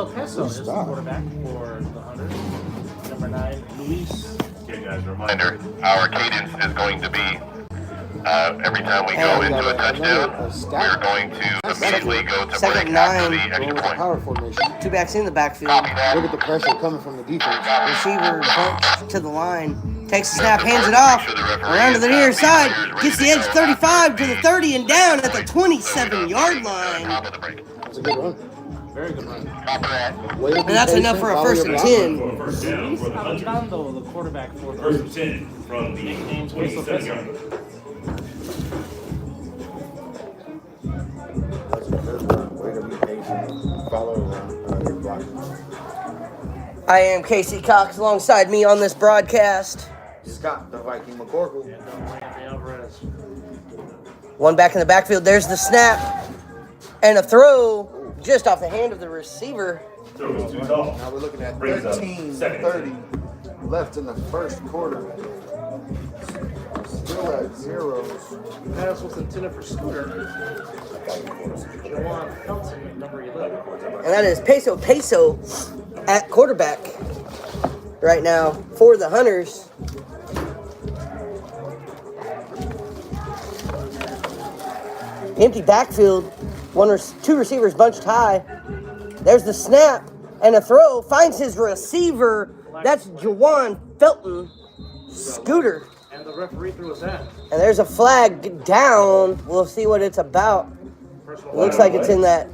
Peso is the quarterback for the Hunters. Number 9, Luis. Okay, guys, reminder, our cadence is going to be every time we go into a touchdown, we're going to immediately go to Second break nine. after the extra point. Power formation. Two backs in the backfield. Look at the pressure coming from the defense. Receiver bunched to the line. Takes the snap, hands it off. Around to the near side. Gets the edge 35 to the 30 and down at the 27-yard line. That's a good run. Very good run. And that's enough for a first and 10. Luis Aventando, the quarterback for the First and 10 from the nicknamed Peso 27-yard. That's a good run. Way to be patient. Follow around your blockers. I am Casey Cox. Alongside me on this broadcast, Scott, the Viking McCorkle. and Randy Alvarez. one back in the backfield. There's the snap and a throw just off the hand of the receiver. Throw was too tall. Now we're looking at Brings up 13:30 left in the first quarter. Still at zeros. Pass was intended for Scooter. Jawan Felton, number 11. And that is Peso at quarterback right now for the Hunters. Empty backfield. Two receivers bunched high. There's the snap and a throw. Finds his receiver. That's Jawan Felton. Scooter. And the referee threw his hand. And there's a flag down. We'll see what it's about. Looks like it's in that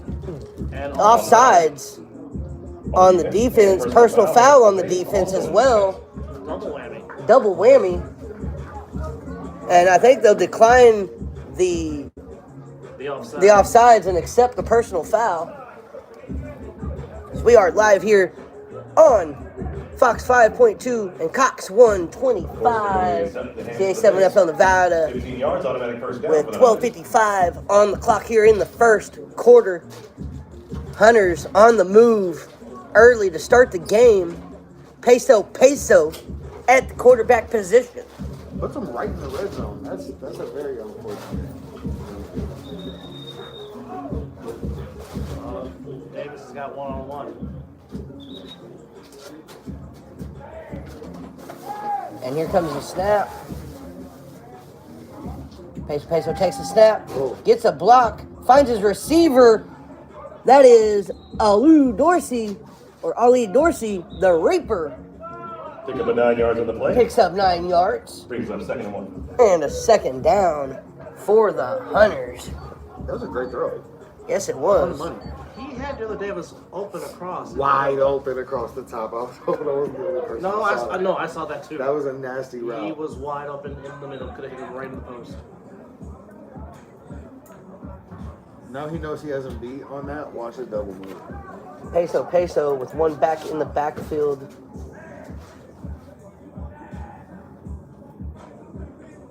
offsides on the defense. Personal foul on the defense as well. Double whammy. Double whammy. And I think they'll decline the offsides and accept the personal foul. So we are live here on Fox 5.2 and Cox 125. CA7 FL Nevada 15 yards, automatic first down. with 12:55 on the clock here in the first quarter. Hunters on the move early to start the game. Peso at the quarterback position. Puts them right in the red zone. That's a very unfortunate. Davis has got one-on-one. And here comes the snap. Peso takes the snap, gets a block, finds his receiver. That is Ali Dorsey, the Reaper. Pick up a 9 yards on the play. Picks up 9 yards. Brings up second and 1. And a second down for the Hunters. That was a great throw. Yes, it was. Money. He had Dylan Davis open across. Wide open across the top. I was hoping I wasn't the only person. No, that saw it. I saw that too. That was a nasty He route. was wide open in the middle. Could have hit him right in the post. Now he knows he hasn't beat on that. Watch the double move. Peso with one back in the backfield.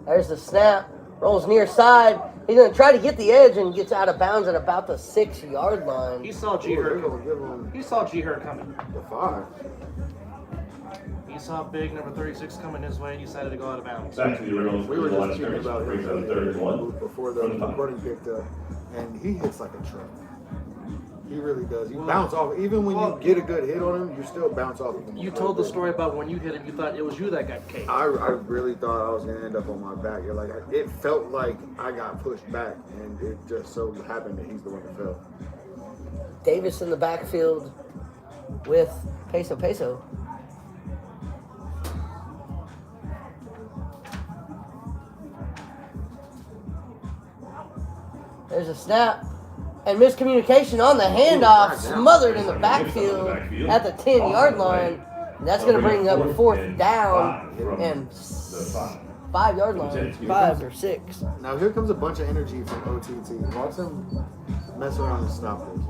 There's the snap. Rolls near side. He's going to try to get the edge and gets out of bounds at about the 6-yard line. He saw G Hurt coming. He saw G Hurt coming. The 5. He saw big number 36 coming his way. He decided to go out of bounds. Back to the original. We were just cheering about Brings him up third and 1. before the recording picked up, and he hits like a truck. He really does. You bounce off. Even when you get a good hit on him, you still bounce off of him. You told the story about when you hit him, you thought it was you that got caked. I really thought I was going to end up on my back. You're like, it felt like I got pushed back, and it just so happened that he's the one that fell. Davis in the backfield with Peso. There's a snap. And miscommunication on the handoff, smothered in the backfield at the 10-yard line. And that's going to bring up fourth down and 5-yard line, 5 or 6. Now here comes a bunch of energy from OTT. Watch him mess around and stop this.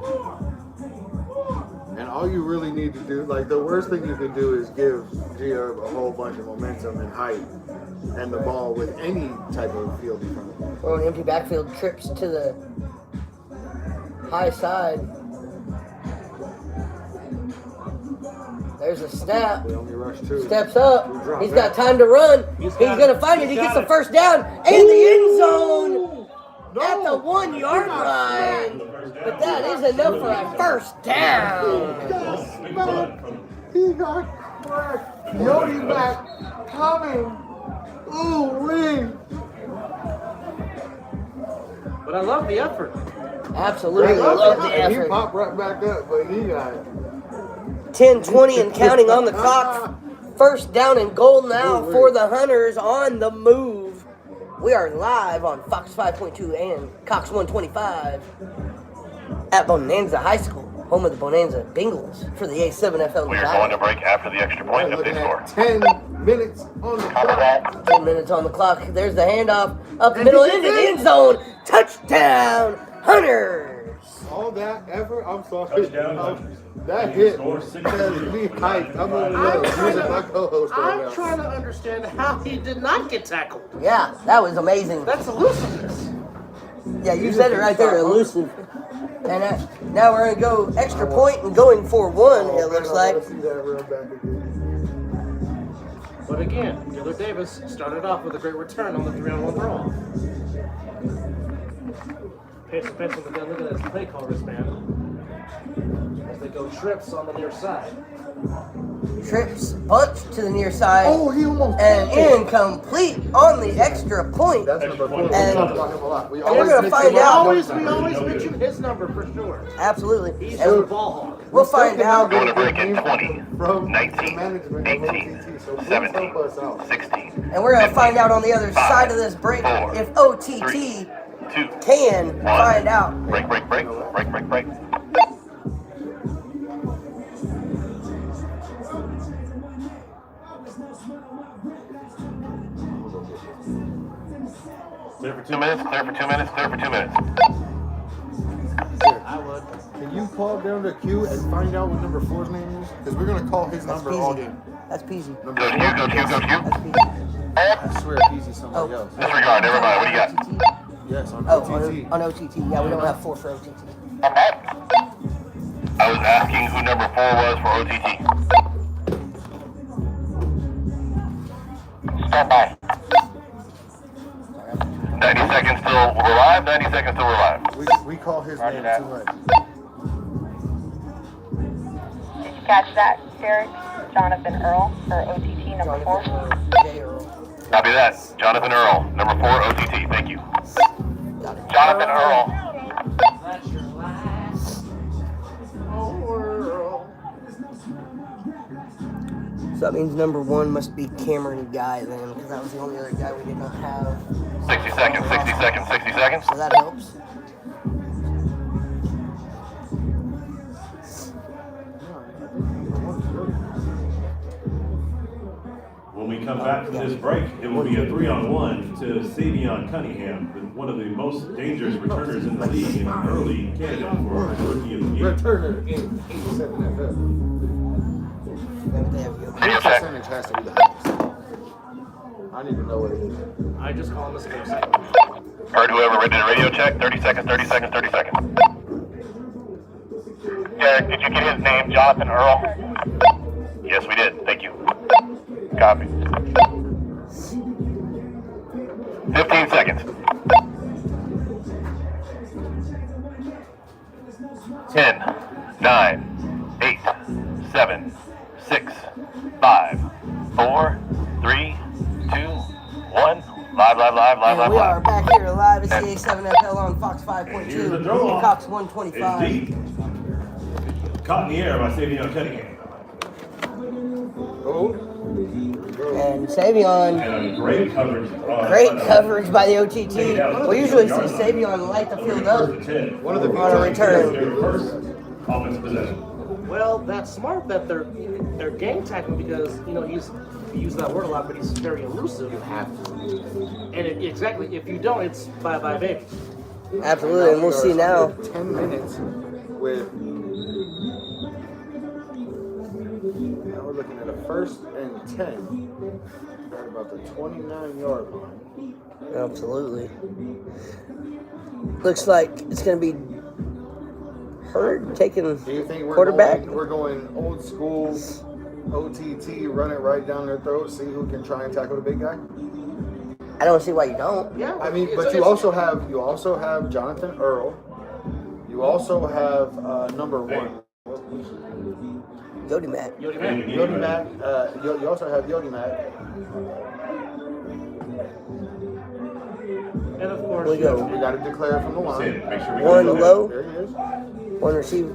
And all you really need to do, like the worst thing you can do is give Gio a whole bunch of momentum and height and the ball with any type of field in front of him. Or an empty backfield, trips to the high side. There's a snap. They only rush 2. Steps up. He's got time to run. He's going to find it. He gets the first down in the end zone at the 1-yard line. But that is enough for a first down. He got cracked. Yodi back coming. Ooh, wee. But I love the effort. Absolutely love the He effort. popped right back up, but he got 10, 20, and counting on the clock. First down and goal now for the Hunters on the move. We are live on Fox 5.2 and Cox 125 at Bonanza High School, home of the Bonanza Bengals for the A7FL. We are going to break after the extra point if they score. 10 minutes on the clock. 10 minutes on the clock. There's the handoff up the middle into the end zone. Touchdown, Hunters! All that effort, I'm sorry. Touchdown. That hit Score has 6. me hyped. I'm over there using my co-host right I'm now. trying to understand how he did not get tackled. Yeah, that was amazing. That's elusiveness. Yeah, you said it right there, elusive. And now we're going to go extra point and going for one, it looks like. See that run back again. But again, Gillard Davis started off with a great return on the 3-on-1 throw. Pay some attention to that. Look at this play call wristband. As they go trips on the near side. Trips, bunch to the near side, Oh, he almost and incomplete on the extra point. That's number 4. We And- talk about him a lot. We we're always gonna mix find him up. out. We always mention his number for sure. Absolutely. He's And a ball hog. we'll find out. Going to break in 20, From 19, management of 18, OTT, so please 17, help us out. 16. And we're going to find out on the other 5, side of this break 4, if OTT 3, 2, can find out. break, break, break, break, break, break. Clear for 2 minutes, clear for 2 minutes, clear for 2 minutes. I would. Can you call down to Q and find out what number 4's name is? Because we're going to call his That's number all peasy. game. That's peasy. Number Go 4. to you, go to you, go to you. That's peasy. I swear Peasy's somebody else. Disregard, never mind, what do you got? OTT? Yes, on Oh, OTT. on OTT. Yeah, we don't have 4 for OTT. I was asking who number 4 was for OTT. Stand by. 90 seconds till we're live, 90 seconds till we're live. We call his Roger name that. too much. Did you catch that, Derek? Jonathan Earl for OTT number 4. J. Earl. Copy that. Jonathan Earl, number 4 OTT, thank you. Got it. Jonathan Earl. That's your last. Oh, world. So that means number 1 must be Cameron Guy then, because that was the only other guy we did not have. 60 seconds, 60 seconds, 60 seconds. So that helps. When we come back from this break, it will be a 3-on-1 to Savion Cunningham, one of the most dangerous returners in the league and an early candidate for Rookie of the Year. Returner in 87FL. Video His check. percentage has to be the highest. I need to know what it is. I just call him a skill set. Heard whoever did a radio check, 30 seconds, 30 seconds, 30 seconds. Derek, did you get his name, Jonathan Earl? Yes, we did, thank you. Copy. 15 seconds. 10, 9, 8, 7, 6, 5, 4, 3, 2, 1. Live, live, live, live, And live, we are live. back here live at CA7FL on Fox Here's the 5.2 throw and off. Cox It's 125. deep. Caught in the air by Savion Cunningham. Oh. And Savion, And a great coverage. great coverage by the OTT. We usually see Savion light the field up. One of the On a return. Their first offensive possession. Well, that's smart that they're gang tackling because we use that word a lot, but he's very elusive. You have to. And exactly, if you don't, it's bye bye baby. Absolutely, and we'll see now. 10 minutes with. Now we're looking at a 1st and 10 at about the 29-yard line. Absolutely. Looks like it's going to be Hurd taking Do you think quarterback. we're going old school OTT, run it right down their throat, see who can try and tackle the big guy? I don't see why you don't. Yeah, I mean, but you also have Jonathan Earl. You also have number 1. Yodi Mac. Yodi Mac. Yodi Mac. You also have Yodi Mac. And of course, We go. We got to declare from the line. Make sure we One go. low, There he is. one receive,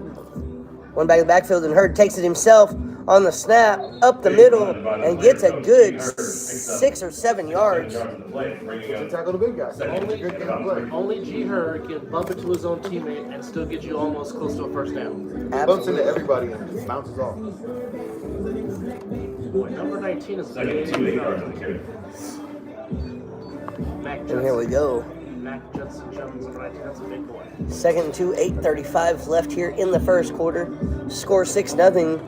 one back in the backfield, and Hurd takes it himself on the snap up the middle and gets a good 6 or 7 yards. He tackled a big guy. Only, Good game play. only G. Hurd can bump into his own teammate and still get you almost close to a first down. Bumps into everybody and bounces off. Boy, number 19 is Second, big. 2 8 yards on the carry. Mac And here we go. Mac Judson Jones, number 19. That's a big boy. 2nd and 2, 8:35 left here in the first quarter. Score 6-0.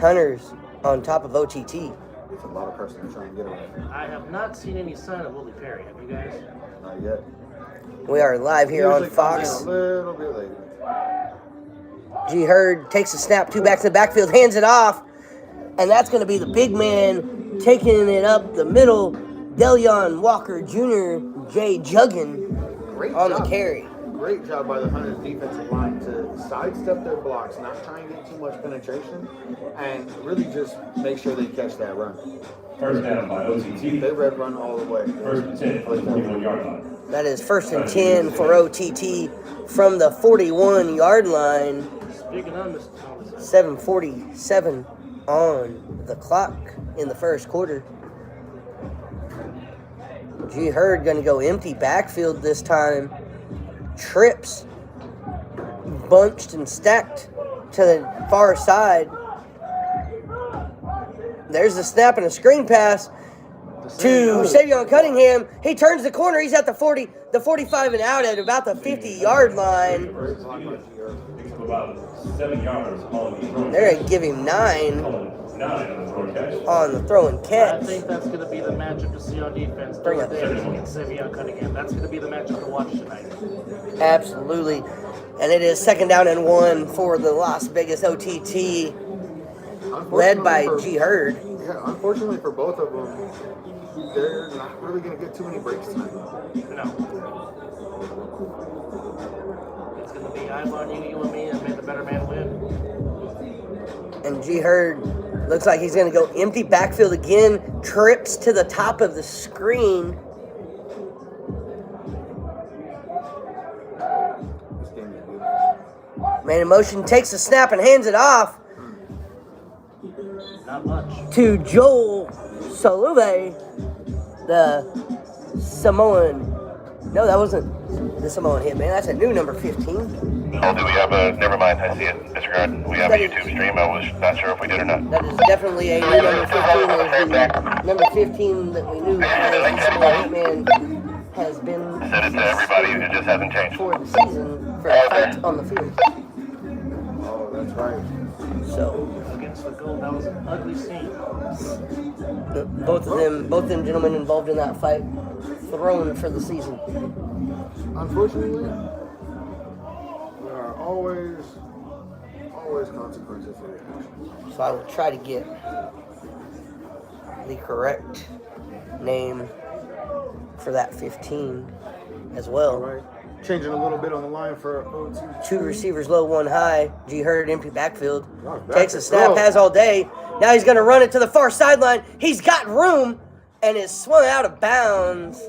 Hunters on top of OTT. It's a lot of pressure to try and get away. I have not seen any sign of Willie Perry. Have you guys? Not yet. We are live here on Usually comes Fox. in a little bit later. G. Hurd takes a snap, 2 back to the backfield, hands it off, and that's going to be the big man taking it up the middle. Delion Walker Jr., Jay Juggin Great on job. the carry. Great job by the Hunters defensive line to sidestep their blocks, not try and get too much penetration, and really just make sure they catch that run. First down by OTT. They red run all the way. First and 10 for the 41-yard line. That is 1st and 10 for OTT from the 41-yard line. Speaking of Mr. Thomas, 7:47 on the clock in the first quarter. G. Hurd going to go empty backfield this time. Trips bunched and stacked to the far side. There's the snap and a screen pass to Savion Cunningham. He turns the corner. He's at the 40, the 45 and out at about the 50-yard line. Picks up about 7 yards on the throw. They're going to give him 9 9 on the throw catch. on the throw and I catch. think that's going to be the matchup to see on defense. Bring it. Davis against Savion Cunningham. That's going to be the matchup to watch tonight. Absolutely. And it is 2nd down and 1 for the Las Vegas OTT, led by G. Hurd. Yeah, unfortunately for both of them, they're not really going to get too many breaks tonight. No. It's going to be I'm on you, you and me, and may the better man win. And G. Hurd looks like he's going to go empty backfield again. Trips to the top of the screen. This game is beautiful. Man in motion, takes the snap and hands it off Not much. to Joel Saluve, the Samoan. No, that wasn't the Samoan hit, man. That's a new number 15. Oh, do we have a, never mind, I see it, disregard. We have a YouTube stream, I was not sure if we did or not. That is definitely a new number 15. It is the number 15 that we knew as the Samoan Hitman has been Said it to everybody, it just hasn't changed. for the season for a fight on the field. Oh, that's right. So Against the goal, that was an ugly scene. both of them gentlemen involved in that fight, thrown for the season. Unfortunately, there are always consequences for your actions. So I will try to get the correct name for that 15 as All well. right. Changing a little bit on the line for OT. 2 receivers low, 1 high. G. Hurd empty backfield. Oh, Takes a snap, has all day. Now he's going to run it to the far sideline. He's got room and is swung out of bounds,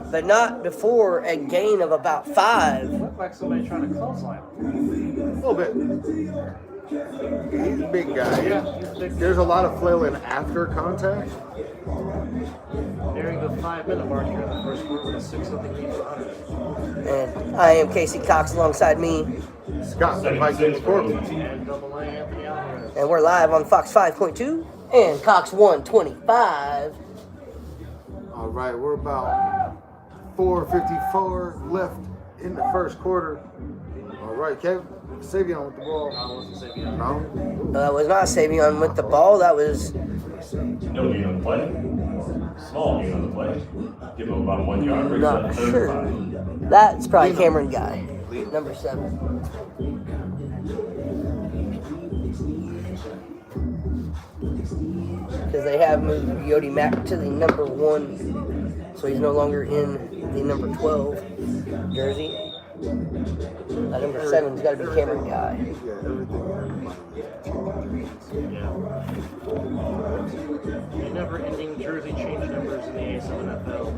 but not before a gain of about 5. Looked like somebody trying to clothesline him. A little bit. He's a big guy. Yeah, he's a big. There's a lot of flailing after contact. Nearing the 5-minute mark here in the first quarter with a 6-0 lead for Hunters. And I am Casey Cox alongside me, Scott, the Vikings Scorpion. And double A Anthony Alvarez. and we're live on Fox 5.2 and Cox 125. All right, we're about 4:54 left in the first quarter. All right, Kevin, Savion with the ball. I wasn't Savion. No. That was not Savion with the ball. That was No gain on the play. Small gain on the play. Give him about 1 yard. Brings not up sure. 35. That's probably Cameron Guy, number 7. Because they have moved Yodi Mack to the number 1, so he's no longer in the number 12 jersey. That number 7's got to be Cameron Guy. Yeah, everything. Yeah. The never-ending jersey change numbers in the ASMNFL.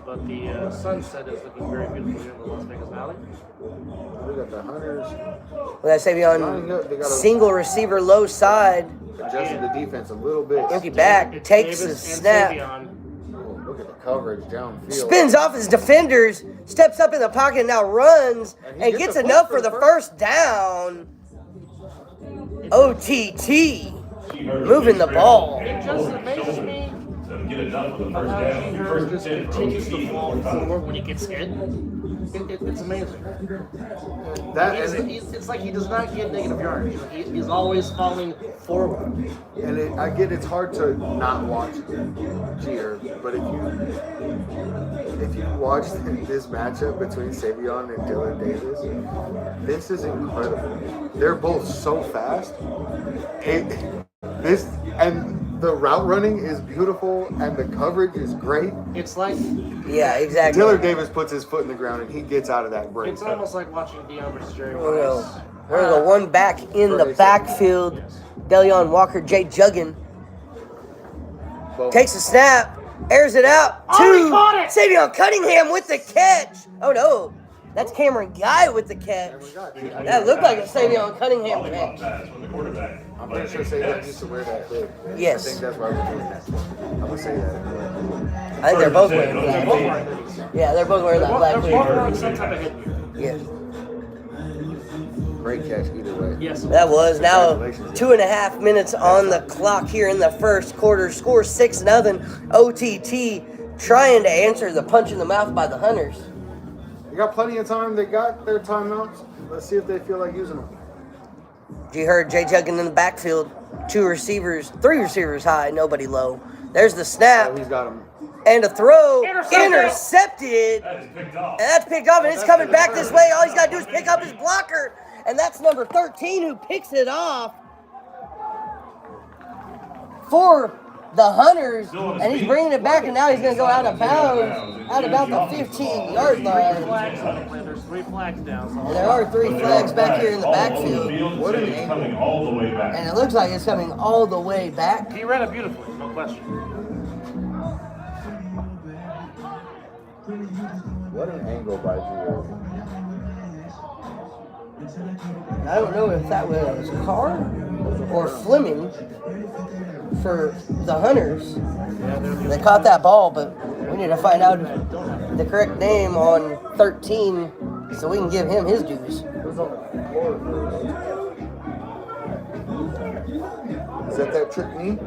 But the sunset is looking very beautiful here in the Las Vegas Valley. We got the Hunters. Well, that's Savion, single receiver, low side. Adjusted the defense a little bit. Empty back, It's takes Davis the and snap. Savion. Oh, look at the coverage downfield. Spins off his defenders, steps up in the pocket, and now runs, and gets enough for the first down. OTT moving the ball. It just amazes me To get enough for the how first down. G. Herb just continues to fall forward when he gets hit. It's amazing. It's like he does not get negative yardage. He's always falling forward. And I get it's hard to not watch Cheer, but if you watch this matchup between Savion and Dylan Davis, this is incredible. They're both so fast. And the route running is beautiful, and the coverage is great. It's like Yeah, exactly. Dylan Davis puts his foot in the ground and he gets out of that break. it's almost like watching Deion versus Jerry We're Rice. gonna go one back in the backfield. Delion Walker, Jay Juggin Boom. takes a snap, airs it out Oh, he to caught it! Savion Cunningham with the catch. Oh no, that's Cameron Guy with the catch. That looked like a Savion Cunningham Lollipop catch. pass from the quarterback. I'm pretty sure Savion used to wear that hood. Yes. I think that's why we're doing that. I'm gonna say that. I think they're both wearing Both that. wearing hoodies. Yeah, they're both wearing that black They're both hoodie. wearing some type of headgear. Yes. Great catch either way. Yes. That was now 2.5 minutes on the clock here in the first quarter. Score 6-0. OTT trying to answer the punch in the mouth by the Hunters. They got plenty of time. They got their timeouts. Let's see if they feel like using them. You heard Jay Juggin in the backfield. 3 receivers high, nobody low. There's the Oh, snap he's got them. and a throw. Intercepted. Intercepted. That is picked off. And that's picked up, and it's coming back this way. All he's got to do is pick up his blocker, and that's number 13 who picks it off for the Hunters, and he's bringing it back, and now he's going to go out of bounds at about the 15-yard line. There's 3 flags down. And there are 3 flags back here in the All over the backfield, field. What an It's angle. coming all the way back. and it looks like it's coming all the way back. He ran it beautifully, no question. What an angle by Gio. I don't know if that was Carr or Fleming for the Hunters. They caught that ball, but we need to find out the correct name on 13 so we can give him his dues. Is that trick knee?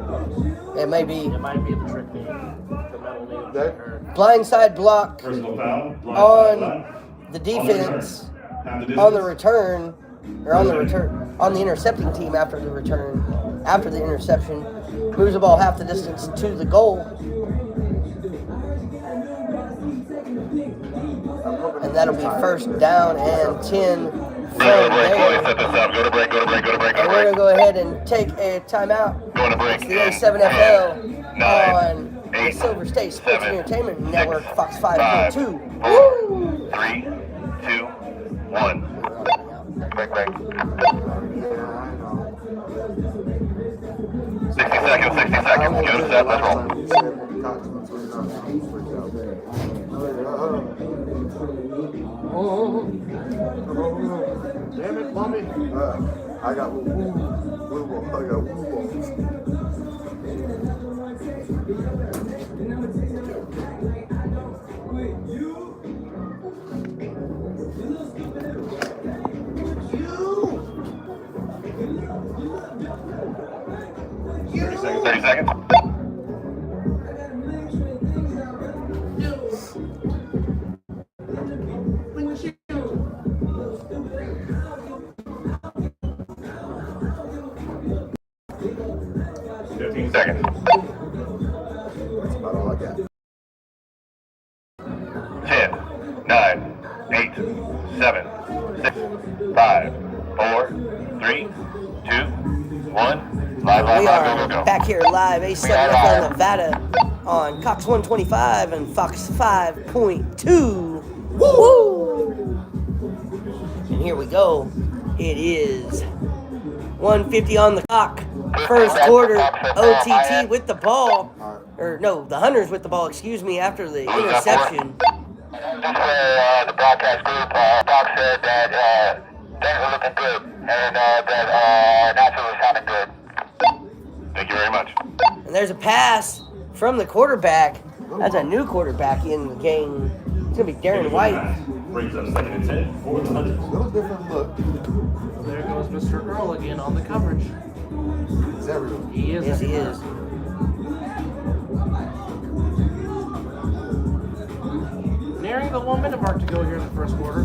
It may be It might be the trick name. The metal name. That- blindside block Personal foul. Blind on side. the defense, Half the on the distance. return, or on the intercepting team after the return, after the interception. Moves the ball half the distance to the goal. And that'll be first down and 10 from Go to break, boys. there. Set this up. Go to break, go to break, go to break, go And to we're break. going to go ahead and take a timeout. Going to break. It's the A7FL 9, on the 8, Silver State Sports 7, Entertainment 6, Network, Fox 5, 5.2. 4, 3, 2, 1. Break, break. 60 seconds, 60 seconds. Give it a set, let's roll. Damn it, Bobby. I got blue balls. I got blue balls. Thirty seconds. Seconds. That's about all I got. 10, 9, 8, 7, 6, 5, 4, 3, 2, 1. Live, We go, are go, go. back here live, A7FL Nevada on Cox 125 and Fox 5.2. Woo! And here we go. It is 1:50 on the clock. First quarter, OTT with the ball. Or no, the Hunters with the ball, excuse me, after the interception. The broadcast group, Doc said that things are looking good and that Nashville is sounding good. Thank you very much. And there's a pass from the quarterback. That's a new quarterback in the game. It's going to be Darren White. Brings up 2nd and 10 for the Hunters. A little different look. There goes Mr. Earl again on the coverage. Is that real? He is. Yes, he is. Nearing the 1 minute mark to go here in the first quarter,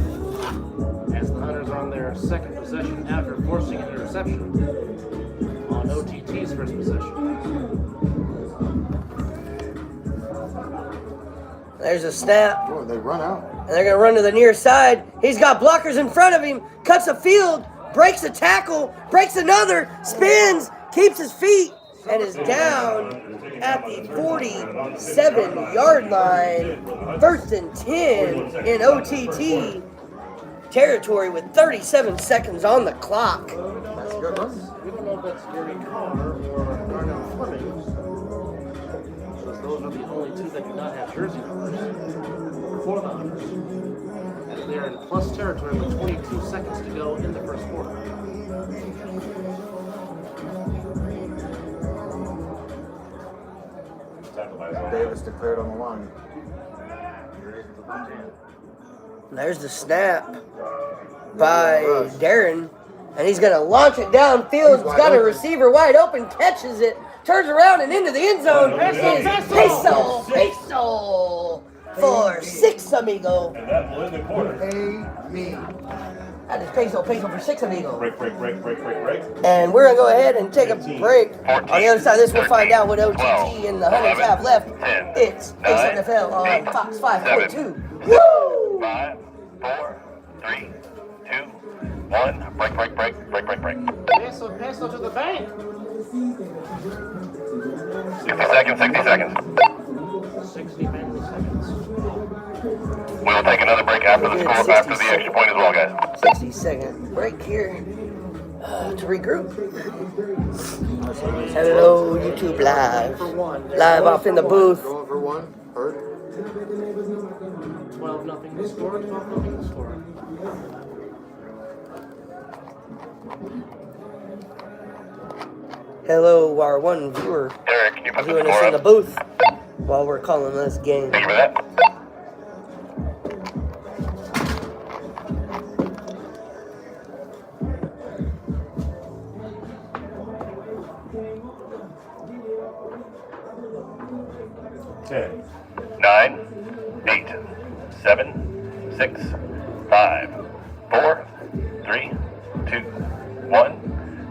as the Hunters are on their second possession after forcing an interception on OTT's first possession. There's a snap. Oh, they run out. And they're going to run to the near side. He's got blockers in front of him. Cuts a field. Breaks a tackle. Breaks another. Spins. Keeps his feet. And is down at the 47-yard line. 1st and 10 in OTT territory with 37 seconds on the clock. That's a good run. We don't know if that's Gary Carr or Darnell Fleming, because those are the only two that do not have jersey numbers for the Hunters. As they are in plus territory with 22 seconds to go in the first quarter. Davis declared on the line. There's the snap by Darren. And he's going to launch it downfield. He's got a receiver wide open, catches it, turns around and into the end zone. Is Peso for 6, amigo. And that will end the quarter. Pay me. That is Peso for 6, amigo. Break. And we're going to go ahead and take a break. On the other side of this, we'll find out what OTT and the Hunters have left. It's SSSEN on Fox 5.2. Woo! 5, 4, 3, 2, 1. Break. Peso to the bank. 60 seconds. 60 family seconds. We'll take another break after the score, after the extra point as well, guys. 60-second break here to regroup. Hello, YouTube Live. Live off in the booth. Going for one. Hurt. 12-0 to score. 12-0 to score. Hello, our one viewer Derek, can you put the viewing us score in the up? booth while we're calling this game. Thank you for that. Ten. 9, 8, 7, 6, 5, 4, 3, 2, 1.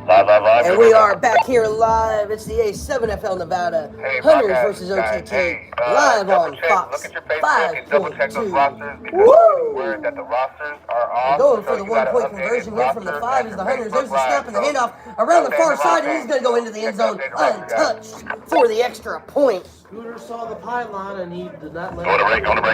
Live. And we are back here live. It's the A7FL Nevada Hunters versus OTT live on Fox 5.2. Woo! That the rosters are off. Going for the 1-point conversion here from the 5 is the Hunters. There's the snap and the handoff around the far side, and he's going to go into the end zone untouched for the extra point. Scooter saw the pylon and he did not let Going to break. And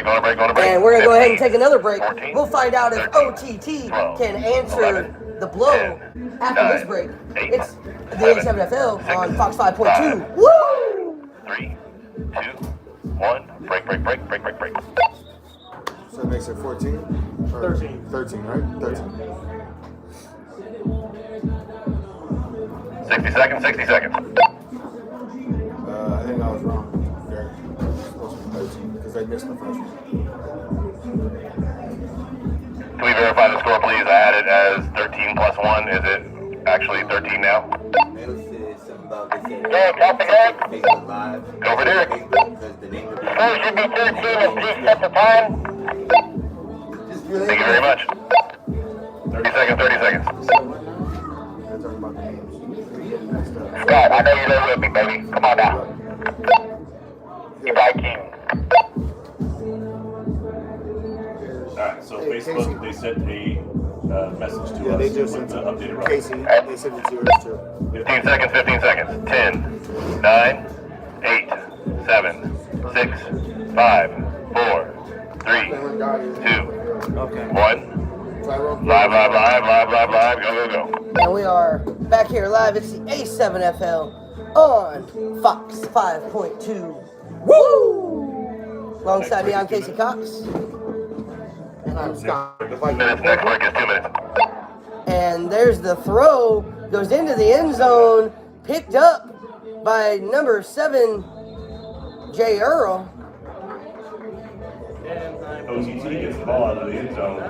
we're going to go ahead and take another break. We'll find out if OTT can answer the blow after this break. It's the A7FL on Fox 5.2. Woo! 3, 2, 1. Break. So it makes it 14? Or 13. 13, right? 13. 60 seconds. I think I was wrong. Derek. It's supposed to be 13 because they missed the first one. Can we verify the score, please? I had it as 13 plus 1. Is it actually 13 now? Derek, copy Derek. Go over Derek. Score should be 13 and please set the time. Thank you very much. 30 seconds. They're talking about the names. Scott, I know you're there with me, baby. Come on now. Viking. Alright, so Facebook, they sent a message to Yeah, us they just with sent the updated roster. Casey, they sent it to us too. 15 seconds. 10, 9, 8, 7, 6, 5, 4, 3, 2, 1. Live. Go. And we are back here live. It's the A7FL on Fox 5.2. Woo! Alongside me, I'm Casey Cox. And I'm Scott. Next break is 2 minutes. And there's the throw. Goes into the end zone. Picked up by number 7, Jay Earl. OTT gets the ball out of the end zone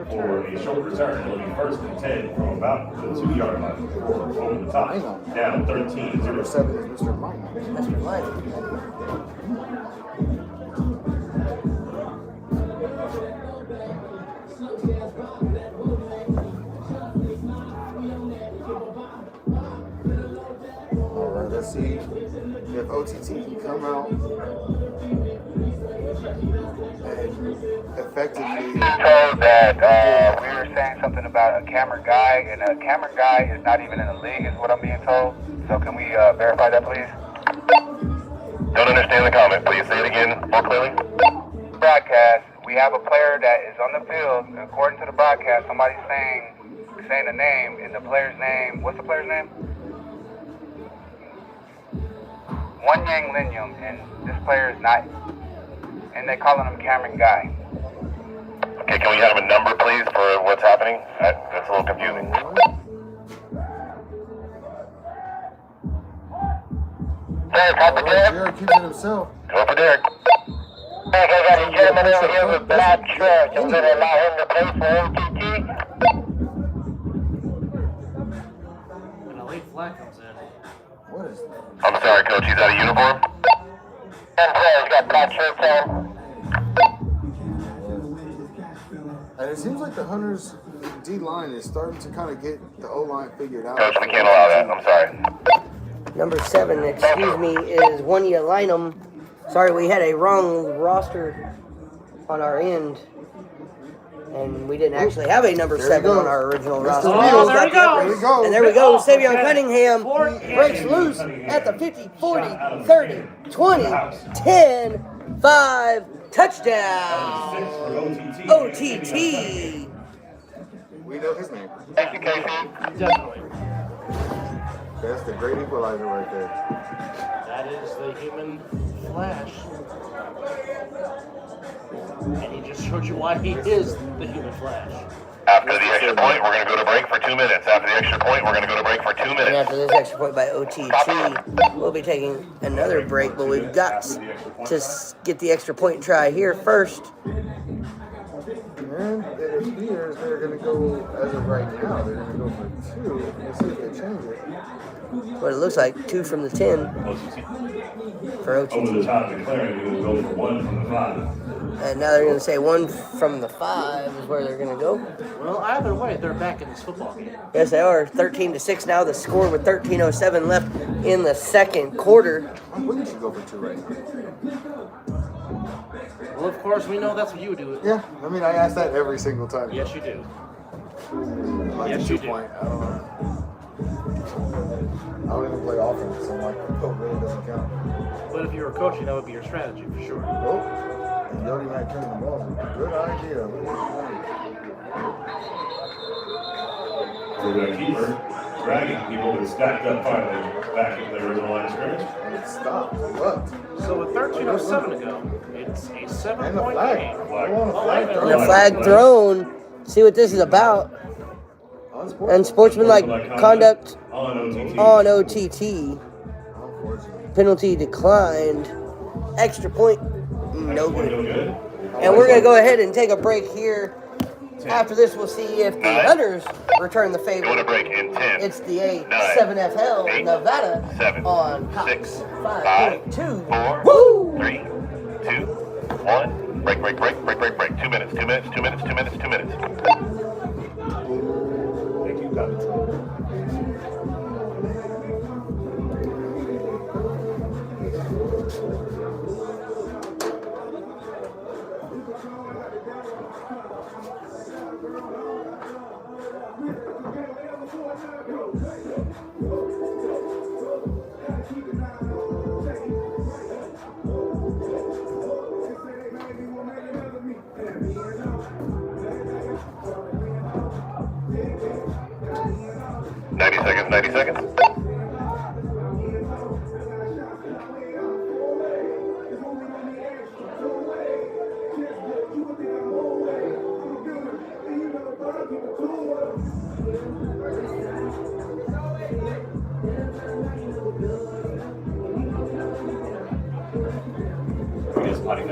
for a short return. It'll be 1st and 10 from about the 2-yard line over the top. Down 13-0. Number 7 is Mr. Mike. Mr. Mike. Alright, let's see if OTT can come out and effectively. Told that we were saying something about a camera guy, and a camera guy is not even in the league, is what I'm being told. So can we verify that, please? Don't understand the comment. Please say it again more clearly. Broadcast. We have a player that is on the field. According to the broadcast, somebody's saying the name, and the player's name. What's the player's name? One Yang Linyum, and this player is not. And they're calling him Cameron Guy. Okay, can we have a number, please, for what's happening? That's a little confusing. Derek, how's the Derek? Jared keeps it himself. Go for Derek. Hey, I got a gentleman over here with black shirts. I'm going to allow him to play for OTT. And a late flag comes in. What is that? I'm sorry, Coach. He's out of uniform. And players got black shirts on. And it seems like the Hunters D-line is starting to kind of get the O-line figured out. Coach, we can't allow that. I'm sorry. Number 7, excuse me, is Wanya Lineham. Sorry, we had a wrong roster on our end. And we didn't actually have a number 7 on our original roster. Oh, there he goes. There we go. And there we go. Savion okay. Cunningham breaks loose at the 50, 40, 30, 20, 10, 5, touchdown. 6 for OTT. We know his name. Thank you, Casey. Definitely. That's the great equalizer right there. That is the human Flash. And he just showed you why he is the human Flash. After the extra point, we're going to go to break for 2 minutes. After the extra point, we're going to go to break for 2 And minutes. after this extra point by OTT, we'll be taking another break, but we've got to get the extra point try here first. And it appears they're going to go, as of right now, they're going to go for 2. Let's see if they change it. What it looks like, 2 from the 10 for Over the OTT. top declaring he will go for 1 from the 5. And now they're going to say 1 from the 5 is where they're going to go. Well, either way, they're back in this football game. Yes, they are. 13-6 now. The score with 13:07 left in the second quarter. I'm willing to go for 2 right now. Well, of course, we know that's what you do. Yeah, I mean, I ask that every single time. Yes, you do. Like Yes, a you 2 do. point. I don't know. I don't even play offense, so I'm like, oh, really doesn't count. But if you were a coach, that would be your strategy for sure. Nope. And Yodi might turn the ball. Good idea. For the keeper, dragging people that stacked up finally back at the original line of scrimmage. And it stopped. Looked. So with 13:07 to go, it's a And the 7-point flag. game. Go on, a flag wait a throw. And the flag thrown. See what this is about. Unsportsmanlike conduct On OTT. on OTT. Penalty declined. Extra point, no Point good. no good. And we're going to go ahead and take a break here. After this, we'll see if the Hunters return the Going to favor. break in 10, It's the A7FL 8, Nevada 7, on Cox 6, 5.2. 4, Woo! 3, 2, 1. Break. 2 minutes. 2 minutes. Thank you, guys.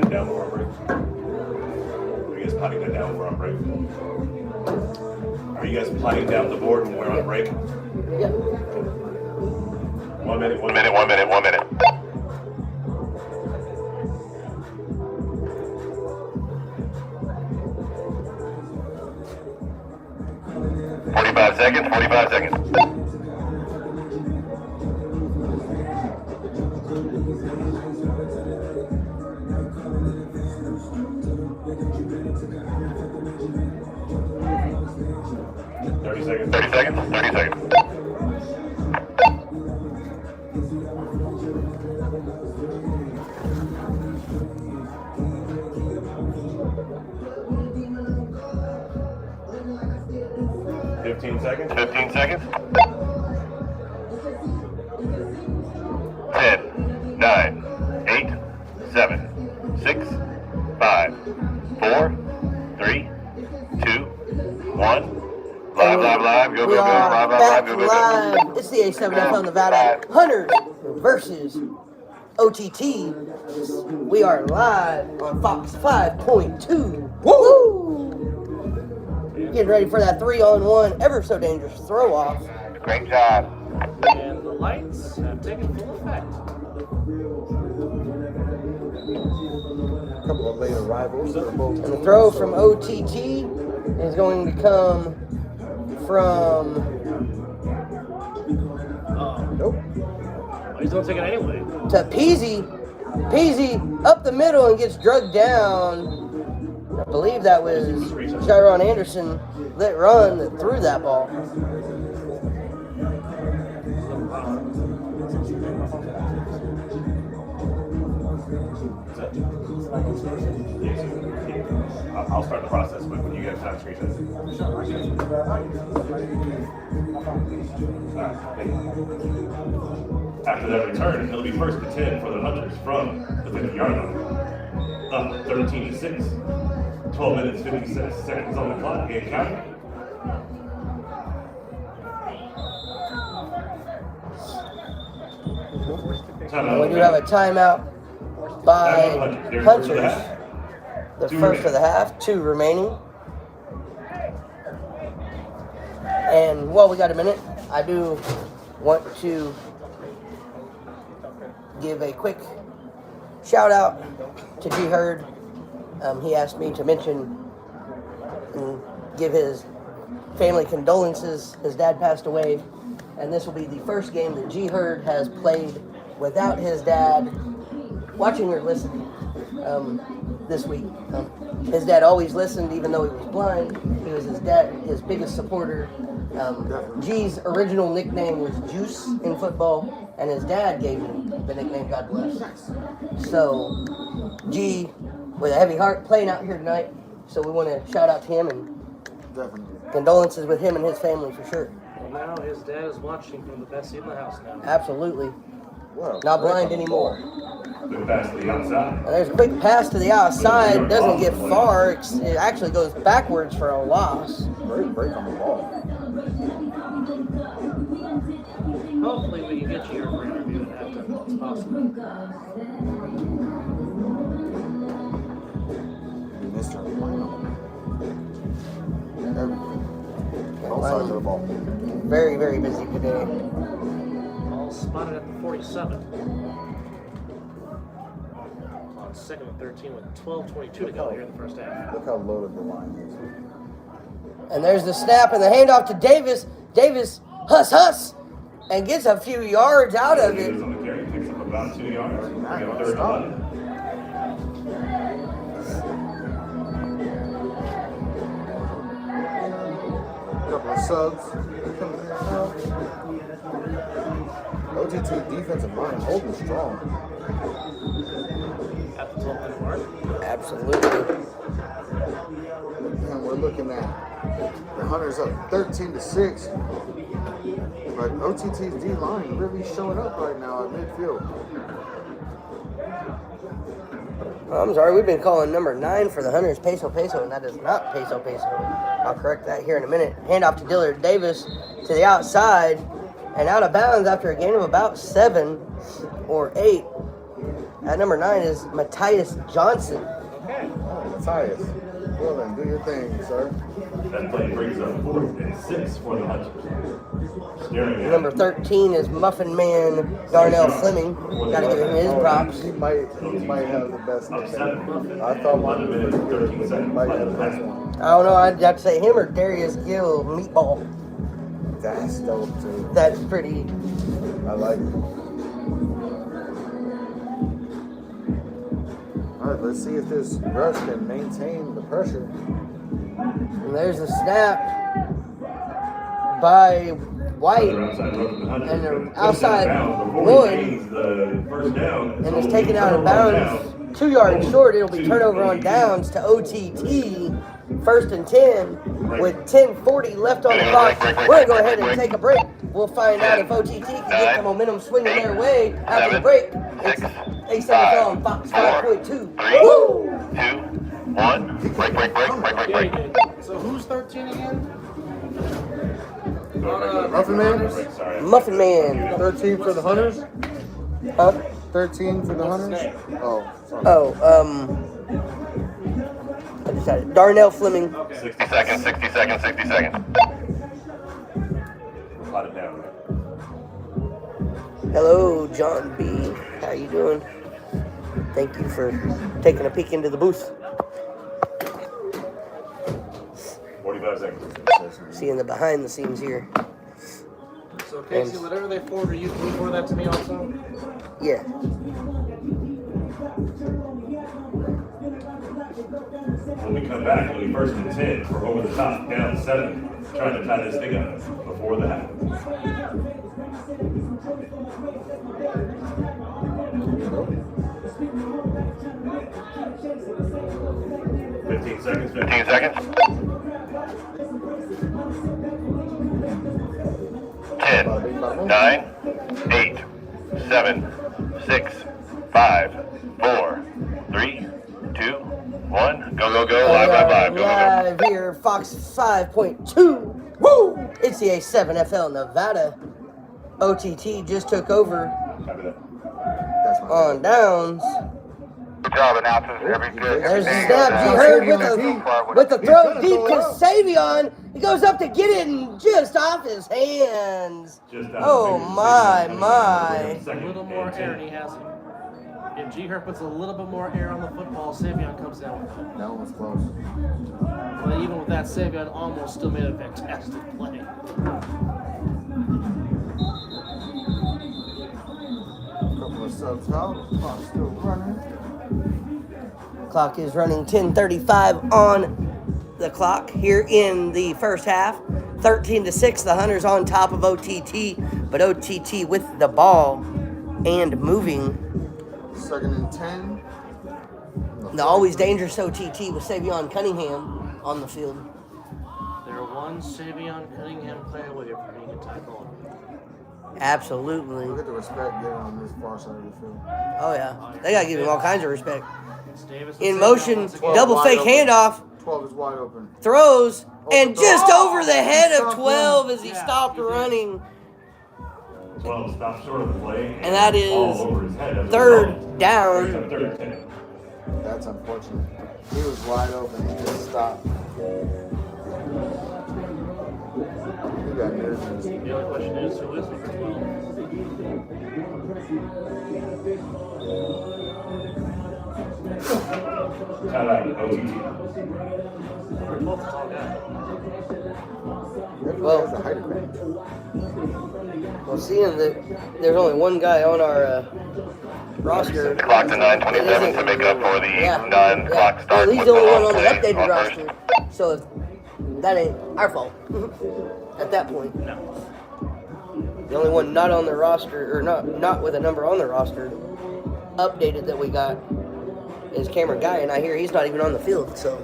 that down before our break? Are you guys potting that down before our break? Are you guys potting down the board when we're on break? Yep. 1 minute, 1 minute, 1 minute, 1 minute. 45 seconds, 45 seconds. Thirty seconds. 30 seconds, 30 seconds. Seconds. 15 seconds. 10, 9, 8, 7, 6, 5, 4, 3, 2, 1. Live, go, We go, go. are Live, back go, go, go. live. It's the A7F Nevada Hunters versus OTT. We are live on Fox 5.2. Woo! Getting ready for that 3-on-1 ever so dangerous throw off. Great job. And the lights have taken full effect. A couple of late arrivals that are both. And the throw from OTT is going to come from. Nope. He's gonna take it anyway. To Peasy. Peasy up the middle and gets drugged down. I believe that was Chiron Anderson that run that threw that ball. I'll start the process when you get time to screenshot. After that return, it'll be first and 10 for the Hunters from the 50-yard line. Up 13-6. 12 minutes, 50 seconds on the clock. Game counting. We do have a timeout by Hunters. The first of the half, 2 remaining. And while we got a minute, I do want to give a quick shout out to G Hurd. He asked me to mention and give his family condolences. His dad passed away, and this will be the first game that G Hurd has played without his dad watching or listening this week. His dad always listened, even though he was blind. He was his biggest supporter. G's original nickname was Juice in football, and his dad gave him the nickname God Bless. So, G, with a heavy heart, playing out here tonight. So we want to shout out to him and condolences with him and his family for sure. Well, now his dad is watching from the best seat in the house now. Absolutely. Well, Not blind anymore. Quick pass to the outside. And there's a quick pass to the outside. Doesn't get far. It actually goes backwards for a loss. Great break on the ball. Hopefully we can get you here for an interview at halftime if it's possible. Mr. Lionel. Both sides of the ball. Very, very busy today. All spotted at the 47. On second and 13 with 12:22 to go here in the first half. Look how loaded the line is. And there's the snap and the handoff to Davis. Davis, huss, and gets a few yards out of it. On the carry, picks up about 2 yards. We got third and Stop. 11. Couple of subs. OTT defensive line holding strong. At the 12-minute mark. Absolutely. And we're looking at the Hunters up 13-6. But OTT's D line really showing up right now at midfield. I'm sorry, we've been calling number 9 for the Hunters Peso, and that is not Peso. I'll correct that here in a minute. Handoff to Dillard Davis to the outside and out of bounds after a gain of about 7 or 8. At number 9 is Matthias Johnson. Okay. Matthias. Well then, do your thing, sir. That play brings up 4th and 6 for the Hunters. Staring at Number 13 is Muffin Man Darnell Fleming. Gotta give him his props. He might have the best up nickname. 7. I thought mine 11 was minutes, pretty good, 13 but he seconds. might have the left. best one. I don't know, I'd have to say him or Darius Gill Meatball. That's dope too. That's pretty. I like it. Alright, let's see if this rush can maintain the pressure. And there's a snap by White. And they're outside one. And it's taken out of bounds 2 yards short. It'll be turnover on downs to OTT. 1st and 10 with 10:40 left on the clock. We're going to go ahead and take a break. We'll find out if OTT can get the momentum swinging their way after the break. It's SSSEN on Fox 5.2. Woo! 2, 1. Break. So who's 13 again? Muffin Man? Muffin Man. 13 for the Hunters? Huh? 13 for the What's his Hunters? name? Oh, sorry. Oh, I decided. Darnell Fleming. 60 seconds. Lot of down. Hello, John B. How you doing? Thank you for taking a peek into the booth. 45 seconds. Seeing the behind the scenes here. So Casey, whatever they forward, can you forward that to me also? Yeah. When we come back, it'll be 1st and 10 for over the top, down 7, trying to tie this thing up before the half. 15 seconds. 15 seconds. 10, 9, 8, 7, 6, 5, 4, 3, 2, 1. Go. Live. Go. Live here, Fox 5.2. Woo! It's the A7FL Nevada. OTT just took over Copy that. That's my on downs. Good job, announcers. There's a snap. G Herb with the throw deep to Savion. He goes up to get it and just off his hands. Just out of Oh the my. A little more air, and he has it. If G Herb puts a little bit more air on the football, Savion comes down with it. That one was close. But even with that, Savion almost still made a fantastic play. Couple of subs out. Clock's still running. Clock is running 10:35 on the clock here in the first half. 13-6, the Hunters on top of OTT, but OTT with the ball and moving. 2nd and 10. The always dangerous OTT with Savion Cunningham on the field. They're one Savion Cunningham play away from being a tie ball. Absolutely. Look at the respect given on this far side of the field. Oh yeah, they gotta give him all kinds of respect. It's Davis In and motion, Savion once again. double wide fake open. handoff, 12 is wide open. throws, and just over the head of Stop 12 running. as he Yeah, stopped he did. running. 12 stopped short of the play. And that is all over his head as a third result. down. Brings up 3rd and 10. That's unfortunate. He was wide open. He just stopped. He got nervous. The only question is, who is it? Timeout, OTT. Number 12 is all guy. Well- That's a height advantage. Well, seeing that there's only one guy on our roster. The clock to 9:27 to make up for the non-clock start. Well, he's with the only one on the play updated on roster. So if that ain't our fault at that point. No. The only one not on the roster, or not with a number on the roster, updated that we got is Cameron Guy, and I hear he's not even on the field. So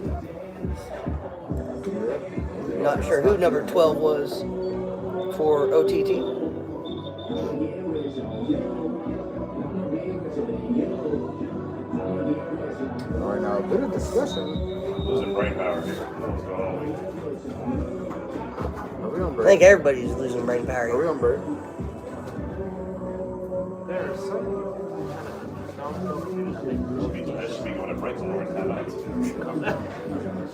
not sure who number 12 was for OTT. All right, now a bit of discussion. Losing brain power here. What's going on? Are we on I break? think everybody's losing brain Are power. we on break? There's some kind of That should be going to break when we're in timeouts.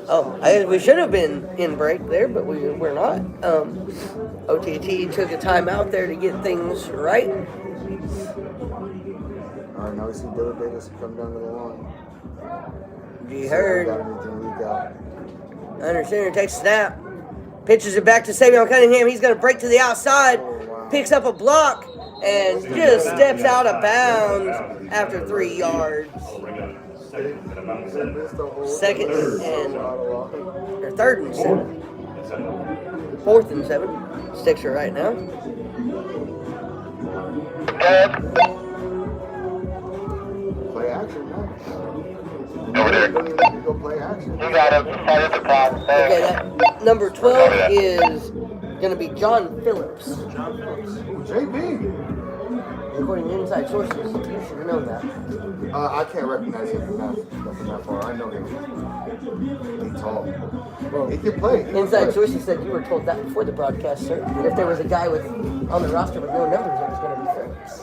Oh, we should have been in break there, but we're not. OTT took a time out there to get things right. All right, now we see Dylan Davis come down to the line. You heard. Got anything leak out. Under center takes a snap. Pitches it back to Savion Cunningham. He's going to break to the outside. Picks up a block and just steps out of bounds after 3 yards. Second and or third and 7. 4th and 7. Sticks are right now. Play action, man. Over there. Don't even need to go play action. You got him. Start at the top. Okay, that number 12 is going to be John Phillips. John Phillips. JB. According to inside sources, you should have known that. I can't recognize him from that far. I know him. He's tall. Well, He can play. inside sources said you were told that before the broadcast, sir. And if there was a guy on the roster with no numbers, it was going to be Phillips.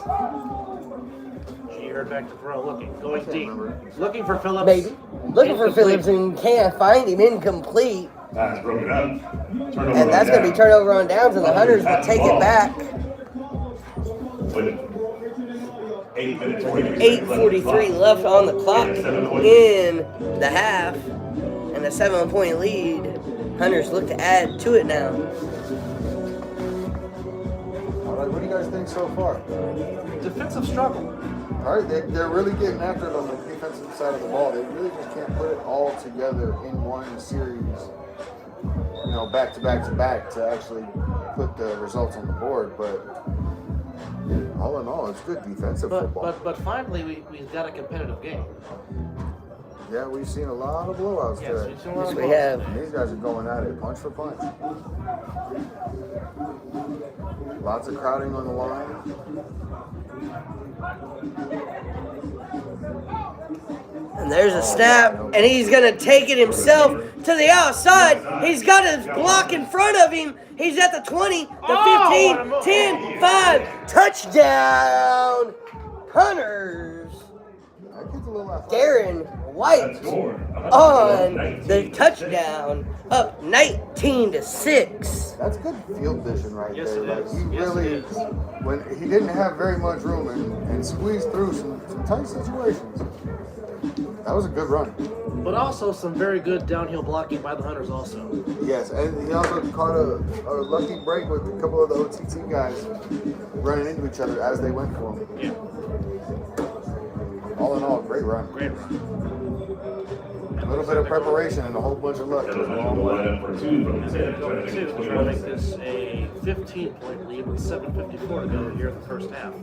She heard back to throw, going deep. Looking for Phillips. Maybe. Looking for Incomplete. Phillips and can't find him. Incomplete. That's broken up. Turnover And that's going to be turnover on downs, and the Hunters will take it back. With 8 minutes, 8:43 left on the clock in the half, and a 7-point lead. Hunters look to add to it now. All right, what do you guys think so far? Defensive struggle. All right, they're really getting after it on the defensive side of the ball. They really just can't put it all together in one series, back to back to back to actually put the results on the board. But all in all, it's good defensive football. But finally, we've got a competitive game. Yeah, we've seen a lot of blowouts Yes, today. we've seen a lot Yes, of we balls. have. And these guys are going at it punch for punch. Lots of crowding on the line. And there's a snap, and he's going to take it himself to the outside. He's got his block in front of him. He's at the 20, the 15, 10, 5. Touchdown, Hunters. That kid's a little athletic. Darren White on the touchdown, up 19-6. That's good field vision right Yes, there. it Like is. he Yes, really, it is. when he didn't have very much room and squeezed through some tight situations. That was a good run. But also some very good downhill blocking by the Hunters also. Yes, and he also caught a lucky break with a couple of the OTT guys running into each other as they went for him. Yeah, All in all, great run. great run. A little bit of preparation and a whole bunch of luck. Got a line up for 2 from the They're going to try to make 21. this a 15-point lead with 7:54 to go here in the first half.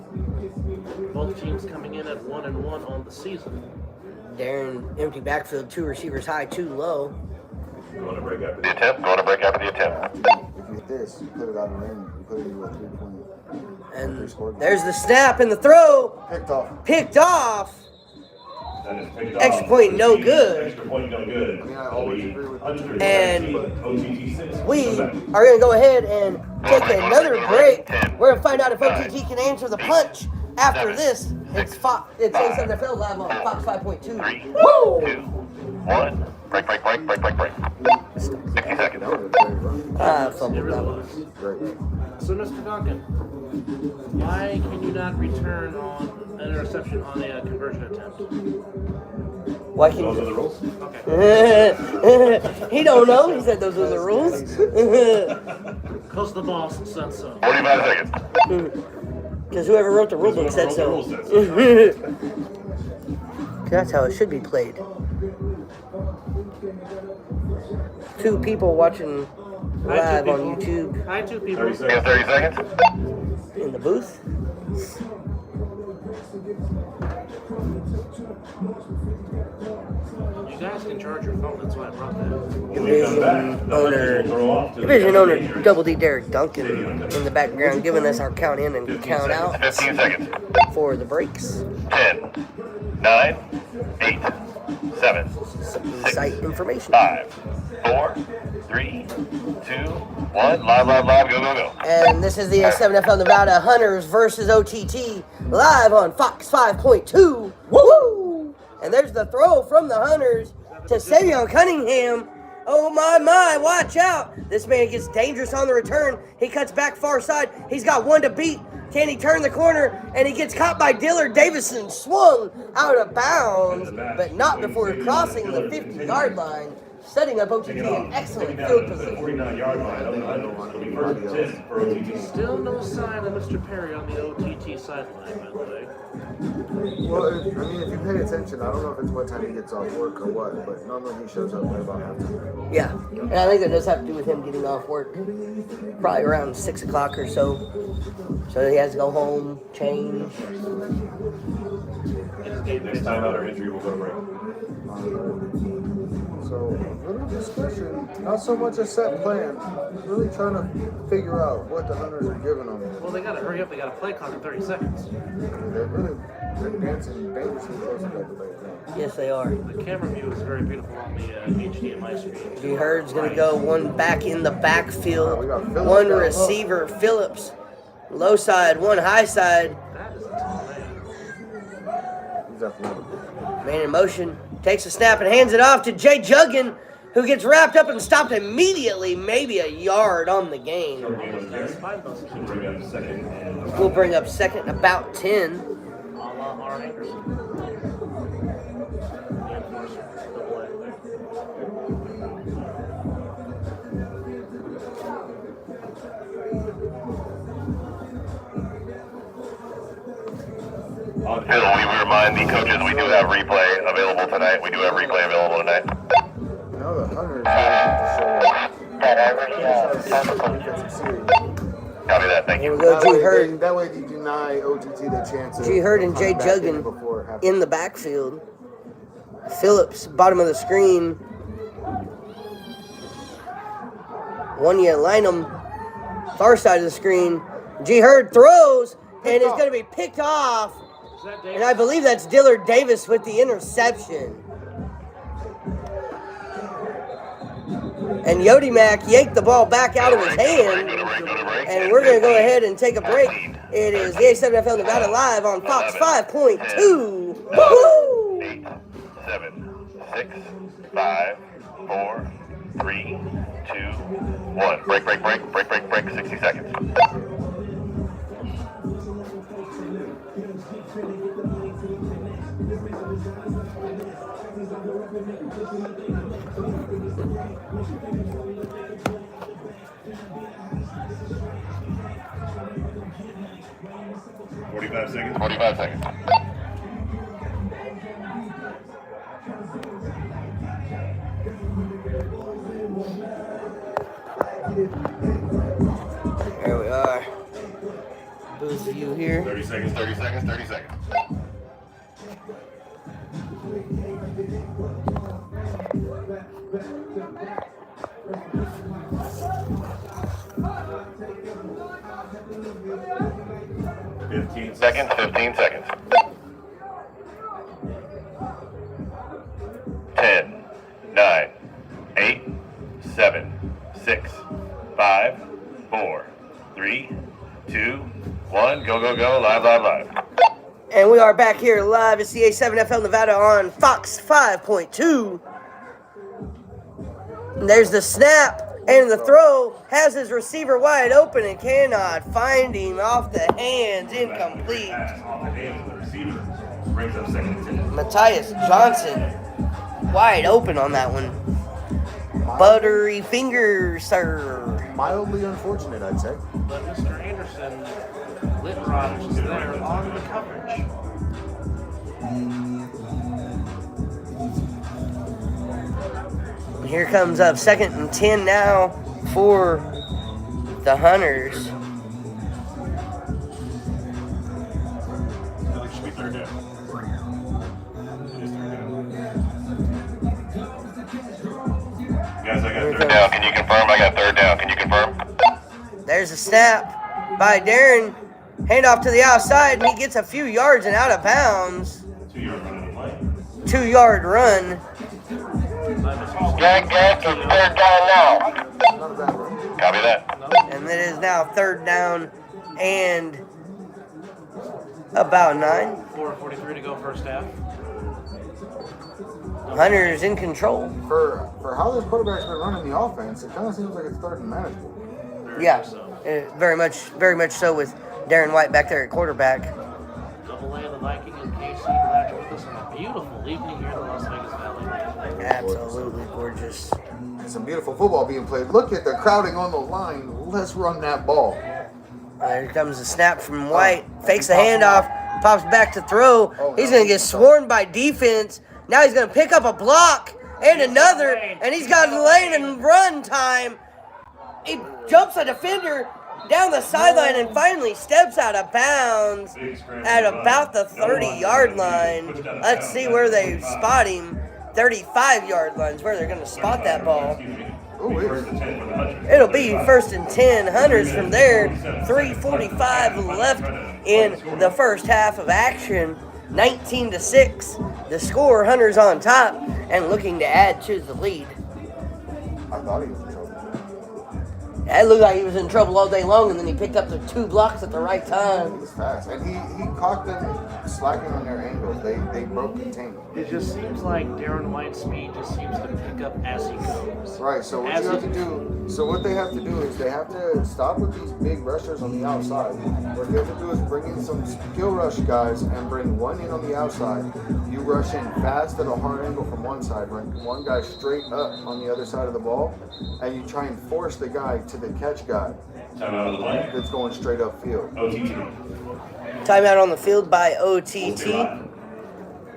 Both teams coming in at 1-1 on the season. Darren, empty backfield, 2 receivers high, 2 low. Going to break up. The attempt. Going to break after the attempt. If you hit this, you put it out of range, you put it into a 3-point. And there's the snap and the throw. Picked off. Picked off. That is picked Extra off. point, no good. Extra point, no good. I mean, I always agree with you. And OTT 6. We are going to go ahead and take another break. We're going to find out if OTT can answer the punch after this. It's NFL Live on Fox 5.2. 3, Woo! 2, 1. Break. 60 seconds. That was a great run. I fumbled It that really one. was. Great. So, Mr. Duncan, why can you not return on an interception on a conversion attempt? Why Those are can the rules. Okay. he don't know. He said those are the rules. Because the boss said so. 45 seconds. Because whoever wrote the rule book said Whoever wrote the so. rules said so. That's how it should be played. 2 people watching live on YouTube Hi, 2 people. 30 You seconds. have 30 seconds. in the booth. You guys can charge your phone. That's why I brought that. When we come back, the Hunters will throw off to the Division owner Dangerous. Double D Derek Duncan in the background giving us our count in and count out 15 seconds. for the breaks. 10, 9, 8, 7, Some insight information. 5, 4, 3, 2, 1. Live, go, go, go. And this is the A7FL Nevada Hunters versus OTT live on Fox 5.2. Woo! And there's the throw from the Hunters to Savion Cunningham. Oh my, watch out. This man gets dangerous on the return. He cuts back far side. He's got one to beat. Can he turn the corner? And he gets caught by Dillard Davison, swung out of bounds, but not before crossing the 50-yard line, setting up OTT an excellent field position. 49-yard line. It'll be first and 10 for OTT. Still no sign of Mr. Perry on the OTT sideline, by the way. Well, I mean, if you pay attention, I don't know if it's what time he gets off work or what, but normally he shows up right about halftime. Yeah, and I think that does have to do with him getting off work probably around 6 o'clock or so. So he has to go home, change. Next time out our injury, we'll go to break. So, a little discussion, not so much a set plan, really trying to figure out what the Hunters are giving them. Well, they gotta hurry up. They gotta play clock in 30 seconds. They're dancing dangerously close to that debate. Yes, they are. The camera view is very beautiful on the HDMI screen. G Herd's going to go one back in the backfield, We got Phillips one down receiver, Phillips, low side, one high side, That is a tall man. He's definitely. man in motion, takes a snap and hands it off to Jay Juggin, who gets wrapped up and stopped immediately, maybe a yard on the gain. Spine bust We'll bring up second and We'll bring up second and about 10. a la R. Anderson. The enforcer, double A. on Phil, we remind the coaches we do have replay available tonight. We do have replay available tonight. No, the Hunters Copy that, thank Here you. we go, G Herd. That way you deny OTT the chance of G Herd and Jay coming back Juggin before halftime. in the backfield. Phillips, bottom of the screen. One you line them, far side of the screen. G Herd throws, and it's going to be picked off. Is that And I believe that's Dillard Davis with the interception. And Yodi Mack yanked the ball back out of his hand. And we're going to go ahead and take a break. It is the A7FL Nevada live on Fox 5.2. Woo! 8, 7, 6, 5, 4, 3, 2, 1. Break, 60 seconds. $45 seconds. 45 seconds. There we are. Booth view here. 30 seconds. 30 seconds, 30 seconds. Seconds, 15 seconds. 10, 9, 8, 7, 6, 5, 4, 3, 2, 1. Go. Live. And we are back here live at CA7FL Nevada on Fox 5.2. And there's the snap. And the throw has his receiver wide open and cannot find him off the hands. Incomplete. Pass off the hands of the receiver. Brings up second and 10. Matthias Johnson wide open on that one. Buttery fingers, sir. Mildly unfortunate, I'd say. But Mr. Anderson, Littrod is there on the coverage. Here comes up second and 10 now for the Hunters. I think it should be third down. It is third down. Guys, I got Here third comes- Now, can you confirm? I got third down. Can you confirm? There's a snap by Darren. Handoff to the outside, and he gets a few yards and out of bounds. 2-yard run in the play. 2-yard run. Gang, it's third down now. Not a bad run. Copy that. And it is now third down and about 9. 4:43 to go first half. Hunter's in control. For how this quarterback's been running the offense, it kind of seems like it's third and manageable. Yeah, very much so with Darren White back there at quarterback. Double A of the Viking and KC glad you're with us on a beautiful evening here in the Las Vegas Valley. Absolutely gorgeous. Some beautiful football being played. Look at the crowding on the line. Let's run that ball. There comes the snap from White. Fakes the handoff. Pops back to throw. He's going to get swarmed by defense. Now he's going to pick up a block and another. And he's got lane and run time. He jumps a defender down the sideline and finally steps out of bounds at about the 30-yard line. Let's see where they spot him. 35-yard line's where they're going to spot that ball. It'll be first and 10. Hunters from there. 3:45 left in the first half of action. 19-6. The score, Hunters on top and looking to add to the lead. I thought he was in trouble. It looked like he was in trouble all day long, and then he picked up the 2 blocks at the right time. He's fast. And he caught them slacking on their angles. They broke containment. It just seems like Darren White's speed just seems to pick up as he goes. Right, so what you have to do, what they have to do is they have to stop with these big rushers on the outside. What they have to do is bring in some skill rush guys and bring one in on the outside. You rush in fast at a hard angle from one side, bring one guy straight up on the other side of the ball, and you try and force the guy to the catch guy Time out of the play. that's going straight up field. OTT. Timeout on the field by OTT.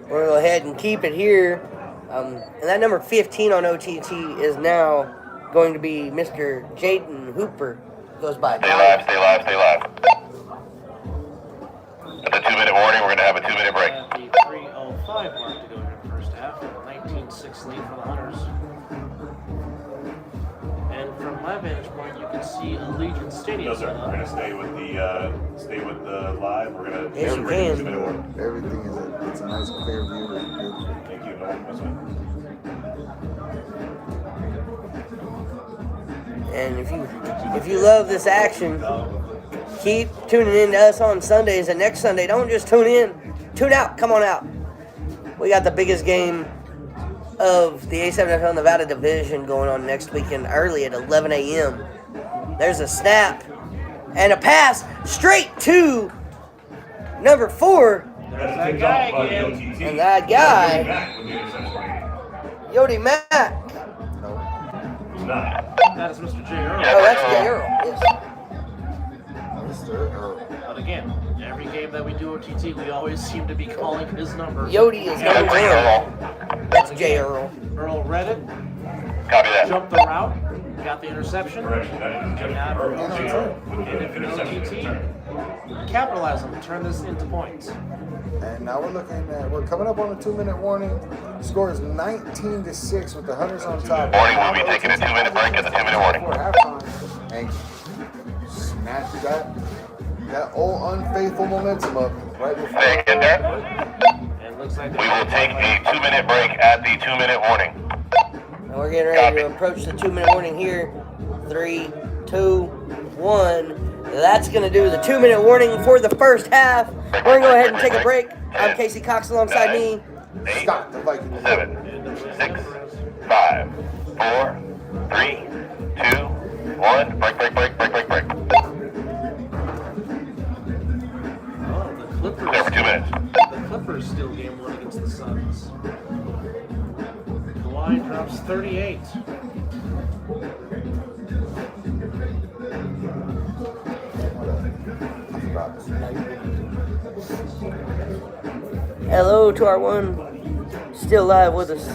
We're going to go ahead and keep it here. And that number 15 on OTT is now going to be Mr. Jaden Hooper. Goes by. Stay live. At the 2-minute warning, we're going to have a 2-minute break. At the 3:05 mark to go here in the first half. 19-6 lead for the Hunters. And from my vantage point, you can see Allegiant Stadium. No, sir. We're gonna stay with the live. We're gonna Yes, you bring it can. to the order. Everything it's a nice clear view. It's beautiful. Thank you. No, that's fine. And if you love this action, keep tuning in to us on Sundays. And next Sunday, don't just tune in. Tune out. Come on out. We got the biggest game of the A7FL Nevada division going on next weekend early at 11 a.m. There's a snap and a pass straight to number 4. There's that guy again. And that guy, Yodi Mack. He's not. That is Mr. J. Earl. Oh, that's Jay Earl. Yes. Mr. Earl. But again, every game that we do OTT, we always seem to be calling his number. Yodi is number 1. That's Jay Earl. Earl read it, Copy that. jumped the route, got the interception. Correction. That is And now Earl. and if an OTT, capitalize them, turn this into points. And now we're coming up on a 2-minute warning. Score is 19-6 with the Hunters on top. Warning, we'll be taking a 2-minute break at the 2-minute warning. Before halftime, and snatch that old unfaithful momentum up right before. Say again there. And looks like We will take a 2-minute break at the 2-minute warning. And we're getting ready to approach the 2-minute warning here. 3, 2, 1. That's going to do the 2-minute warning for the first half. We're going to go ahead and take a break. I'm Casey Cox alongside me. 8, Stop the Vikings. 7, 6, 5, 4, 3, 2, 1. Break. Oh, the Clippers. Clear for 2 minutes. The Clippers still game 1 against the Suns. The line drops 38. Hello to our one still live with us.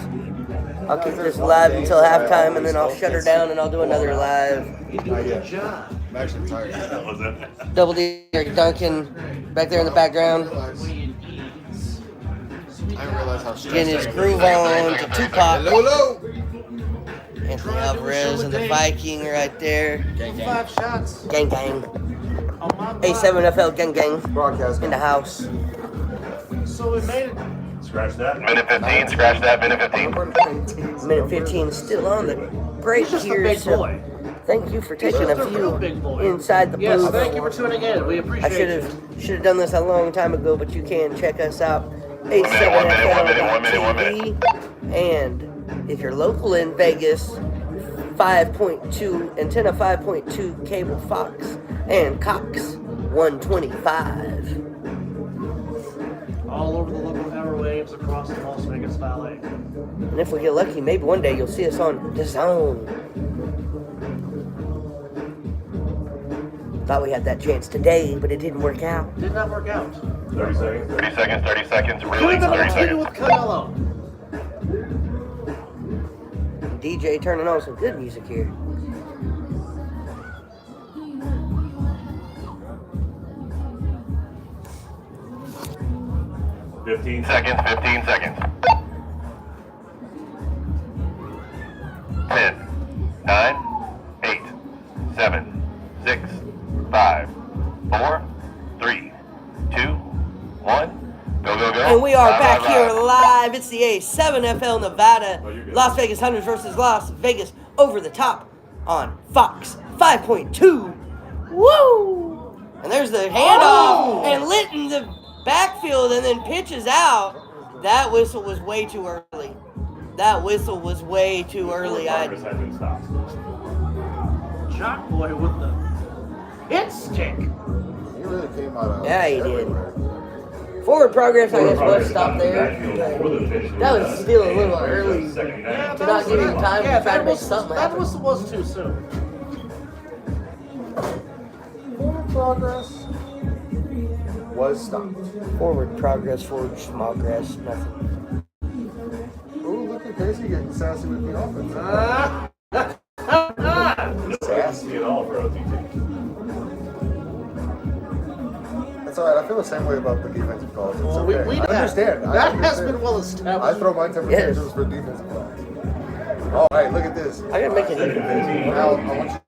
I'll keep this live until halftime, and then I'll shut her down, and I'll do another live. He's doing a good job. I'm actually tired. That was it. Double D, Eric Duncan back there in the background, Queen Eads. I didn't realize how stressed getting his groove on to Tupac. Hello. Anthony Alvarez and the Viking right there. 5 shots. Gang gang. On my block. A7FL gang gang Broadcast. in the house. So we made it Scratch that. Minute 15, scratch that, minute 15. Minute 15 still on the break He's just a here. big So boy. thank you for taking He's a just a real few big boy. inside the Yes, booth. thank you for tuning in. We I appreciate it. should have done this a long time ago, but you can check us out One minute, one minute. A7FL.TV. And if you're local in Vegas, 5.2 antenna 5.2 cable Fox and Cox 125. All over the local airwaves across the Las Vegas Valley. And if we get lucky, maybe one day you'll see us on The Zone. Thought we had that chance today, but it didn't work out. Did not work out. 30 seconds. 30 seconds, 30 seconds, Could really, have been 30 a seconds. with Canelo. DJ turning on some good music here. Fifteen seconds. 10, 9, 8, 7, 6, 5, 4, 3, 2, 1. Go. And we are Live, back live, here live. live. It's the A7FL Nevada, Oh, you're good. Las Vegas Hunters versus Las Vegas over the top on Fox 5.2. Woo! And there's the handoff and lit in the backfield and then pitches out. That whistle was way too early. Progress has been stopped. Jock boy with the hit stick. He really came out of Yeah, he did. everywhere. Forward progress, I guess, Progress was stopped stopped in the there. backfield before the pitch. That was still a little early. Second Yeah, down. To not give him time to try to make something That happen. whistle was too soon. Forward progress was stopped. Forward progress, forward small grass, nothing. Ooh, look at Casey getting sassy with the offense. Sassy at all for OTT. That's all right. I feel the same way about the defensive calls. It's Well, okay. we I understand. I That has understand. been well I established. throw my temper Yes. tantrums for defensive calls. All right, look at this. I gotta make it. Now, I want you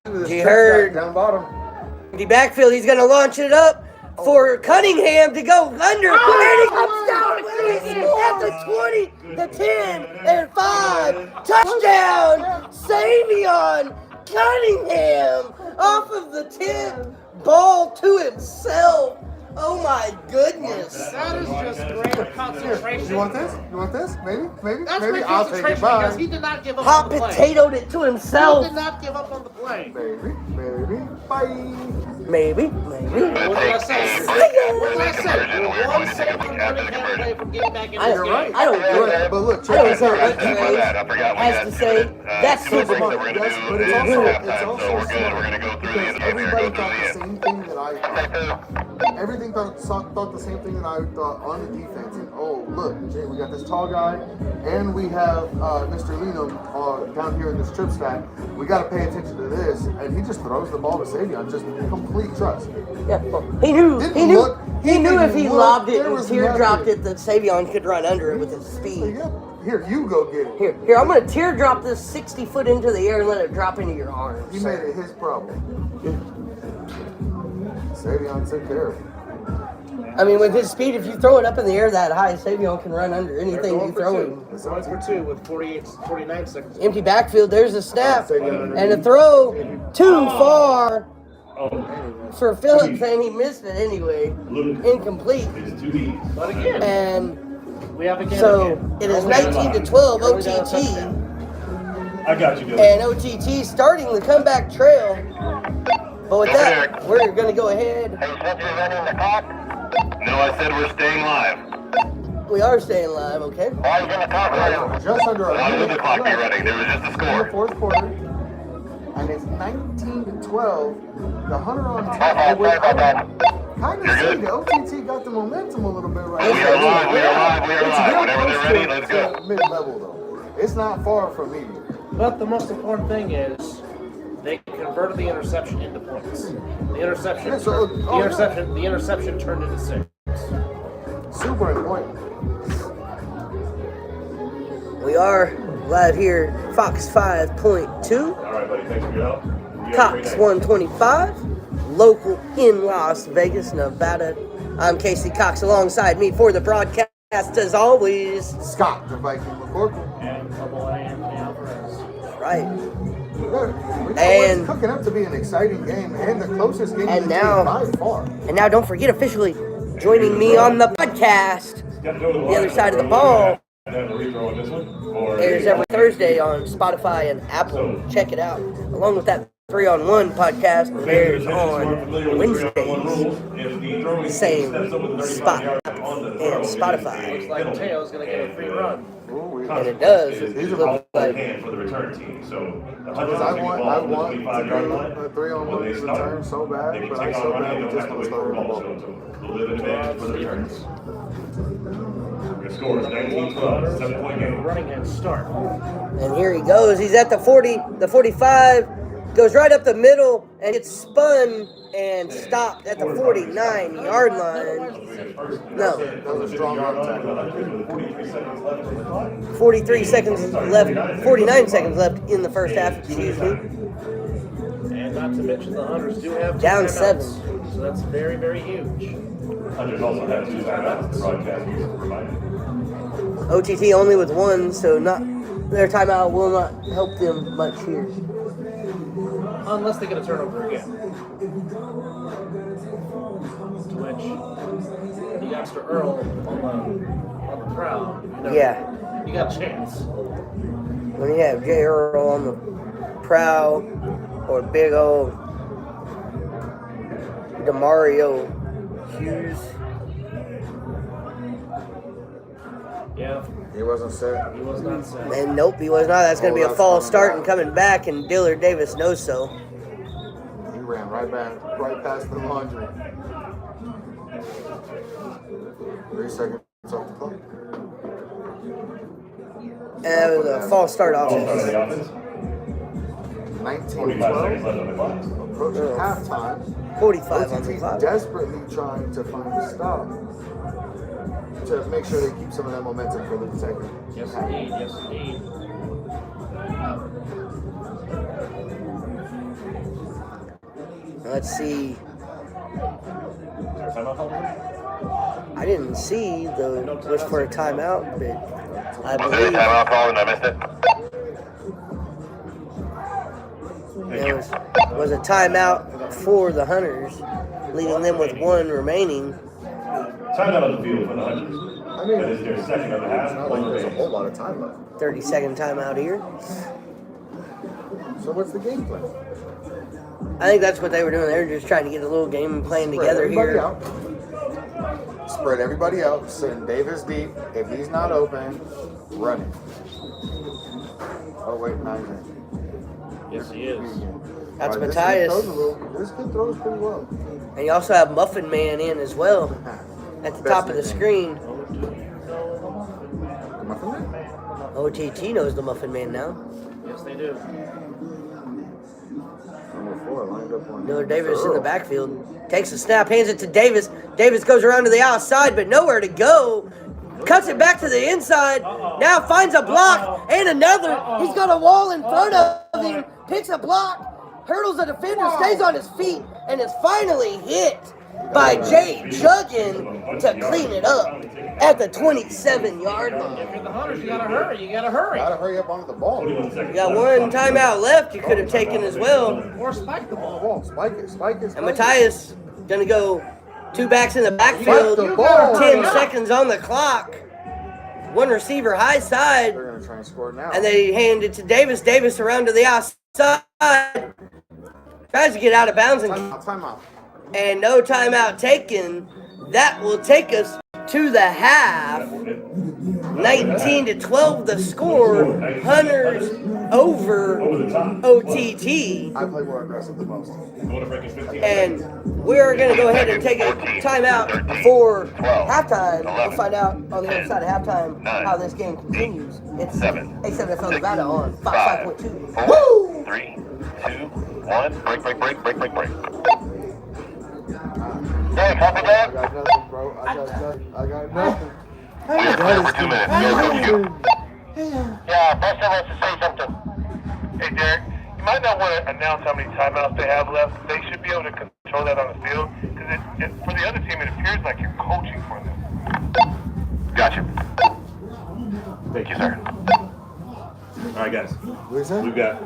to do this You trick heard. stack down bottom. The backfield, he's gonna launch it up for Cunningham to go under. And he comes down with it at the 20, the 10, and 5. Touchdown, Savion Cunningham off of the tip. Ball to himself. Oh my goodness. That is just great concentration. You want this? You want this? Maybe? That's Maybe. great I'll take concentration it. Bye. because he did not give up Hot on the play. potatoed it to He himself. did not give up on the play. Maybe. Bye. Maybe. What did I say? What did I say? We're one second from Cunningham play from getting back in I this don't, game. I don't You're care. right, but look, I check don't this care out. what I forgot we Trey had has to say. That's two breaks super that we're smart. gonna Yes, do but it's in also halftime, it's so also we're good. smart. We're gonna go through the Because end here. everybody Go thought through the the same thing that I thought. Everything thought the same thing that I thought on the defense. And oh, look, Jay, we got this tall guy, and we have Mr. Leenum down here in this trip stack. We got to pay attention to this, and he just throws the ball to Savion, just complete trust. Yeah, well, he knew if he didn't lobbed it there and was teardropped nothing. it, that Savion could run under it with his So, speed. yeah, here, you go get it. Here, I'm gonna teardrop this 60 foot into the air and let it drop into your arms. He made it his problem. Savion took care of it. I mean, with his speed, if you throw it up in the air that high, Savion can run under anything you throw him. It's going for 2 with 49 seconds. Empty backfield, there's a snap Savion and a throw too far Oh, for Phillips, and he missed it anyway. Luke. Incomplete. It's 2 Ds. But again, And we have again. so it is 19-12 Early down OTT. touchdown. I got you, Billy. And OTT starting the comeback trail. But with that, we're going to go ahead. Hey, since you're running the clock? No, I said we're staying live. We are staying live, okay? Why are you gonna talk right? Just under a Why would the minute clock be left running? There was just a in the score. fourth quarter, and it's 19-12. The Hunter on top. Sorry about that. Kind of You're see good. the OTT got the momentum a little bit right We are live, we are live. It's real Whenever they're close ready, to let's go. mid-level though. It's not far from medium. But the most important thing is they converted the interception into points. The interception, Yeah, so- the interception turned into 6. Super important. We are live here, Fox 5.2, All right, buddy. Thanks for your help. You have a great Cox day. 125, local in Las Vegas, Nevada. I'm Casey Cox alongside me for the broadcast. as always. Scott, the Viking McCorkle. And Double A Anthony Alvarez. Right. We know And- it's cooking up to be an exciting game and the closest game And of the now- day by far. And now don't forget, officially joining me on the podcast, the other side of the ball, airs every Thursday on Spotify and Apple. Check it out. Along with that 3-on-1 podcast airs on Wednesdays. Same spot and Spotify. Looks like Teo's going to get a free run. Ooh, And it does. It These are looks like hand for the return team. So Because I want to do a 3-on-1 return so bad, but I so badly just want to start with the ball. A little bit advantage for the returns. The score is 19-12, 7-point game. Running head start. And here he goes. He's at the 40, the 45, goes right up the middle and gets spun and stopped at the 49-yard line. No, That was a strong run tackle. 49 seconds left in the first half, excuse me. And not to mention the Hunters do have two Down timeouts. 7. So that's very, very huge. Hunters also have 2 timeouts the broadcast provided. OTT only with 1, so their timeout will not help them much here. Unless they get a turnover again. To which the youngster Earl on the prowl. Yeah. You got a chance. When you have J. Earl on the prow or big old DeMario Hughes. Yeah, He wasn't set. he was not set. And nope, he was not. That's going to be a that's false coming start back. and coming back, and Dillard Davis knows so. He ran right past the laundry. 3 seconds off the clock. And that was a false start Also, offense. the offense, 45 seconds 19-12. left on the clock. Approaching halftime. 45 on the OTT clock. desperately trying to find a stop to make sure they keep some of that momentum for the second Yes, half. indeed. Yes, indeed. Let's see. Is there a timeout called? I didn't see the wish for a timeout, but I Was there a believe timeout call and I missed it? there was a timeout for the Hunters, leaving them with 1 remaining. Timeout on the field for the Hunters. I mean, That is their second of the half. it's not like there's a whole lot of time left. 30-second timeout here. So what's the game plan? I think that's what they were doing. They were just trying to get a little game plan Spread together everybody here. out. Spread everybody out. Send Davis deep. If he's not open, run it. Oh wait, 9 in. Yes, he is. That's Alright, Matthias. This kid throws pretty well. And you also have Muffin Man in as well at the top of the screen. Muffin Man? OTT knows the Muffin Man now. Yes, they do. Number 4 lined up on. Dillard Davis in the backfield. Takes the snap, hands it to Davis. Davis goes around to the outside, but nowhere to go. Cuts it back to the inside. Now finds a block and another. He's got a wall in front of him. Picks a block. Hurdles the defender, stays on his feet, and is finally hit by Jay Juggin to clean it up at the 27-yard line. If you're the Hunters, you gotta hurry. You gotta hurry. Gotta hurry up onto the ball. 21 seconds. You got 1 timeout left you could have taken as well. Or spike the On the ball. ball. Spike it. Spike it. And Matthias gonna go 2 backs in the backfield. Spike the ball. 10 seconds on the clock. 1 receiver high side. They're gonna try and score now. And they hand it to Davis. Davis around to the outside. Tries to get out of bounds Timeout. and no timeout taken. That will take us to the half. 19-12 the score. Hunters over OTT. I play more aggressive the most. And we're going to go ahead and take a timeout before halftime. We'll find out on the other side of halftime how this game continues. It's A7FL Nevada on 5.2. Woo! 3, 2, 1. Break. Hey, copy I that? got nothing, bro. I got nothing. We just played for 2 minutes. Go. Yeah, Buster wants to say something. Hey, Derek, you might not want to announce how many timeouts they have left. They should be able to control that on the field. Because for the other team, it appears like you're coaching for them. Gotcha. Thank you, sir. All right, guys. What is that? We've got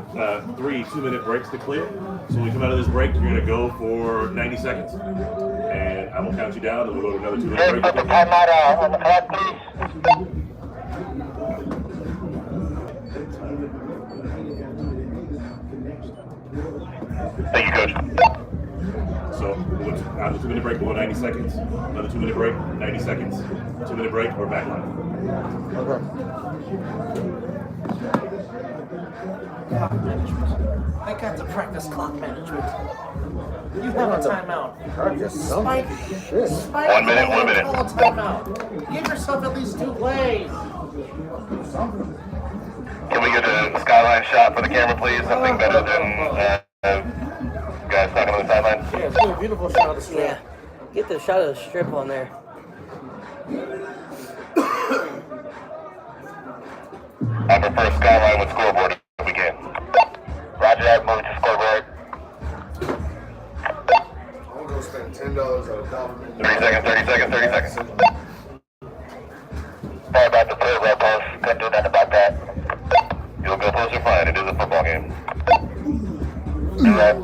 3 2-minute breaks to clear. So when we come out of this break, you're going to go for 90 seconds. And I will count you down, and we'll go to another 2-minute break. Put the timeout on the clock, please. Thank you, Coach. So we'll go out of the 2-minute break, we'll go 90 seconds. Another 2-minute break, 90 seconds. 2-minute break, we're back on. Okay. Clock management. I got to practice clock management. You have a timeout. Spike. Shit. Spike. 1 minute, 1 minute. Call a timeout. Give yourself at least 2 plays. Can we get a skyline shot for the camera, please? Something better than guys talking on the sideline. Yeah, it's a beautiful shot of the strip. Yeah. Get the shot of the strip on there. I prefer skyline with scoreboard if we can. Roger that, move to scoreboard. I'm gonna spend $10 on a dominant. 30 seconds, 30 seconds, 30 seconds. Sorry about the third red post. Couldn't do nothing about that. You'll go closer, fine. It is a football game. Do that.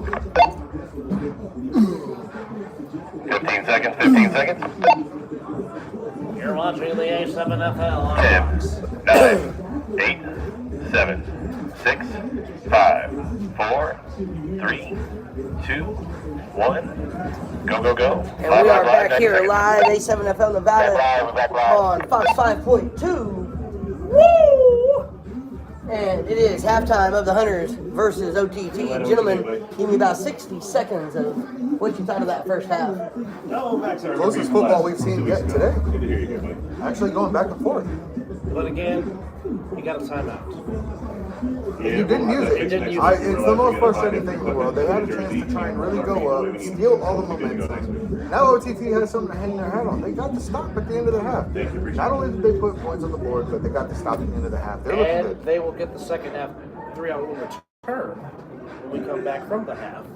15 seconds, 15 seconds. You're watching the A7FL on 10, Fox. 9, 8, 7, 6, 5, 4, 3, 2, 1. Go, go, go. And we are back here live, A7FL Nevada, Back live. on Fox 5.2. Woo! And it is halftime of the Hunters versus OTT. Gentlemen, give me about 60 seconds of what you thought of that first half. No, Max, I remember Closest you football last we've seen 2 yet weeks today. ago. Good to hear you again, buddy. Actually going back and forth. But again, you got a timeout. Yeah, You didn't we'll use have to it. take next It's week. It's We'll the have most to frustrating get thing in the a world. They had a chance to try and really go up, steal all the momentum. Now OTT has something to hang their hat on. They got to stop at the end of the half. Thank you, appreciate Not only did they put points on the board, but they got to stop at the end of the half. They're looking And good. they will get the second half 3-on-1 return when we come back from the half.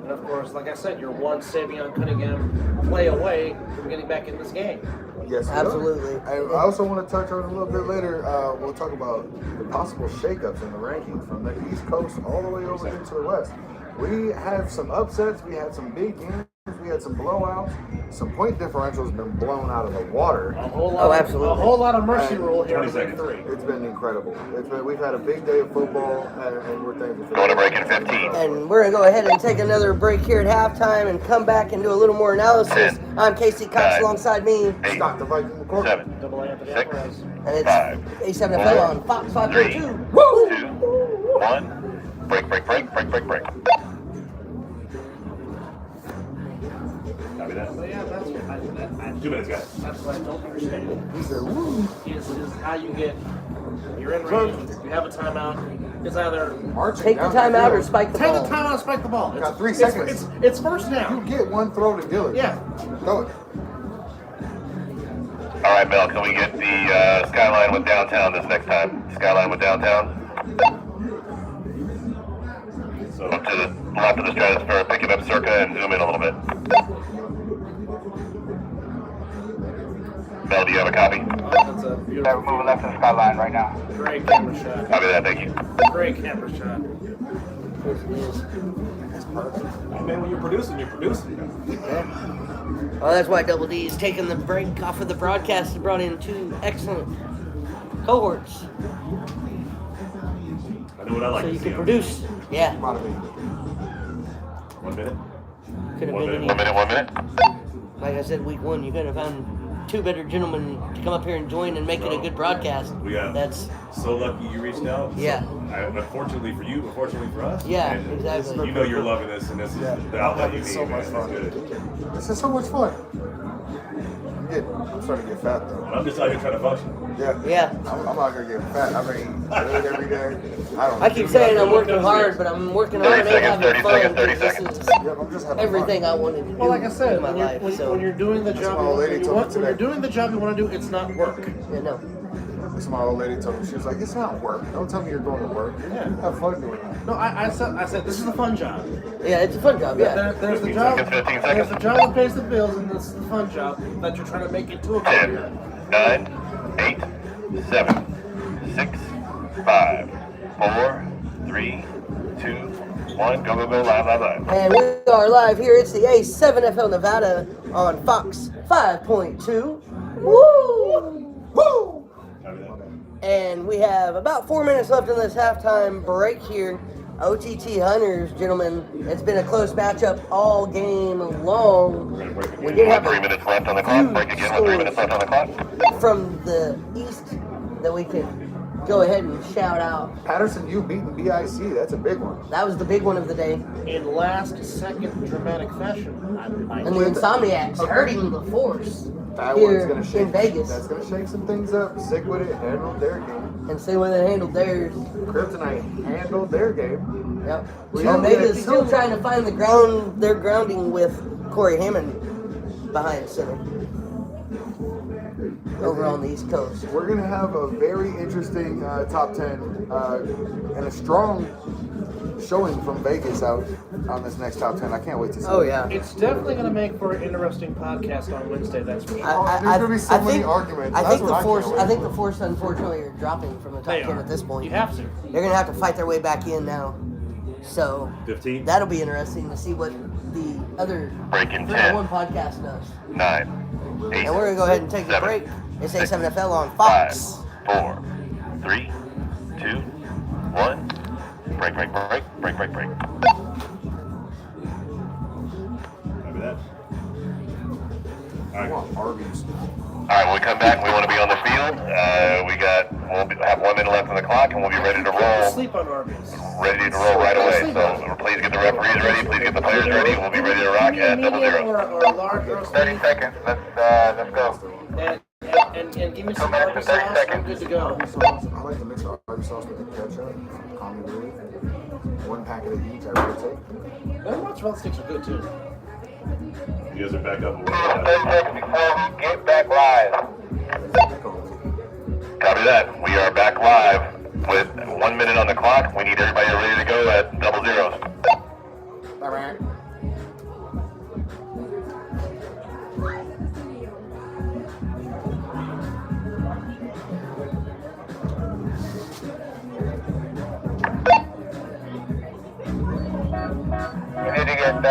And of course, like I said, you're one Savion Cunningham play away from getting back in this game. Yes, we are. Absolutely. And I also want to touch on a little bit later. We'll talk about the possible shakeups in the rankings from the East Coast all the way over into the West. We have some upsets. We had some big games. We had some blowouts. Some point differentials been blown out of the water. A whole lot, absolutely. A whole lot of mercy And rule here in 20 Big seconds. 3. It's been incredible. We've had a big day of football, and we're thankful for Going to that. break in 15. And we're going to go ahead and take another break here at halftime and come back and do a little more analysis. I'm Casey Cox 9, alongside me, 8, Stop the Viking McCormick. 7, Double Anthony 6, Alvarez. and it's 5, A7FL on Fox 5.2. 2, Woo! 1. Break, break, break, break, break, break. Copy that. So yeah, that's what 2 minutes, guys. that's what I don't understand. He said, woo. Is how you get you're in range, you have a timeout. It's either Marching Take the down timeout or field. spike the take the ball. timeout, spike the ball. Got 3 it's- seconds. It's first You down. get one throw to Dillard. Yeah. Go it. All right, Mel, can we get the skyline with downtown this next time? Skyline with downtown. So, Up to the left of the stratosphere, picking up circa and zoom in a little bit. Mel, do you have a copy? That's a beautiful, moving left to the skyline right now. great camera shot. Copy that, thank you. Great camera shot. hey, man, when you're producing, you're producing. Well, that's why Double D is taking the break off of the broadcast and brought in 2 excellent cohorts. I know what I like So to you see. can produce. Yeah, Proud of me. 1 minute. could have 1 been minute. any. 1 minute, 1 minute. Like I said, week 1, you could have found 2 better gentlemen to come up here and join and make it a good broadcast. We got That's so lucky you reached out. Yeah. Unfortunately for you, but fortunately for us. Yeah, And exactly. You know you're loving this, and this is Yeah, the outlet I'm you having need, so man. much fun. It's good. This is so much fun. I'm starting to get fat though. And I'm just out here trying to function. yeah. I'm out here getting fat. I mean, food every day. I keep saying I'm working hard, but I'm working hard 30 and seconds, having 30 fun. seconds, 30 because seconds. This is Yep, I'm just having everything fun. I wanted to do Well, like I said, in my life. So when you're doing the job, my old lady told me when today. you're doing the job you want to do, it's not work. yeah, no. That's what my old lady told me. She was like, "It's not work. Don't tell me you're going to work. Yeah. Have fun doing it." No, I said this is a fun job. Yeah, it's a fun job. Yeah. There's the 15 job. seconds, 15 There's seconds. the job that pays the bills, and this is the fun job that you're trying to make into a 10, career. 9, 8, 7, 6, 5, 4, 3, 2, 1. Go, go, go. Live, live, live. And we are live here. It's the A7FL Nevada on Fox 5.2. Woo! Woo! And we have about 4 minutes left in this halftime break here. OTT Hunters, gentlemen, it's been a close matchup all game long. We did have 3 minutes left on the clock. Break again with 3 minutes left on the clock. from the east that we could go ahead and shout out. Patterson U beating BIC. That's a big one. That was the big one of the day. In last-second dramatic fashion. And the Insomniacs hurting the force That here one's gonna shake. in Vegas. That's gonna shake some things up. Sick with it. Handled their game. And see when they handled theirs. Kryptonite handled their game. Yep. Well, Omega's yeah, still trying to find the ground. Their grounding with Corey Hammond behind center over on the East Coast. We're gonna have a very interesting top 10 and a strong showing from Vegas out on this next top 10. I can't wait to see. Oh it. yeah. It's definitely going to make for an interesting podcast on Wednesday, that's for sure. There's gonna be so many arguments. I That's think what the force. can't I wait think for. the force, unfortunately, are dropping from the top They 10 are. at this point. You have to. They're gonna have to fight their way back in now. So 15. that'll be interesting to see what the other Breaking 301 10. podcast does. 9, 8. And we're gonna go ahead and take a 7, break. It's 6, A7FL on 5, Fox. 4, 3, 2, 1. Break, break, break, break, break, break. Copy that. All I right. want Arby's. All right, when we come back, we want to be on the field. We'll have 1 minute left on the clock, and we'll be ready to roll. Sleep on Arby's. Ready to roll right away. So please get the referees ready. Please get the players ready. We'll be ready to rock at double Medium zero. or large roast 30 beef, seconds. Let's go. and give me some 2 minutes Arby's and 30 sauce. I'm seconds. good to go. Arby's sauce. I like to mix Arby's sauce with the ketchup. Call me Louie. 1 packet of each. I rotate. Those mozzarella sticks are good too. You guys are back up. 30 seconds before we get back live. Copy that. We are back live with 1 minute on the clock. We need everybody ready to go at double zeros. All right. We need to get,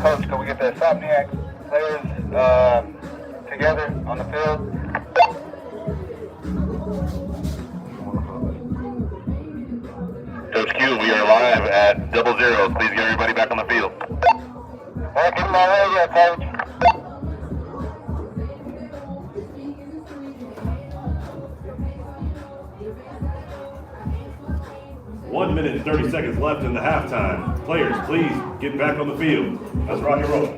Coach, can we get the Insomniac players together on the field? Coach Q, we are live at double zeros. Please get everybody back on the field. Working my radio, Coach. One minute and 30 seconds left in the halftime. Players, please get back on the field. Let's rock and roll.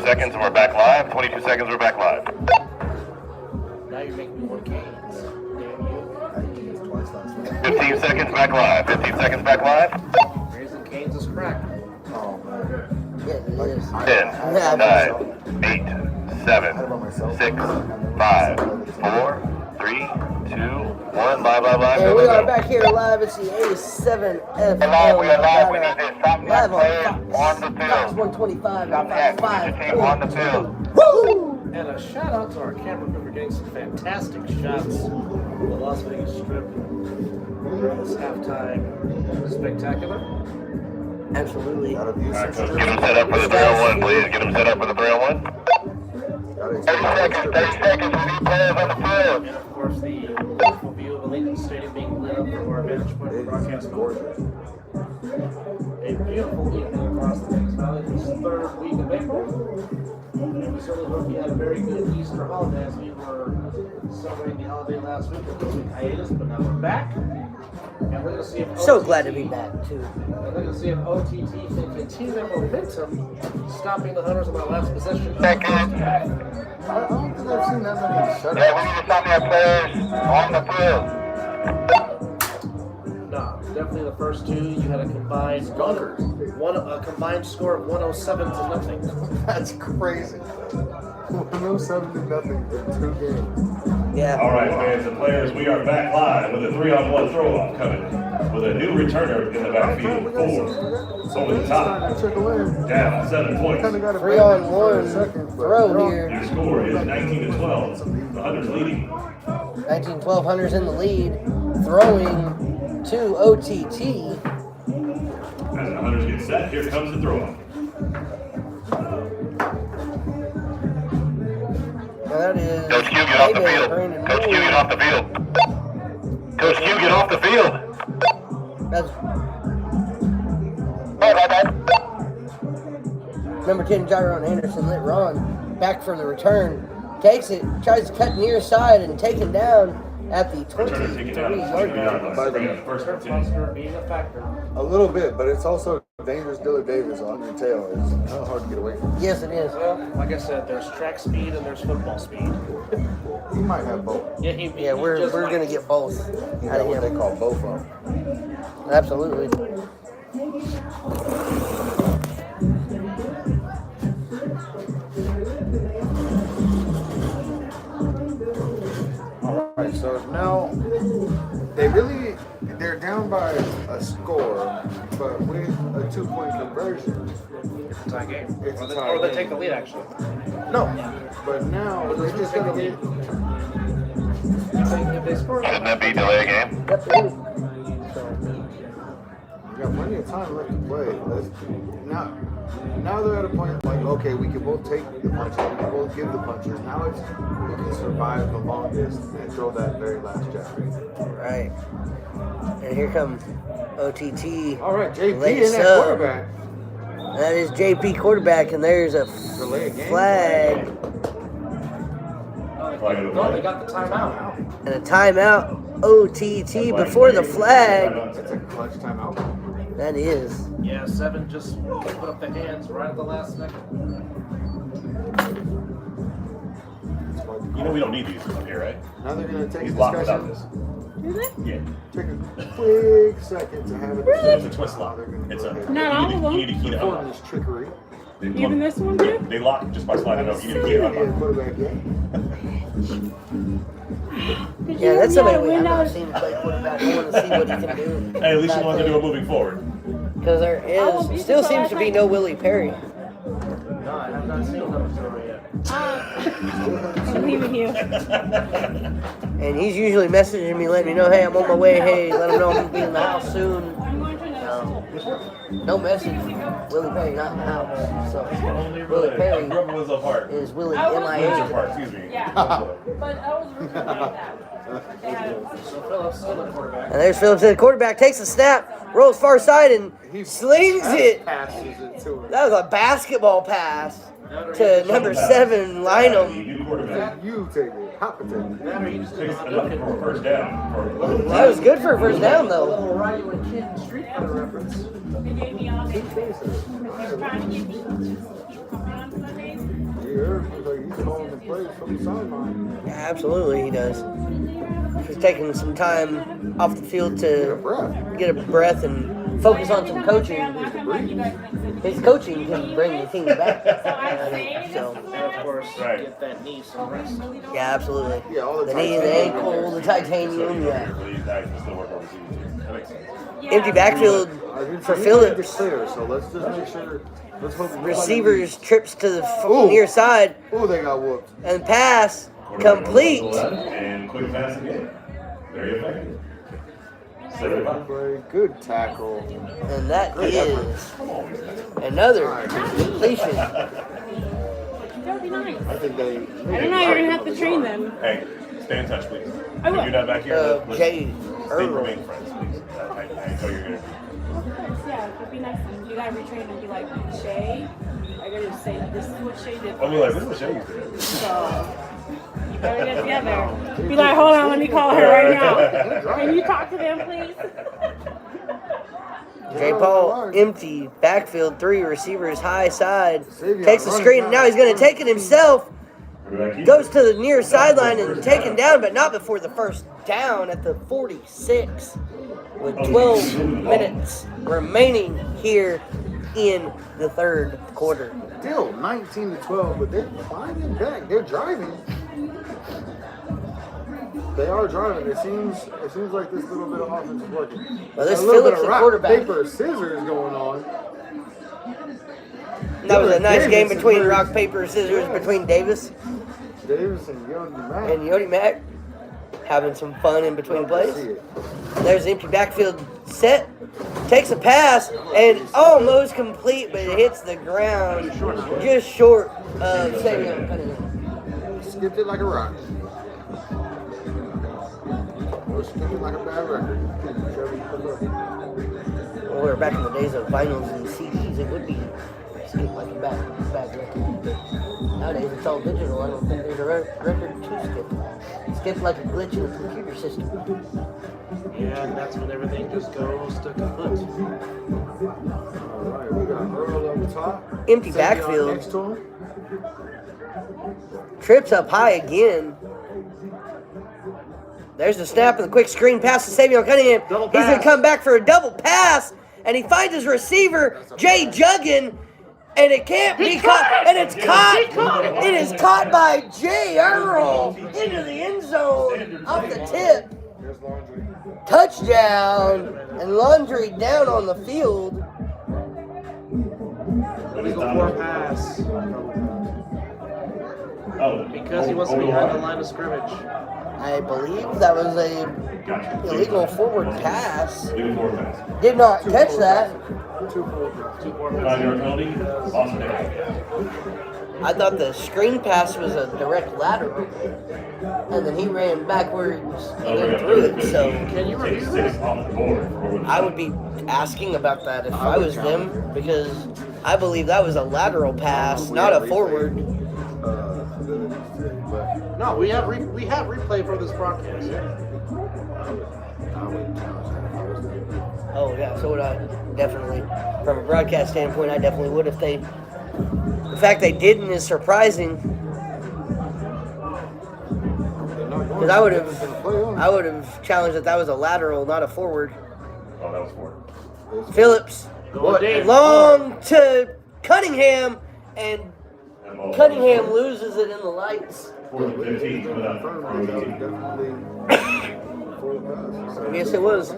Seconds and we're back live. 22 seconds, we're back live. Now you're making me want Canes. Damn you. 15 seconds, back live. 15 seconds, back live. Raising Canes is crack. Oh man. Yeah, it is. 10, Yeah, 9, 8, 7, 6, 5, 4, 3, 2, 1. Live, live, live. And Go, we go, are go. back here live. It's the A7FL. Live, we are live. We need the Insomniac Live players on on Fox. the Fox field. 125 and Insomniac, Fox we need your team on the 5. field. Woo! And a shout out to our camera crew for getting some fantastic shots of the Las Vegas Strip during this halftime spectacular. Absolutely. Gotta view some Get them set up for the 301, please. Get them set up for the 301. 30 seconds, 30 seconds. We need players on the field. And of course, the beautiful view of Allegiant Stadium being lit up from our vantage point of broadcast. gorgeous. A beautiful evening across the Vegas Valley this third week of April. And we certainly hope you had a very good Easter holiday as we were celebrating the holiday last week with 2 week hiatus, but now we're back. And we're going to see if So glad to be back, too. And we're going to see if OTT can continue their momentum, stopping the Hunters on their last possession. Of the first half. I don't think I've seen that many shutouts. Yeah, we need Insomniac players on the field. No, definitely the first two. You had a combined a combined score of 107 to nothing. That's crazy. 107 to nothing in 2 games. Yeah. All right, fans and players, we are back live with a 3-on-1 throw-off coming with a new returner in the backfield. 4 over the top. Down 7 points. 3-on-1 throw here. Your score is 19-12. The Hunters leading. 19-12, Hunters in the lead. Throwing to OTT. As the Hunters get set, here comes the throw-off. Now that is Coach Q, get off the field. Brandon Coach Q, Moore. get off the field. Coach Q, get off the field. That's Sorry about that. number 10, Jaron Anderson, lit Ron. Back for the return. Takes it, tries to cut near side and taken down at the Returner taken down 23-yard line. by the first and 10. being a factor. A little bit, but it's also dangerous. Dillard Davis on your tail. It's kind of hard to get away from. Yes, it is. Well, like I said, there's track speed and there's football speed. He might have both. Yeah, we're gonna get both He's out got of what they him. call both of them. Absolutely. All right, so now they're down by a score, but with a 2-point conversion, It's a tie game. It's a Or tie they game. take the lead, actually. no. But now they just gotta get. If they score, Shouldn't that be delay a game? Yep, it is. We got plenty of time left to play. Now they're at a point like, okay, we can both take the punches, we can both give the punches. Now it's who can survive the longest and throw that very last jab. Right. And here comes OTT. All right, JP Late in that sub. quarterback. That is JP quarterback, and there's a Delay a game. flag no, they got the timeout. and a timeout. OTT before the flag. It's a clutch timeout. That is. Yeah, 7 just put up the hands right at the last second. You know we don't need these up here, right? Now they're gonna take He's a locked without discussion. this. Yeah. Take a quick second to have a discussion. It's a twist lock. It's a. Not all of them. You need to key to Perform unlock. this trickery. Even this one too? They lock just by sliding over. You need to key to Yeah, unlock. quarterback, yeah. Yeah, that's somebody we have not seen play quarterback. I want to see what he can do. Hey, at least you want to do it moving forward. Because there is, still seems to be no Willie Perry. No, I have not seen them throw yet. Believe in you. And he's usually messaging me, letting me know, hey, I'm on my way. Hey, let him know I'm going to be in the house soon. I'm going to another school. No message. Willie Perry not in the house. So Only Willie really. I Perry grew up in Winslow Park. is Willie Winslow MIA. Park, excuse me. Yeah. But I was recruited like that. They had So Phillips still the quarterback. And there's Phillips in the quarterback, takes a snap, rolls far side, and slings it. Passes it to him. That was a basketball pass to number 7, Lynham. New quarterback. You take it. Hop it. That or you just Takes didn't enough for a first down. That was good for a first down, though. little Ryu and Kid in Street Fighter reference. they gave me all day. They're trying to get me to keep coming on Sundays. He's calling the plays from the sideline. Yeah, absolutely, he does. He's taking some time off the field to get a breath and focus on some coaching. His coaching can bring the team back. So, And of course, Right. get that knee some rest. yeah, absolutely. Yeah, all the The knee, the titanium. ankle, the titanium, yeah. These guys can still work overseas. That makes sense. Empty backfield for Phillips. Clear, so let's just make sure. Let's hope Receivers trips to the Ooh. near side Oh, they got whooped. and pass Quarterback complete. goes to the left And quick pass again. Very effective. 75. Very good tackle. And that is another completion. That would be nice. I think they. I don't know, you're going to have to train them. Hey, stay in touch, please. I If will. you're not back here, let's Jay Earl. remain friends, please. I enjoy your interview. Yeah, it'd be nice. You got to retrain and be like, Shay, I got to say, this is what Shay did. I'll be like, this is what Shay used to do. So, you better get together. Be like, hold on, let me call her right now. Can you talk to them, please? J. Paul empty backfield, 3 receivers high side, takes the screen, and now he's going to take it himself. Goes to the near sideline and taken down, but not before the first down at the 46, with 12 minutes remaining here in the third quarter. Still 19-12, but they're climbing back. They're driving. They are driving. It seems like this little bit of offense is working. Well, this a little bit Phillips of at rock, quarterback. paper, scissors going on. That was a nice Davis game is between very- rock, paper, scissors Yes. between Davis Davis and Yodi Mack. and Yodi Mack. Having some fun in between Love to plays. see it. There's the empty backfield set. Takes a pass and almost complete, but it hits the ground just short of Savion Cunningham. Skipped it like a rock. Or skipped it like a bad record. Whichever you prefer. Well, we were back in the days of vinyls and CDs. It would be skip like a bad record. But nowadays it's all digital. I don't think there's a record to skip. Skip like a glitch in the computer system. Yeah, and that's when everything just goes to kaput. Alright, we got Earl up top. Empty Savion backfield. next to him. Trips up high again. There's the snap and the quick screen pass to Savion Cunningham. Double He's going pass. to come back for a double pass, and he finds his receiver, Jay Juggin, and it can't be caught. And it's caught. It is caught by Jay Earl into the end zone off the tip. Here's Laundry. Touchdown, and Laundry down on the field. Illegal 4 pass. Oh, Because he was behind the line of scrimmage. I believe that was a Gotcha. illegal forward pass. Illegal forward pass. Did not catch that. 2 forward passes. 2 4 pass. 5-yard penalty. Boston Day. I thought the screen pass was a direct lateral, and then he ran backwards and then threw it. So Can you Take review 6 this? off the board. I would be asking about that if I was them, because I believe that was a lateral pass, not a forward. But No, we have replay for this broadcast. I would challenge that if I was them. Oh yeah, so would I definitely. From a broadcast standpoint, I definitely would if they. The fact they didn't is surprising, because I would have challenged that was a lateral, not a forward. Oh, that was forward. Phillips, Going deep. long to Cunningham, and And ball. Cunningham loses it in the lights. 4th and 15. Coming up. Yes, it was.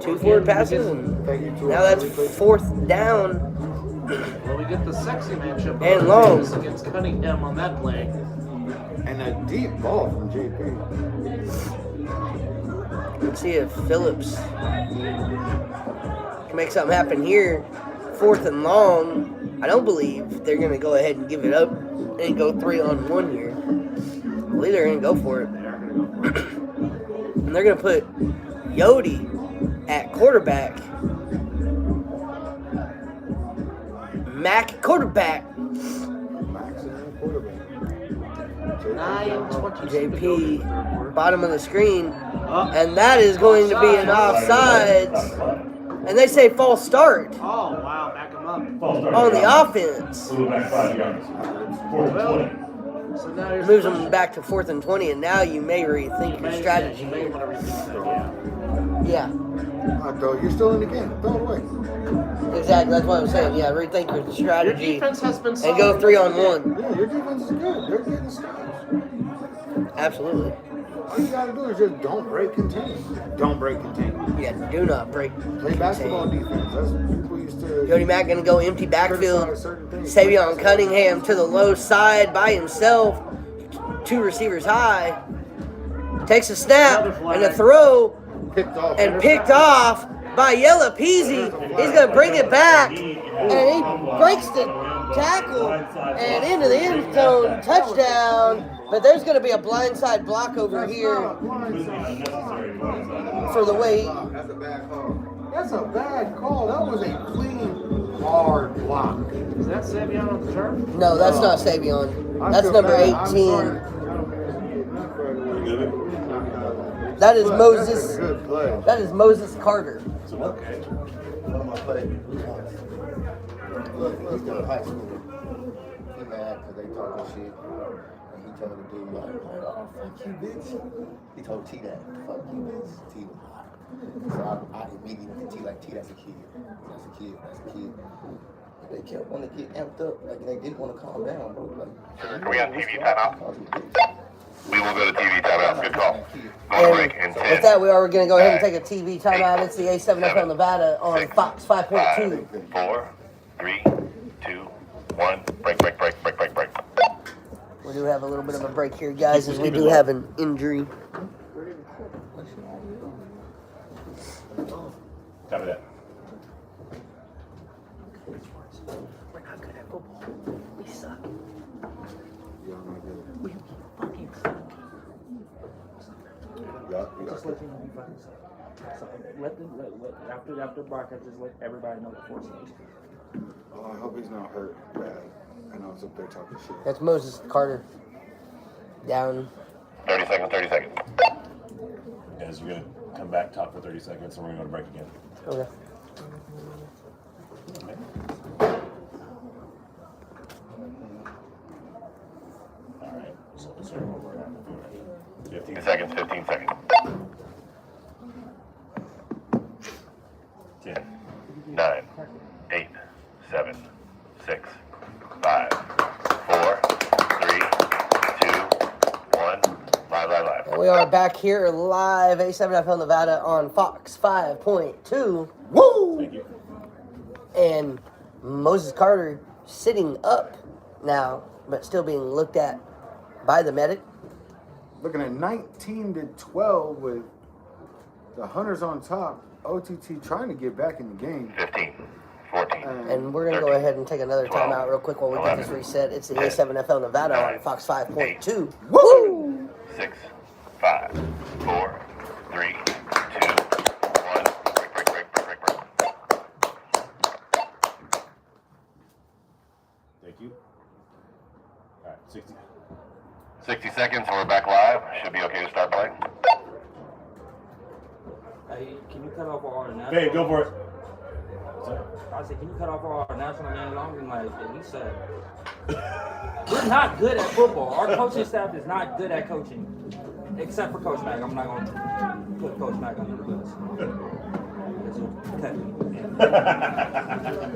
2 forward passes, and now that's 4th down. Well, we get the sexy matchup And long. against Cunningham on that play. And a deep ball from JP. Let's see if Phillips can make something happen here. 4th and long. I don't believe they're going to go ahead and give it up and go 3-on-1 here. I believe they're going to go for it. And they're going to put Yodi at quarterback. Mack quarterback. Maximum quarterback. 9:22 JP, bottom of the screen. And that is going to be an offsides. And they say false start Oh, wow, back him up. False start. on the offense. Move back 5 yards. 4th and 20. So now here's Moves the them back to 4th and 20, and now you may rethink your strategy. You may want to rethink that, yeah. Yeah, You're still in the game. Throw it away. exactly. That's what I'm saying. Yeah, rethink your Your strategy defense has been and go solid. 3-on-1. Yeah, your defense is good. They're getting stops. Absolutely. All you gotta do is just don't break contain. Don't break contain. Yeah, do not break. Play basketball contain. defense. That's people used to. Jody Mack going to go empty backfield. criticize certain things. Savion Cunningham to the low side by himself. 2 receivers high. Takes a snap and a throw Picked off. and picked off by Yella Peasy. He's going to bring it back, and he breaks the tackle and into the end zone. Touchdown. But there's going to be a blindside block over here Unnecessary blindside. for the way. That's a bad call. That's a bad call. That was a clean, hard block. Is that Savion on the turf? No, that's not Savion. I That's feel number bad. I'm 18. sorry. That is But Moses. That's a good play. That is Moses Carter. Okay. Look, he's still in high school. He mad because they talking shit. And he told the dude, like, oh, fuck you, bitch. He told T that, fuck you, bitch. T was hot. So I immediately went to T like, T, that's a kid. That's a kid. That's a kid. But they kept wanting to get amped up. Like, they didn't want to calm down, bro. Like, Are we on TV timeout? Call you a bitch. We will go to TV timeout. Good call. Going to And break in 10. with that, we are going to go ahead and take a TV timeout. It's the A7FL Nevada on Fox 5.2. 4, 3, 2, 1. Break. We do have a little bit of a break here, guys, as we do have an injury. Copy that. We're not good at football. We suck. We fucking suck. Just let you know we fucking suck. So after broadcast, just let everybody know the force is. Oh, I hope he's not hurt bad. I know it's up there talking shit. That's Moses Carter. Down. 30 seconds. Guys, you're going to come back, talk for 30 seconds, and we're going to go to break again. Okay. All right. So let's start over. 15 seconds. 10, 9, 8, 7, 6, 5, 4, 3, 2, 1. Live. And we are back here live, A7FL Nevada on Fox 5.2. Woo! Thank you. And Moses Carter sitting up now, but still being looked at by the medic. Looking at 19-12 with the Hunters on top. OTT trying to get back in the game. 15, 14. And we're going to go ahead and take another timeout real quick while we get this reset. It's the A7FL Nevada on Fox 5.2. Woo! 6, 5, 4, 3, 2, 1. Break. Thank you. All right, 60 seconds and we're back live. Should be okay to start playing. Hey, can you cut off all our national? Babe, go for it. I said, can you cut off all our national names? I'm like, we said we're not good at football. Our coaching staff is not good at coaching, except for Coach Mack. I'm not going to put Coach Mack under the bus.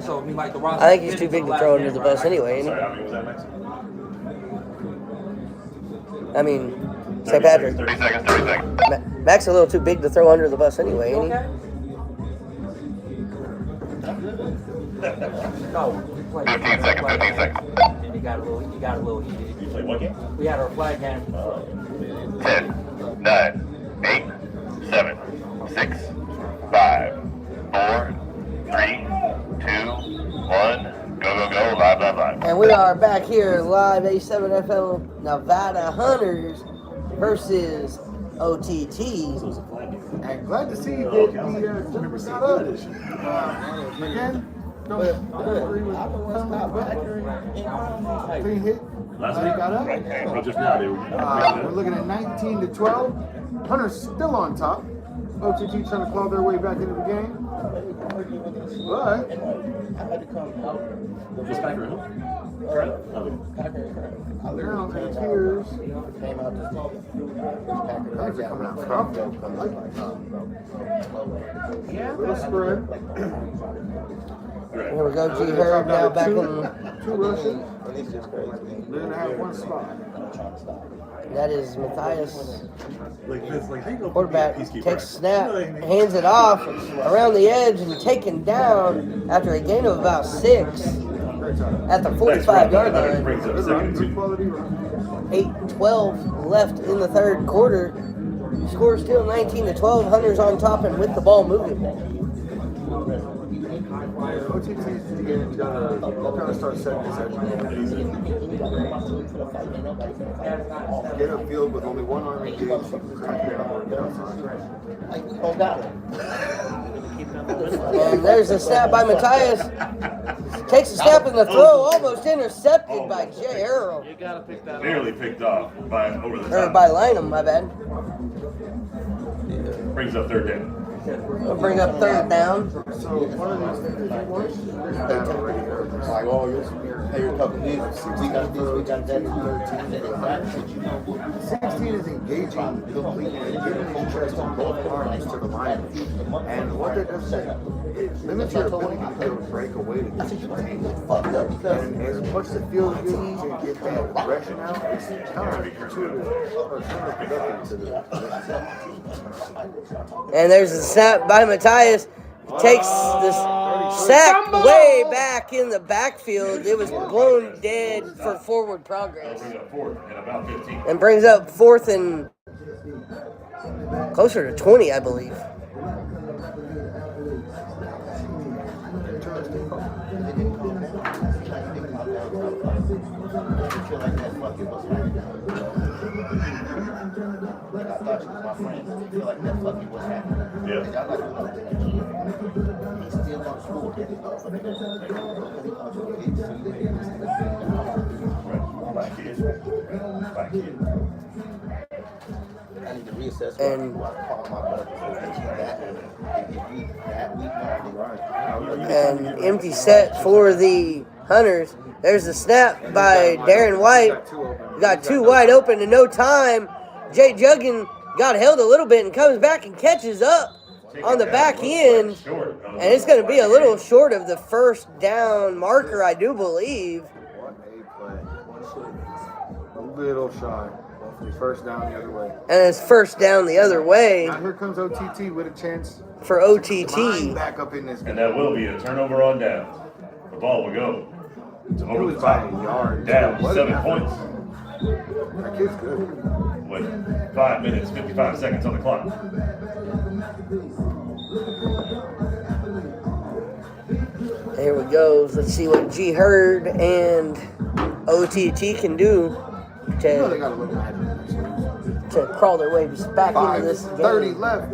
So I mean, like the roster. I think he's too big to throw under the bus anyway, ain't Sorry, he? how many was that, Max? I mean, St. Patrick. 30 seconds. Mac's a little too big to throw under the bus anyway, ain't he? Okay. No. 15 seconds. And he got a little heated. You play what game? We had our flag game. 10, 9, 8, 7, 6, 5, 4, 3, 2, 1. Go. Live. And we are back here live, A7FL Nevada Hunters versus OTT. I'm glad to see that the Clippers got up. Again, don't agree with clean hit. Last week? Got up. Well, just now they were. We're looking at 19-12. Hunters still on top. OTT trying to claw their way back into the game. But Just back around. Correct? Okay. now it appears Packers are coming out tough. Little spread. Here we go, G Herb now back in. Two rushes. They're going to have one spot. That is Matthias. Like this, like, how you go Quarterback peacekeeper? takes a snap, hands it off around the edge and taken down after a gain of about 6 at the 45-yard line. Brings up Good run, second good quality run. 8-12 left in the third quarter. Score still 19-12. Hunters on top and with the ball moving. OTT's gotta start setting this edge. Get a field with only one arm engaged. And there's a snap by Matthias. Takes a snap in the throw, almost intercepted by Jay Earl. You gotta pick that Barely up. picked off by over the Or top. by Lynham, my bad. Brings up third down. We'll bring up third down. So one of these things, if you watch, that already heard this. Like, oh, you're talking this. We got this, we got that. 16 is engaging completely and giving interest on both arms to the line. And what that does is it limits your ability to be able to break away to get contained. And as much as it feels good to get that aggression out, it's counterproductive to the And there's a snap by Matthias. Takes this sack way back in the backfield. It was blown dead for forward progress. And brings up fourth and closer to 20, I believe. I thought she was my friend. I feel like that fucking was happening. Yeah. And y'all not doing nothing to that kid. He's still on school. Because he calls you a bitch, so you made Black kid. Black kid. I need to reassess And what I call my brother. If you that week, and empty set for the Hunters. There's a snap by Darren White. Got two wide open in no time. Jay Juggin got held a little bit and comes back and catches up on the back end. And it's going to be a little short of the first down marker, I do believe. What a play. A little shy. First down the other way. And it's first down the other way Now here comes OTT with a chance. for OTT. Back up in this game. And that will be a turnover on down. The ball will go to It over was the by top. a yard. Down What 7 happened? points That kid's good. with 5 minutes, 55 seconds on the clock. There we go. Let's see what G Herd and OTT can do You know they to, got a little magic. to crawl their way back into this 5:30 game. left.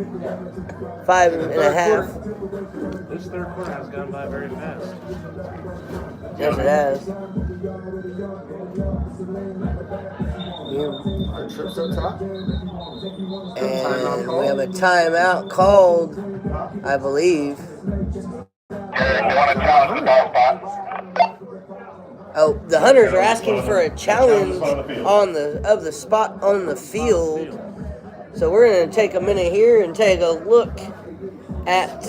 5 in the and a third half. This third quarter has gone by very fast. Yes, it has. Our trips up top. And we have a timeout called, I believe. Jared, you want to challenge the ball spot? Oh, the Hunters are asking for a challenge on the spot on the field. So we're going to take a minute here and take a look at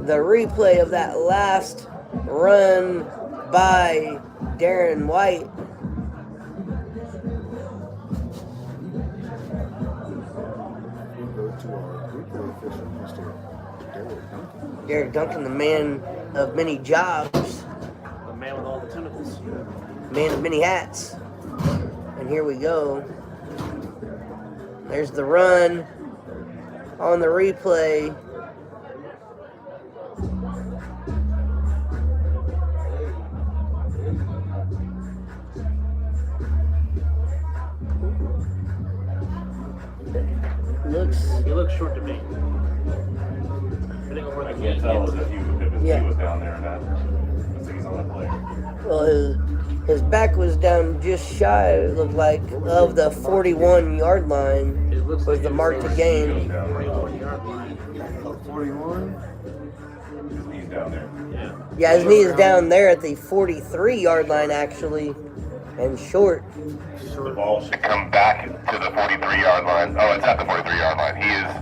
the replay of that last run by Darren White. Go to our replay official, Mr. Derek Duncan, the man of many jobs, The man with all the tentacles. man of many hats. And here we go. There's the run on the replay. He looks short to me. I can't tell if his Yeah. knee was down there or not. I think he's on that player. Well, his back was down just shy, it looked like, of the 41-yard line. It looks Was like the it's mark to a gain. 41-yard line. 41. His knee's down there. Yeah. Yeah, his knee is down there at the 43-yard line, actually, and short. The ball should Come back to the 43-yard line. Oh, it's at the 43-yard line. He is.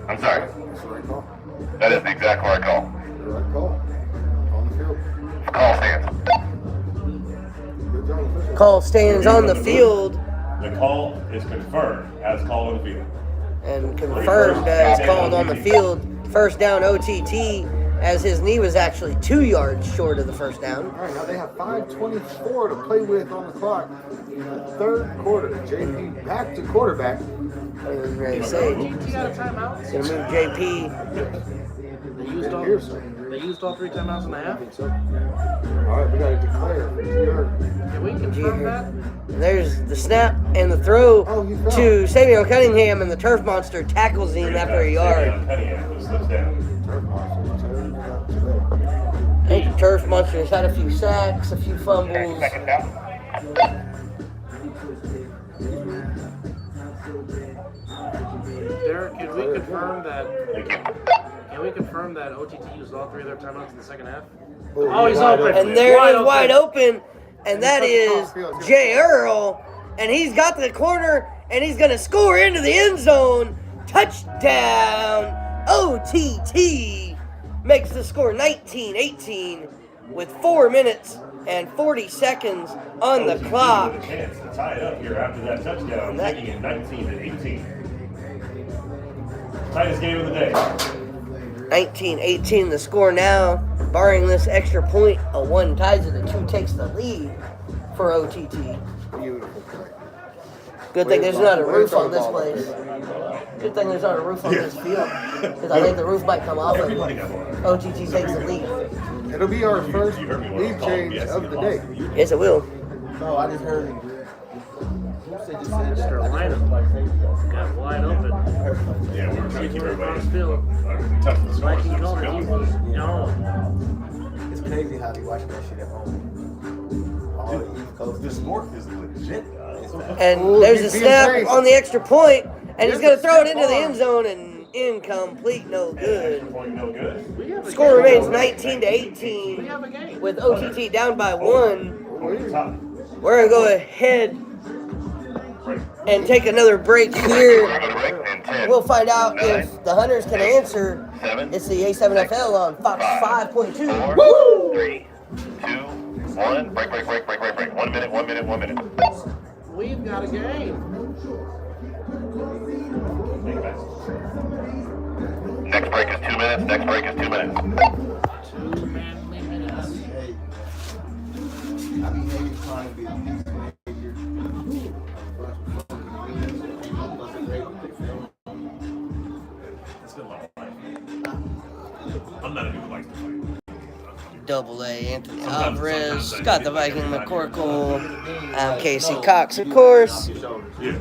I'm sorry. That's the right call. That is the exact correct call. The right call. On the field. Call stands. Good job, official. Call stands on the field The call is confirmed as called on the field. and confirmed as called on the field. First down OTT, as his knee was actually 2 yards short of the first down. All right, now they have 5:24 to play with on the clock in the third quarter. JP back to quarterback. I was ready to say, GT got a timeout. it's going to move JP. They used all 3 timeouts and a half. So, all right, we got to declare. Can we confirm that? And there's the snap and the throw Oh, he fell. to Samuel Cunningham, and the turf monster tackles him after a yard. Cunningham just slips down. I think the turf monster's had a few sacks, a few fumbles. Second down. Derek, can we confirm that? Thank you. Can we confirm that OTT used all 3 of their timeouts in the second half? Oh, Oh, he's wide open. And there Wide it is, wide open, and that he's is touching off field. Jay Earl, and he's got the corner, and he's going to score into the end zone. Touchdown, OTT makes the score 19-18 with 4 minutes and 40 seconds on the clock. With a chance to tie it up here after that touchdown, making it 19-18. Tightest game of the day. 19-18 the score now. Barring this extra point, a 1 ties it, a 2 takes the lead for OTT. Beautiful play. Good thing there's not a roof on this place. Good thing there's not a roof on this field. Because I think the roof might come off of it. OTT takes the lead. It'll be our first lead change of the day. Yes, it will. No, I just heard. Who said just said Mr. that? Lineup got wide open. Yeah, we're trying to keep everybody Across field. tough to score. Like he called it, gone. It's crazy how they watch that shit at home. All the East Coast. The sport is legit, guys. And Ooh, there's a he's being snap chased. on the extra point, and he's going to throw it into the Step end zone and incomplete, no good. Point no good. We have a Score game. remains We 19-18 have a game. with OTT down by 1. Top. We're going to go ahead and take another break here. We'll find out if the Hunters can answer. It's the A7FL on Fox 5.2. 4, 3, 2, 1. Break. 1 minute. We've got a game. Next break is 2 minutes. 2 manly minutes. Hey, I be hating trying to be a peacemaker. That's been my life. I'm not a dude who likes to fight. Double A, Anthony Sometimes Alvarez, I Scott the do. Viking McCorkle, I'm Casey Cox, of course. Yeah.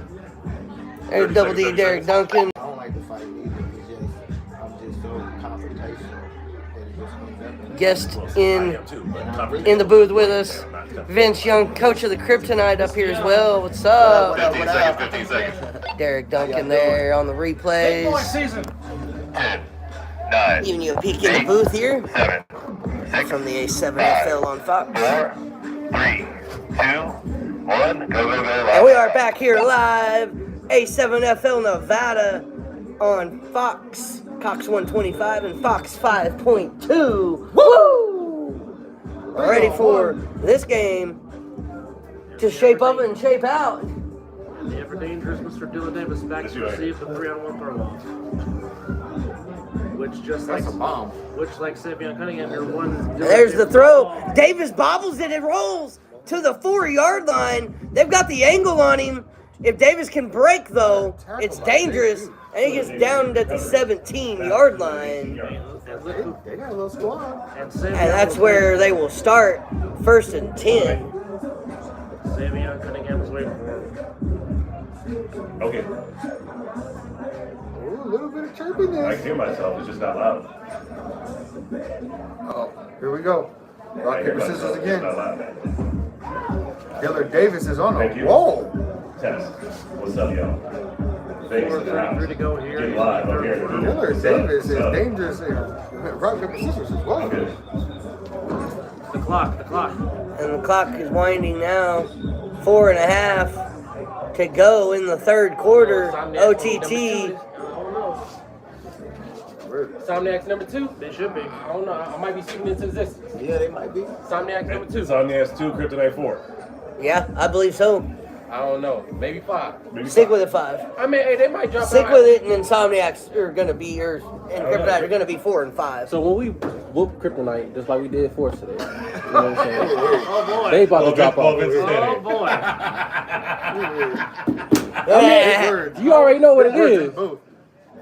There's Double D, Derek Duncan. I don't like to fight either. It's just, I'm just so confrontational that it just ends up in Guest I in am too, but the booth with us, Vince Young, coach of the Kryptonite up here as well. What's up? 15 seconds. Derek Duncan there on the replays. Season. 10, 9, Giving you a peek in the booth here 7, 6, from the A7FL on Fox. 4, 3, 2, 1. Go. And we are back here live, A7FL Nevada on Fox, Cox 125 and Fox 5.2. Woo! Ready for this game to shape up and shape out. The ever dangerous Mr. Dylan Davis back to receive the 3-on-1 throw off. Which That's a bomb. like Savion Cunningham, your one. And there's the throw. Davis bobbles it. It rolls to the 4-yard line. They've got the angle on him. If Davis can break, though, it's dangerous. And he gets down to the 17-yard line. They got a little squad. And And that's where they will start 1st and 10. Savion Cunningham was waiting for him. Okay. Ooh, a little bit of I chirpiness. can hear myself, it's just not loud. Oh, here we go. Rock, I hear paper, myself, scissors it's just not again. loud. Dillard Davis is on Thank a you. roll. Test. What's up, y'all? Vegas in the house. 4:33 to go here. Get live up here. Dillard What's up? Davis is What's up? dangerous in rock, paper, scissors as well. I'm good. The clock. And the clock is winding now. 4.5 to go in the third quarter. OTT. Somniacs number 2? They should be. I don't know. I might be speaking into existence. Yeah, they might be. Somniacs number 2. Insomniacs 2, Kryptonite 4. Yeah, I believe so. I don't know. Maybe 5. Maybe Stick 5. with it 5. I mean, hey, they might jump Stick out. with it, and Insomniacs are going to be, and Kryptonite are going to be 4 and 5. So when we whoop Kryptonite, just like we did Force today, you know what I'm saying? Oh boy. They about to drop Well, off. Vince is Oh standing. boy. Words. You already know what it Words in is. booth.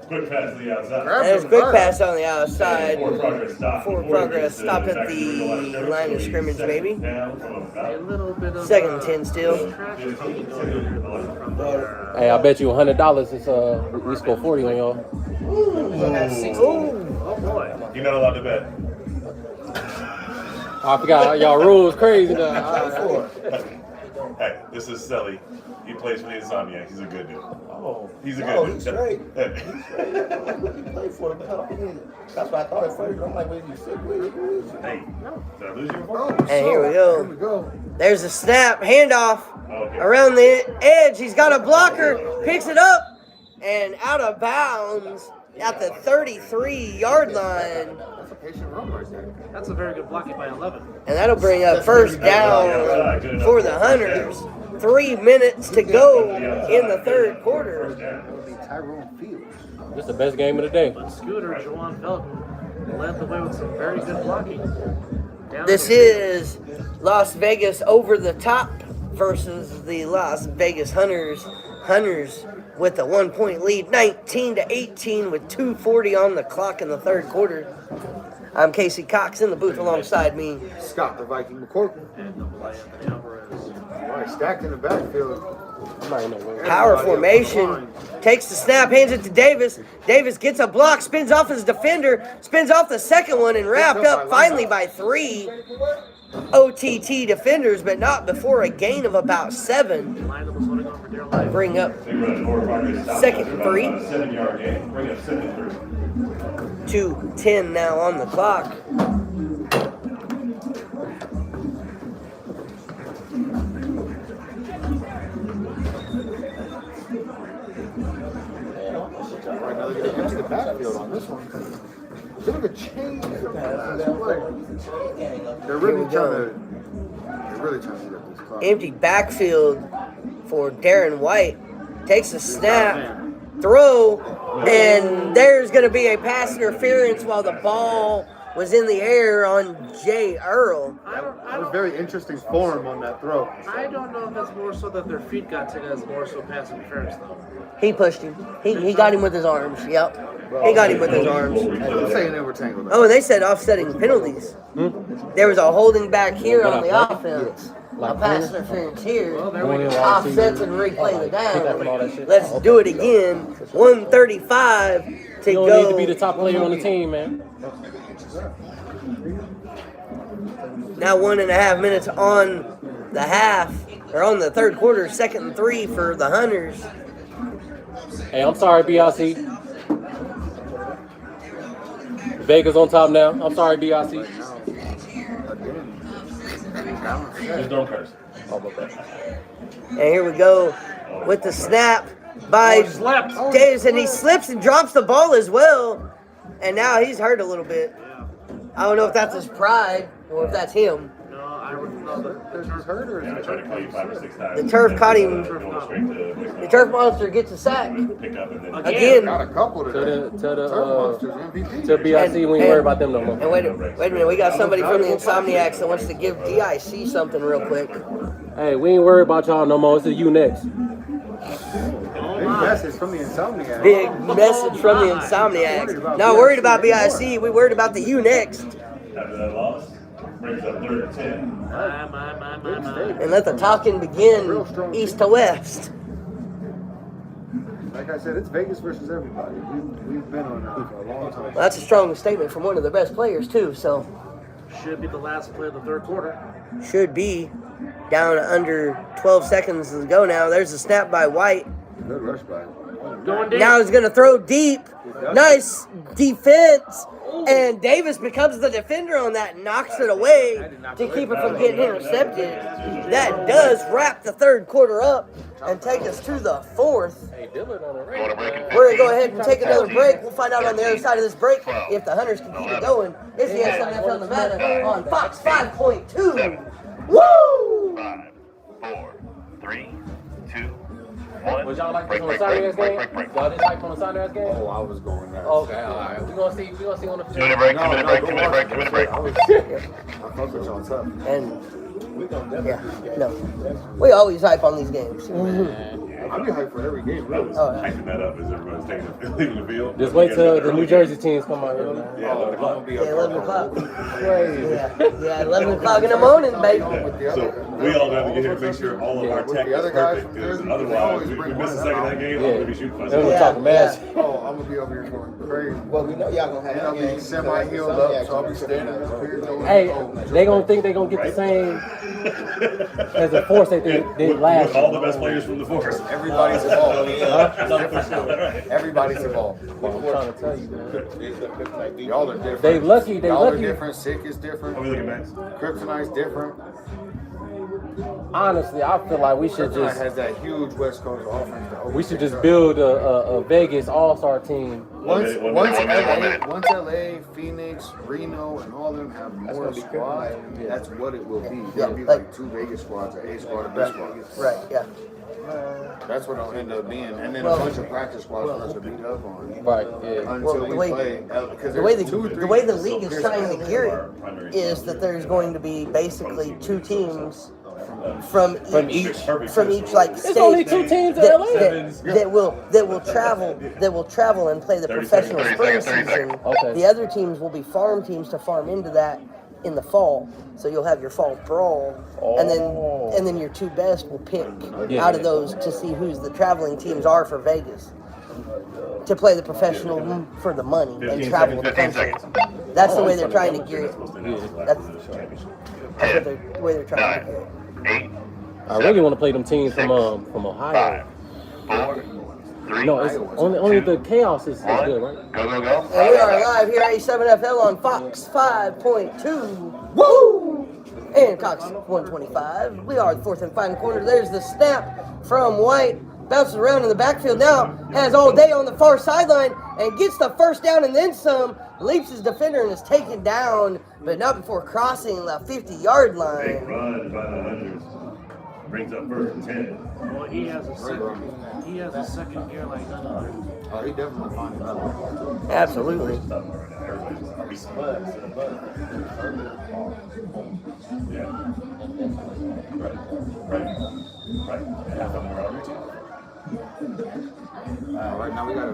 Quick pass to the outside. Grab There's them quick first. pass on the outside. Forward progress stop. Forward progress stopped at the line of scrimmage, maybe. Down from A about little bit of 2nd and 10 still. trash talking going on from there. Hey, I bet you $100 is we score 40 on y'all. Oh boy. You're not allowed to bet. I forgot y'all rules crazy now. Hey, This is Sully. He plays for the Insomniacs. He's a good dude. Oh, He's a no, good he's dude. straight. He's straight. He played for him. That's what I thought at first. I'm like, wait, you sick? Who is you? Hey, did I lose you before? Oh, And here we go. Here we go. There's a snap, handoff Okay. around the edge. He's got a blocker, picks it up, and out of bounds at the 33-yard line. That's a patient run right there. That's a very good blocking by 11. And that'll bring up first down for the Hunters. 3 minutes to go in the third quarter. That would be Tyrone Fields. This is the best game of the day. But Scooter, Jawan Felton led the way with some very good blocking. Down This the is Las Vegas over the top versus the Las Vegas Hunters. Hunters with a 1-point lead, 19-18 with 2:40 on the clock in the third quarter. I'm Casey Cox in the booth alongside me. Scott, the Viking McCorkle. and the play Anthony Alvarez. All right, stacked in the backfield. I'm not even know. Power formation. Takes the snap, hands it to Davis. Davis gets a block, spins off his defender, spins off the second one, and wrapped up finally by 3 OTT defenders, but not before a gain of about 7. Line that was holding on for dear life. Bring up They run 4 progress. Second and 3. 7-yard gain. Bring up 7-3. 2:10 now on the clock. All right, now they're going to empty the backfield on this one. Bit of a change from the last play. They're really trying to get up this clock. Empty backfield for Darren White. Takes a snap, throw, and there's going to be a pass interference while the ball was in the air on Jay Earl. That was very interesting form on that throw. I don't know if that's more so that their feet got taken as more so pass interference, though. He pushed him. He got him with his arms. Yep. He got him with his arms. I'm saying they were tangled up. Oh, and they said offsetting penalties. There was a holding back here on the offense. A pass interference here. Offsets and replay the down. Let's do it again. 1:35 to You go. don't need to be the top player on the team, man. Now 1.5 minutes on the half, or on the third quarter, 2nd and 3 for the Hunters. Hey, I'm sorry, BIC. Vegas on top now. I'm sorry, BIC. Just don't curse. And here we go with the snap by Davis, and he slips and drops the ball as well. And now he's hurt a little bit. I don't know if that's his pride or if that's him. No, I wouldn't know that. There's hurt or is I it tried to call you 5 or 6 times. The turf caught him. Going straight to The turf monster gets a sack. pick up and then Again. got a couple today. To the Turf Monsters MVP. to BIC, we ain't worried about them no more. And wait a minute, we got somebody from the Insomniacs that wants to give DIC something real quick. Hey, we ain't worried about y'all no more. It's you next. Big message from the Insomniac. Big message from the Insomniacs. Not worried about BIC, we worried about the U next. after that loss, brings up 3rd and 10. My. And let the talking begin east to west. Like I said, it's Vegas versus everybody. We've been on that for a long time. Well, that's a strong statement from one of their best players, too, so Should be the last play of the third quarter. should be down under 12 seconds to go now. There's a snap by White. Good rush by him. Going deep. Now he's going to throw deep. Nice defense. And Davis becomes the defender on that, knocks it away to keep it from getting intercepted. That does wrap the third quarter up and take us to the fourth. We're going to go ahead and take another break. We'll find out on the other side of this break if the Hunters can keep it going. It's the SSSEN on the Matter on Fox 5.2. Woo! 5, 4, 3, 2, 1. Was y'all like this on the Sunday game? Y'all didn't like on the Sunday game? Oh, I was going there. Okay, all right. We're gonna see on the 2 minute break, 2 minute break, 2 minute break, 2 minute break. I fuck with y'all tough. And yeah, no, we always hype on these games. I'll be hyped for every game, I really. was hyping that up as everyone's leaving the field. Just wait till the New Jersey teams come out here, man. Yeah, 11 o'clock. Yeah, 11 o'clock. Crazy. Yeah, 11 o'clock in the morning, baby. So we all got to get here and make sure all of our tech is perfect, because otherwise, if we miss a second of that game, I'm going to be shooting They're gonna myself. talk mess. Oh, I'm gonna be over here going crazy. Well, we know y'all gonna And have I'll be semi-healed up, so I'll be standing there. Hey, they gonna think they gonna get the same As a force they did last With all the year. best players from the force. Everybody's evolved. Huh? Everybody's evolved. I'm trying to tell you, man. Y'all are different. They lucky. Y'all are different. Sick is different. Are we looking Max? Kryptonite's different. Honestly, I feel like we should Kryptonite just has that huge West Coast offense. we should just build a Vegas All-Star team. Once One minute. LA, Phoenix, Reno, and all of them have more squads, that's what it will be. Yeah, It'll be like- like 2 Vegas squads, an A squad, a B squad. Right, yeah. That's what it'll end up being. And then a Well- bunch of practice squads for us to beat up on. Right. Yeah. Until Well, we the way- play. Because The way there's 2 or 3 the way the so league is here's trying the to gear it is that there's going to be basically 2 teams from each like It's state only 2 teams in LA. that will travel and play the 30 professional seconds, spring 30 seconds. season. Okay. The other teams will be farm teams to farm into that in the fall. So you'll have your fall brawl, and then your 2 best will pick out of those to see who's the traveling teams are for Vegas to play the professional for the money and 15 travel the seconds, country. 15 seconds. That's the way they're trying to gear it. That's the way they're trying to gear it. 8, I really want to play them teams from Ohio. 5, 4, 3, No, it's only the chaos is 1. good, right? Go, go, go. And we are live here at A7FL on Fox 5.2. Woo! And Cox 125. We are the 4th and final quarter. There's the snap from White. Bounces around in the backfield now. Has all day on the far sideline and gets the first down and then some. Leaps his defender and is taken down, but not before crossing the 50-yard Big line. run by the Hunters. Brings up 1st and 10. Well, he has a second gear like none other. Oh, he definitely finds out. Absolutely. Everybody's yeah. Right. Half of them are out here too. Right now we got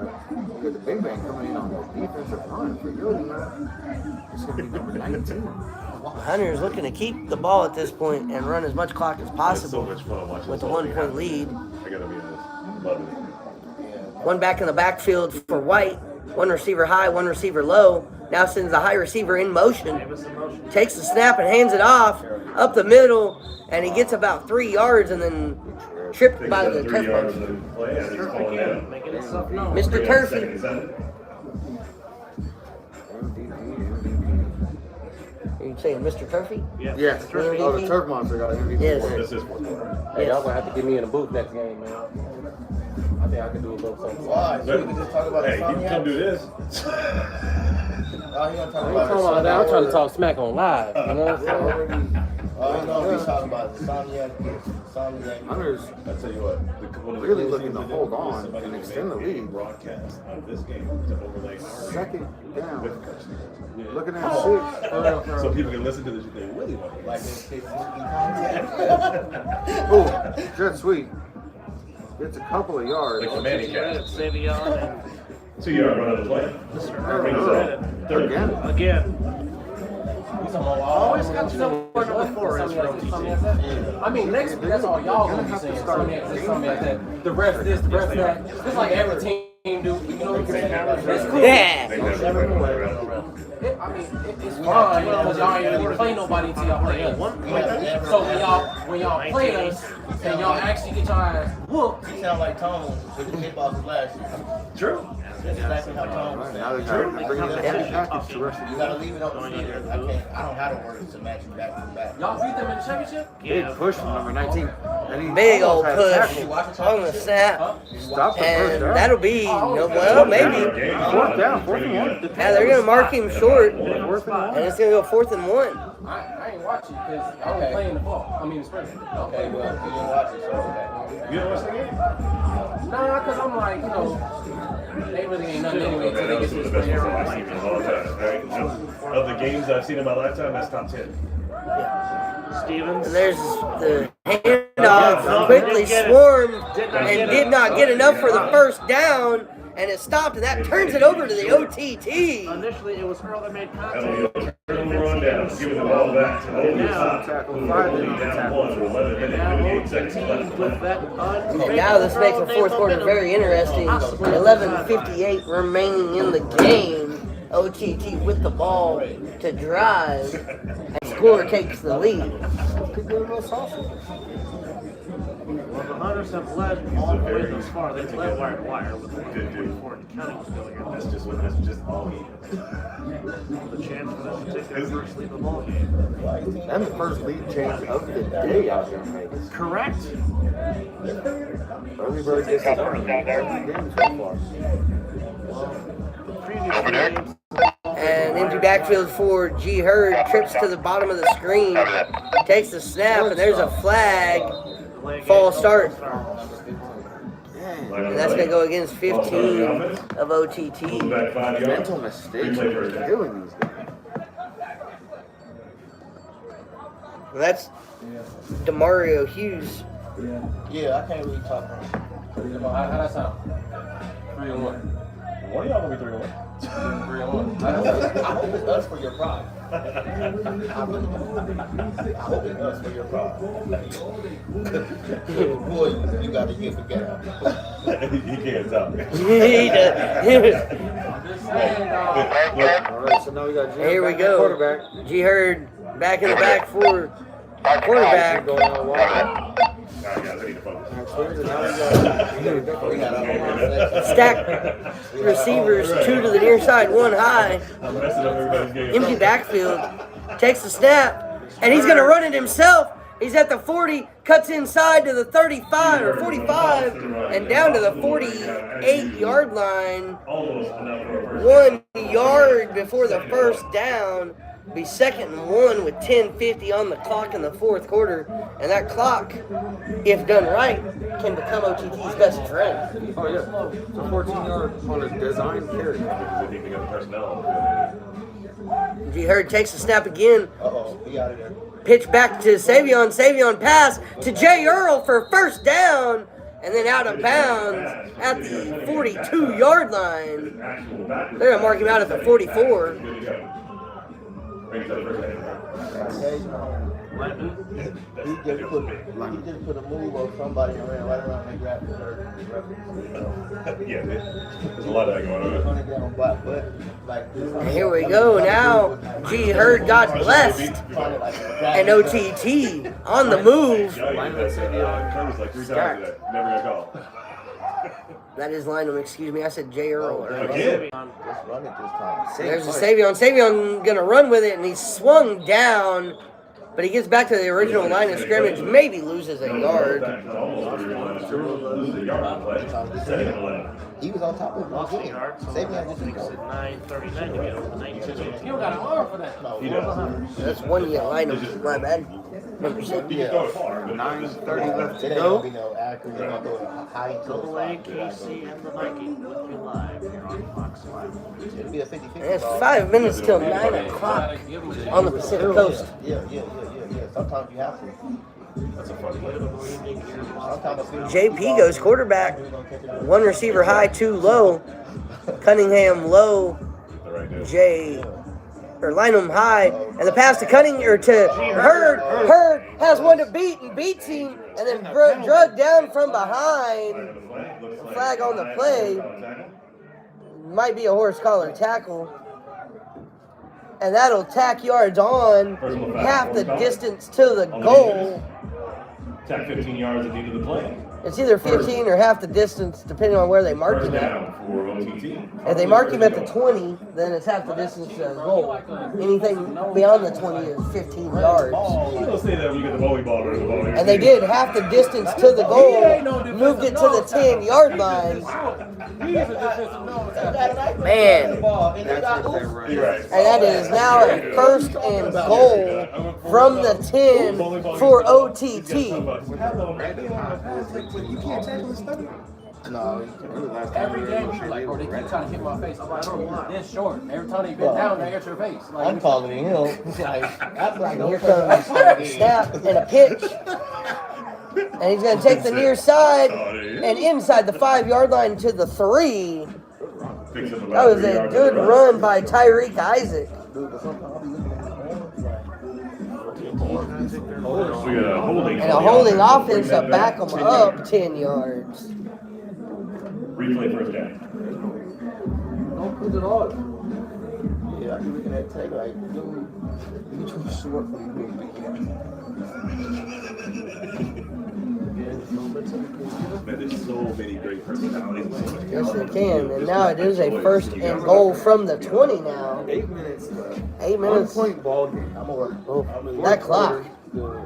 the big bang coming in on the defensive line for Yodi. It's going to be number 19. Hunter's looking to keep the ball at this point and run as much clock as It's so possible much fun watching with this a whole thing 1-point lead. I gotta be honest. Loving it. One back in the backfield for White. One receiver high, one receiver low. Now sends the high receiver in motion. Takes the snap and hands it off up the middle, and he gets about 3 yards and then tripped Takes by about the 3 yards turf. of the play and he's falling down. Making himself known. Mr. 3 Turfy. seconds out. Are you saying Mr. Turfy? Yes. Turf Oh, the MVP? Turf Monster got MVP. Yes. This is 4th quarter. Hey, y'all gonna have to get me in the booth next game, man. I think I can do a little something. Why? So we can just talk about Hey, the you can come do this. Oh, you gonna talk I ain't about talking about that. I'm trying to talk smack on live. You know what I'm saying? Oh, you know, we talking about the Insomniac. Hunter's I tell you what, one of the really coolest looking things to did hold was on somebody and made extend the a lead. broadcast of this game to overlay our second down. with coach. Yeah. Looking at 6. So people can listen to this if they really want to. Like this kid content. Oh, jet sweep. Gets a couple of yards. Like the Manning Credit cast. Savion and 2 yard run of the play. Brings up 3rd. Again. always got to know where number 4 is for OTT. I mean, next week, that's all y'all gonna be saying. Something like that. The ref this, the ref that. It's like every team do. You know what I'm saying? It's cool. Yeah. They never play around. I mean, it's fine because y'all ain't really play nobody until y'all play us. So when y'all play us and y'all actually get your ass whooped. You sound like Tone with the kickboxers last year. True. That's exactly how Tone was Now they saying. got bringing that heavy package to the rest of You the gotta leave it on the field. I don't have the words to match you back to back. Y'all beat them in the championship? big push from number 19. And he Big old almost had a push tackle. on the snap. Stop the first And down. that'll be, well, maybe. 4th down, 4th and 1. Yeah, they're going to mark him short, and 4th and 1. it's going to go 4th and 1. I ain't watching because I was playing the fall. I mean, the spring. Okay, well, you didn't watch it, so okay. You know what's the game? Nah, because I'm like, you know, they really ain't nothing anyway until they get to the That's spring. one of the best ones I've seen in a long time. Right? Of the games I've seen in my lifetime, that's top 10. Stevens. And there's the handoff, quickly swarmed, and did not get enough for the first down, and it stopped, and that turns it over to the OTT. Initially, it was Earl that made That'll contact. be a turnover on down, giving the ball back to over the top. Tackle Ooh, 5, they'll then be the down tackle 1 with 11 minutes Now and 58 seconds OTT left. with that And now this makes the fourth quarter very interesting. 11:58 remaining in the game. OTT with the ball to drive, and score takes the lead. good little sausage. Well, the Hunters have led all the way thus far. They've led wire to wire with the Ford County was going in. That's just all he is. The chance for them to take their first lead of the ball game. And the first lead change of the day out here in Vegas. Correct. Early bird gets the first game so far. The previous games. And empty backfield for G. Hurd, trips to the bottom of the screen, takes the snap, and there's a flag. False start. And that's going to go against 15 of OTT. Mental mistakes are killing these guys. Well, that's DeMario Hughes. Yeah, I can't really talk on it. How that sound? 3-1. One of y'all gonna be 3-1. 3-1. I hope it's us for your pride. I hope it's us for your pride. Boy, you got to get the gap. He can't talk. All right, so now we got Jim Here we back go. at quarterback. G. Hurd back in the back for quarterback. Going out wide. All right, guys, I need to focus. And now we got Stack receivers, 2 to the near side, 1 high. I'm messing up everybody's game. Empty backfield, takes the snap, and he's going to run it himself. He's at the 40, cuts inside to the 35 or 45, and down to the 48-yard line. Almost enough for a first. 1 yard before the first down. Be 2nd and 1 with 10:50 on the clock in the fourth quarter. And that clock, if done right, can become OTT's best friend. Oh, yeah. It's a 14-yard on a design carry. Because they got the personnel. G. Hurd takes the snap again. Uh-oh, we out of there. Pitch back to Savion. Savion pass to Jay Earl for first down. And then out of bounds at the 42-yard line. They're going to mark him out at the 44. He just put a move on somebody and ran right around and grabbed the third. Yeah, there's a lot of that going on. And here we go. Now, G. Hurd got blessed. And OTT on the move. Curtis like 3 times today. Never got called. That is Lynham, excuse me. I said Jay Earl. Again. Let's run it this time. There's a Savion. Savion going to run with it, and he's swung down. But he gets back to the original line of scrimmage, maybe loses a yard. He was on top of Lost a him. yard. So Savion just makes it 9:39 to get over the 19. You don't got an arm for that. No, He does. That's 1 year Lynham. My bad. Number 7. He can throw it far. 9:30 left to it ain't go. gonna be no accurate. They're gonna throw it high to the Double A, spot. KC, and the Viking with you live here on Fox Live. It'll be a 50-50. And it's 5 minutes till 9 o'clock on the Pacific Coast. Yeah. Sometimes you have to. That's a funny one. Sometimes JP goes quarterback. 1 receiver high, 2 low. Cunningham low. Lynham high. And the pass to Hurd. Hurd has one to beat and beats him. And then drugged down from behind. Flag on the play. Might be a horse collar tackle. And that'll tack yards on half the distance to the goal. Tack 15 yards at the end of the play. It's either 15 or half the distance, depending on where they mark First him at. down for OTT. If they mark him at the 20, then it's half the distance to the goal. Anything beyond the 20 is 15 yards. You don't say that when you get the volleyball or the ball. And they did half the distance to the goal, moved it to the 10-yard line. Man. And that is now a 1st and goal from the 10 for OTT. you can't tackle this stuff. No, Every game he's like, bro, they keep trying to hit my face. I'm like, I don't know, this short. Every time they bend down, they hit your face. Like, I'm calling him. That's like Here comes a snap and a pitch. And he's going to take the near side and inside the 5-yard line to the 3. That was a good run by Tyreek Isaac. And a holding offense to back them up 10 yards. Replay first down. Don't put it on. Yeah, I be looking at Taylor like, dude, you too short for you big man. Man, there's so many great personalities. Yes, they can. And now it is a first and goal from the 20 now. 8 minutes left. 8 minutes. 1 point ball game. Oh, that clock. Boy.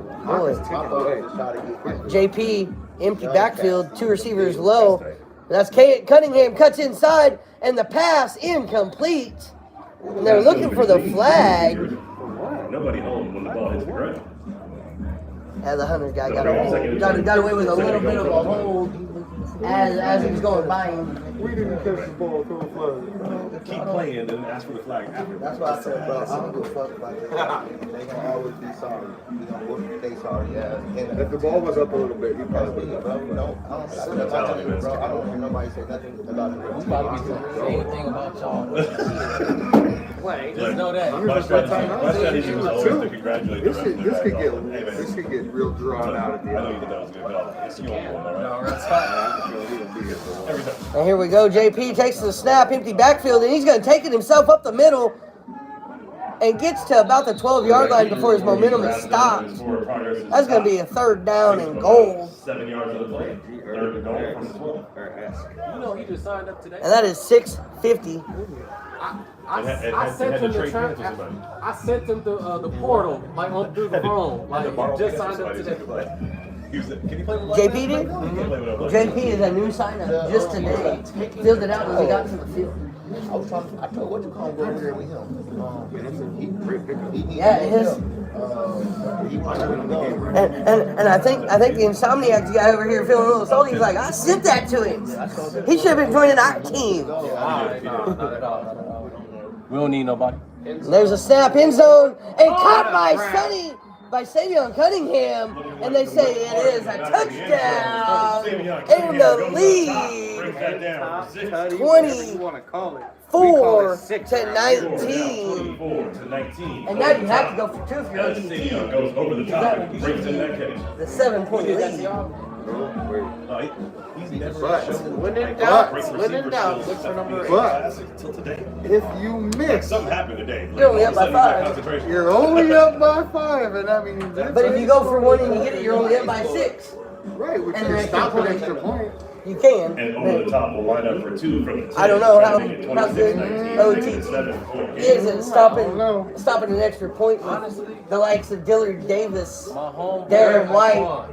JP, empty backfield, 2 receivers low. That's Cunningham, cuts inside, and the pass incomplete. And they're looking for the flag. Nobody home when the ball hits the ground. The Hunters guy got away with a little bit of a hold as he was going by him. We didn't catch the ball, throw a flag. Keep playing and ask for the flag after. That's why I said, bro, I don't give a fuck about that. They gonna always be sorry. We gonna whoop they sorry ass. If the ball was up a little bit, you probably would. Bro, I don't hear nobody say nothing about it. You probably be saying anything about y'all. Just know that. My strategy was always to congratulate the rest of the This guys. could get real drawn out at the I know you end. thought that was good. No, it's you won't, all right? No, that's fine. Every time. And here we go. JP takes the snap, empty backfield, and he's going to take it himself up the middle and gets to about the 12-yard line before his momentum is stopped. That's going to be a 3rd down and goal. 7 yards of the play. 3rd and goal from the 12. You know, he just signed up today. And that is 6:50. I sent him the I sent him the portal like on through the phone. Like he just signed up today. Can you play with JP did? JP is a new sign-up just today. Filled it out when we got to the field. I told what you call him go over there with him. Yeah, it is. And I think the Insomniacs guy over here feeling a little salty. He's like, I sent that to him. He should have been joining our team. No, not at all. We don't need nobody. There's a snap in zone and caught by Savion Cunningham, and they say it is a touchdown in the lead, 24 to 19. And now you have to go for 2 if you're OTT. Goes over the top and breaks in that catch. The 7-point lead. When in doubt, look for number 8. But if you miss, Something happened today. You're only up by 5. you're only up by 5, and that means But if you go for 1 and you get it, you're only up by 6. right, which and is an stop an extra extra point. You can. And over the top will line up for 2 from the 10. I don't know how Make it good 26-19. OTT 7-point is game. at stopping an extra point with the likes of Dillard Davis, My home Darren White,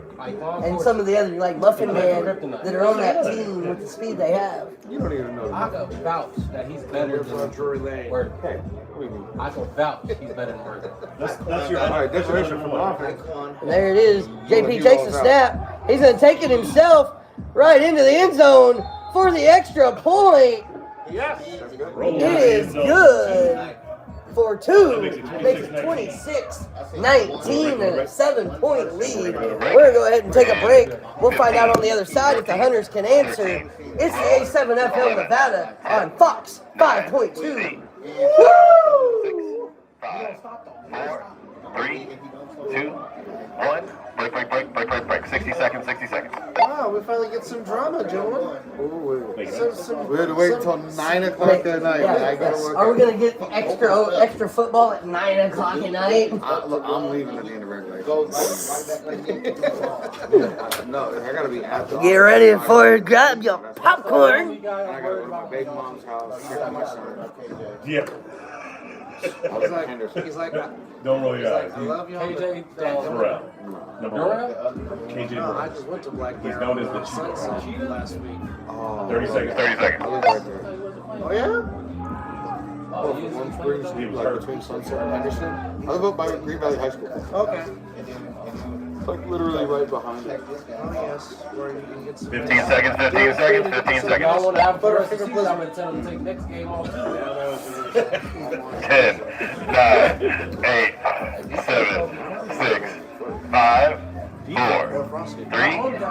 and some of the other like Muffin Man that are on that team with the speed they have. You don't even know I that. can vouch that he's better than Drury Lane. Worthy. Hey, what do you mean? I can vouch he's better than Worthy. That's your All right, declaration from offense. And there it is. JP takes the snap. He's going to take it himself right into the end zone for the extra point. Yes. Roll It is good for 2. Makes it 26-19 and a 7-point lead. We're going to go ahead and take a break. We'll find out on the other side if the Hunters can answer. It's the A7FL Nevada on Fox 5.2. Woo! 5, 4, 3, 2, 1. Break. 60 seconds. Wow, we finally get some drama, gentlemen. We had to wait until 9 o'clock that night. Yeah. I gotta work. Are we going to get extra football at 9 o'clock at night? Look, I'm leaving at the end of regulation. No, I gotta be at the Get ready for it. Grab your popcorn. I gotta go to my baby mom's house, pick up my son. Yeah. He's like, Don't roll your eyes. I love you. KJ, Burrell. Number 1. KJ No, I Burrell. just went to Black He's Bear known as the Sunset cheetah. last week. 30 seconds. 30 seconds. I live right there. Oh yeah? One Springs, like between Sunset and Henderson. I live up by Green Valley High School. Okay. It's like literally right behind it. Oh yes. Where you can get some. 15 seconds. 15 seconds. 15 y'all seconds. want to have the rest of the season, I'm going to tell them to take next game off. 10, 9, 8, 7, 6, 5, 4, 3, 2, 1. Go.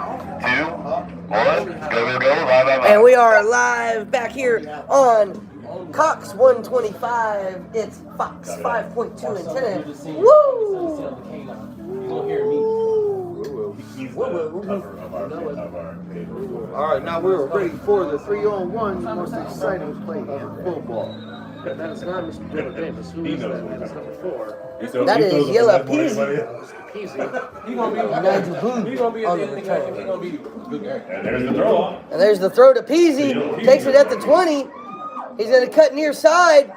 Bye. And we are live back here on Cox 125. It's Fox 5.2 antenna. Woo! You don't hear me. He's the cover of our All right, now we're ready for the 3-on-1, the most exciting play in football. And that is not Mr. Dylan Davis. Who is that? That's number 4. That is Yellow Peasy. Peasy. He gonna be Nigel Boone He gonna be at on the the end of the game. return. He gonna be a good game. And there's the throw off. And there's the throw to Peasy. Takes it at the 20. He's going to cut near side.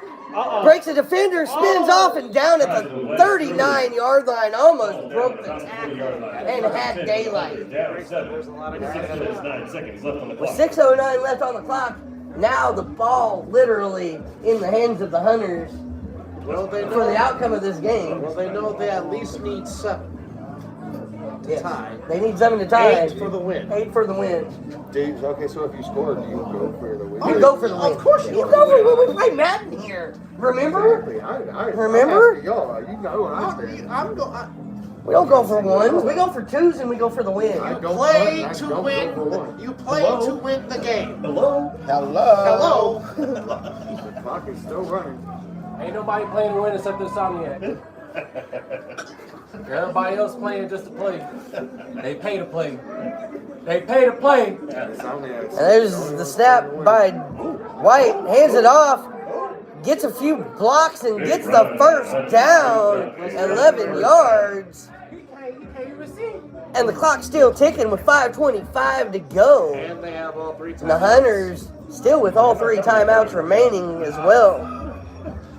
Breaks the defender, spins off and down at the 39-yard line. Almost broke the tackle and had daylight. There's a lot of guys. 9 seconds left on the With clock. 6:09 left on the clock, now the ball literally in the hands of the Hunters Well, they for the know. outcome of this game. Well, they know they at least need 7 to Yes. tie. They need 7 to tie. 8 for the win. 8 for the win. Dave, okay, so if you score, do you go for the win? You go for the win. Of course you You go for the win. We play Madden here. Remember? Exactly. Remember? I'm asking y'all. You know what I'm saying. We don't go for ones. We go for 2s and we go for the win. I don't Play I to don't win. go for one. You play to win the game. Hello? Hello. The clock is still running. Ain't nobody playing to win except the Insomniac. Everybody else playing just to play. They pay to play. They pay to play. And there's the snap by White. Hands it off. Gets a few blocks and gets the first down. 11 yards. And the clock's still ticking with 5:25 to go. And they have all 3 times. And the Hunters still with all 3 timeouts remaining as well.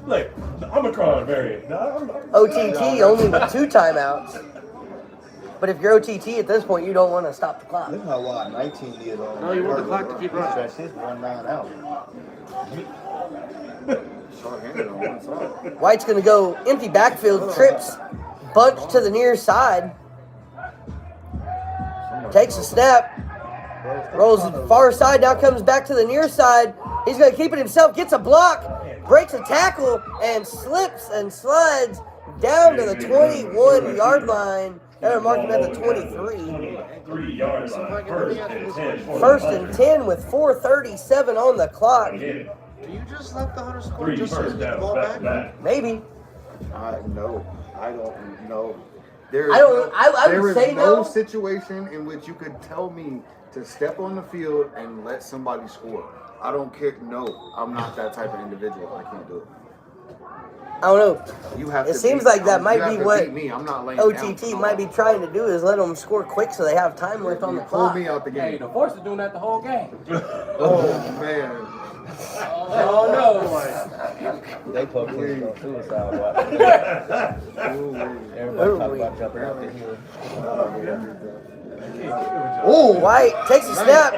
Like, the Omicron variant. No, OTT only with 2 timeouts. But if you're OTT at this point, you don't want to stop the clock. Look how wide 19 did on. No, you want the clock to keep running. Stretch his 1-9 out. Short-handed on one side. White's going to go empty backfield, trips, bunch to the near side. Takes a snap, rolls to the far side, now comes back to the near side. He's going to keep it himself, gets a block, breaks a tackle, and slips and slides down to the 21-yard line. They're marking at the 23. 3 yards line. First and 10 with 4:37 on the clock. Do you just let the Hunters score 3 just so you first get the downs ball back to back? back. Maybe. No, I don't know. I There would is say no no. situation in which you could tell me to step on the field and let somebody score. I don't care. No, I'm not that type of individual. I can't do it. I don't know. You have It to seems beat- like that you might have be to what beat me. I'm not laying OTT down. might be trying to do is let them score quick so they have time left on the Pull clock. me out the Hey, game. the Force is doing that the whole game. Oh man. Oh no. They posted on suicide watch. Everybody talking about jumping out the hill. Oh, White takes a snap,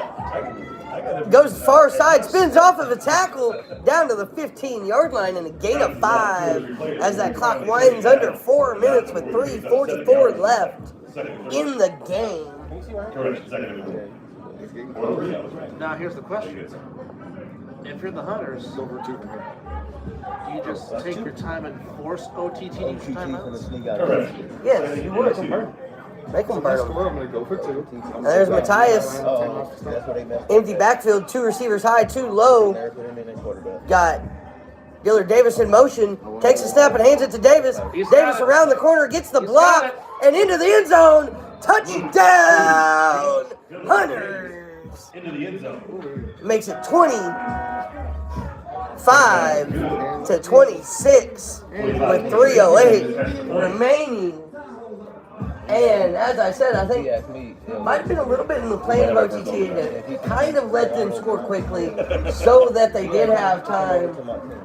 goes far side, spins off of a tackle down to the 15-yard line and a gain of 5 as that clock winds under 4 minutes with 3:44 left in the game. Correct. Second. Now here's the question. If you're the Hunters, do you just take your time and force OTT to use timeouts? Correct. Yes, you would. Make them burn them. score. I'm gonna go for 2. And there's Matthias. Oh, that's what they messed Empty backfield, 2 receivers high, 2 low. Never put him in at quarterback. Got Dillard Davis in motion, takes a snap and hands it to Davis. Davis around the corner, gets the block, and into the end zone. Touchdown, Hunters. Into the end zone. Makes it 25 to 26 with 3:08 remaining. And as I said, I think might have been a little bit in the plan of OTT to kind of let them score quickly so that they did have time.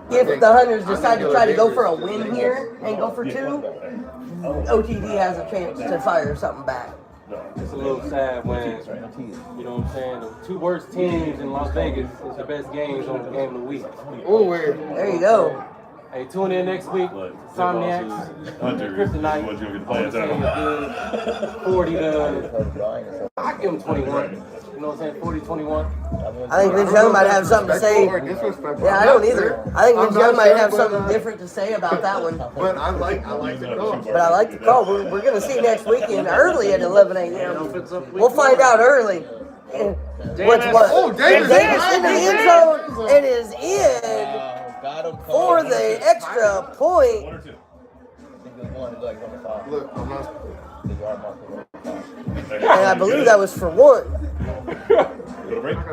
If the Hunters decide to try to go for a win here and go for 2, OTT has a chance to fire something back. It's a little sad when, you know what I'm saying, the 2 worst teams in Las Vegas is the best games on the game of the week. Oh, There you go. Hey, tune in next week. Insomniacs, Kryptonite. What's going to be the I'm plans saying out? good. 40 to, I give them 21. You know what I'm saying, 40-21. I think Vince Young might have something to say. Yeah, I don't either. I think Vince Young might have something different to say about that one. But I like the call. But I like the call. We're going to see next weekend early at 11 a.m. We'll find out early. What's what? Oh, Davis. Davis in the end zone and is in for the extra point. Look, I'm not. And I believe that was for 1. break.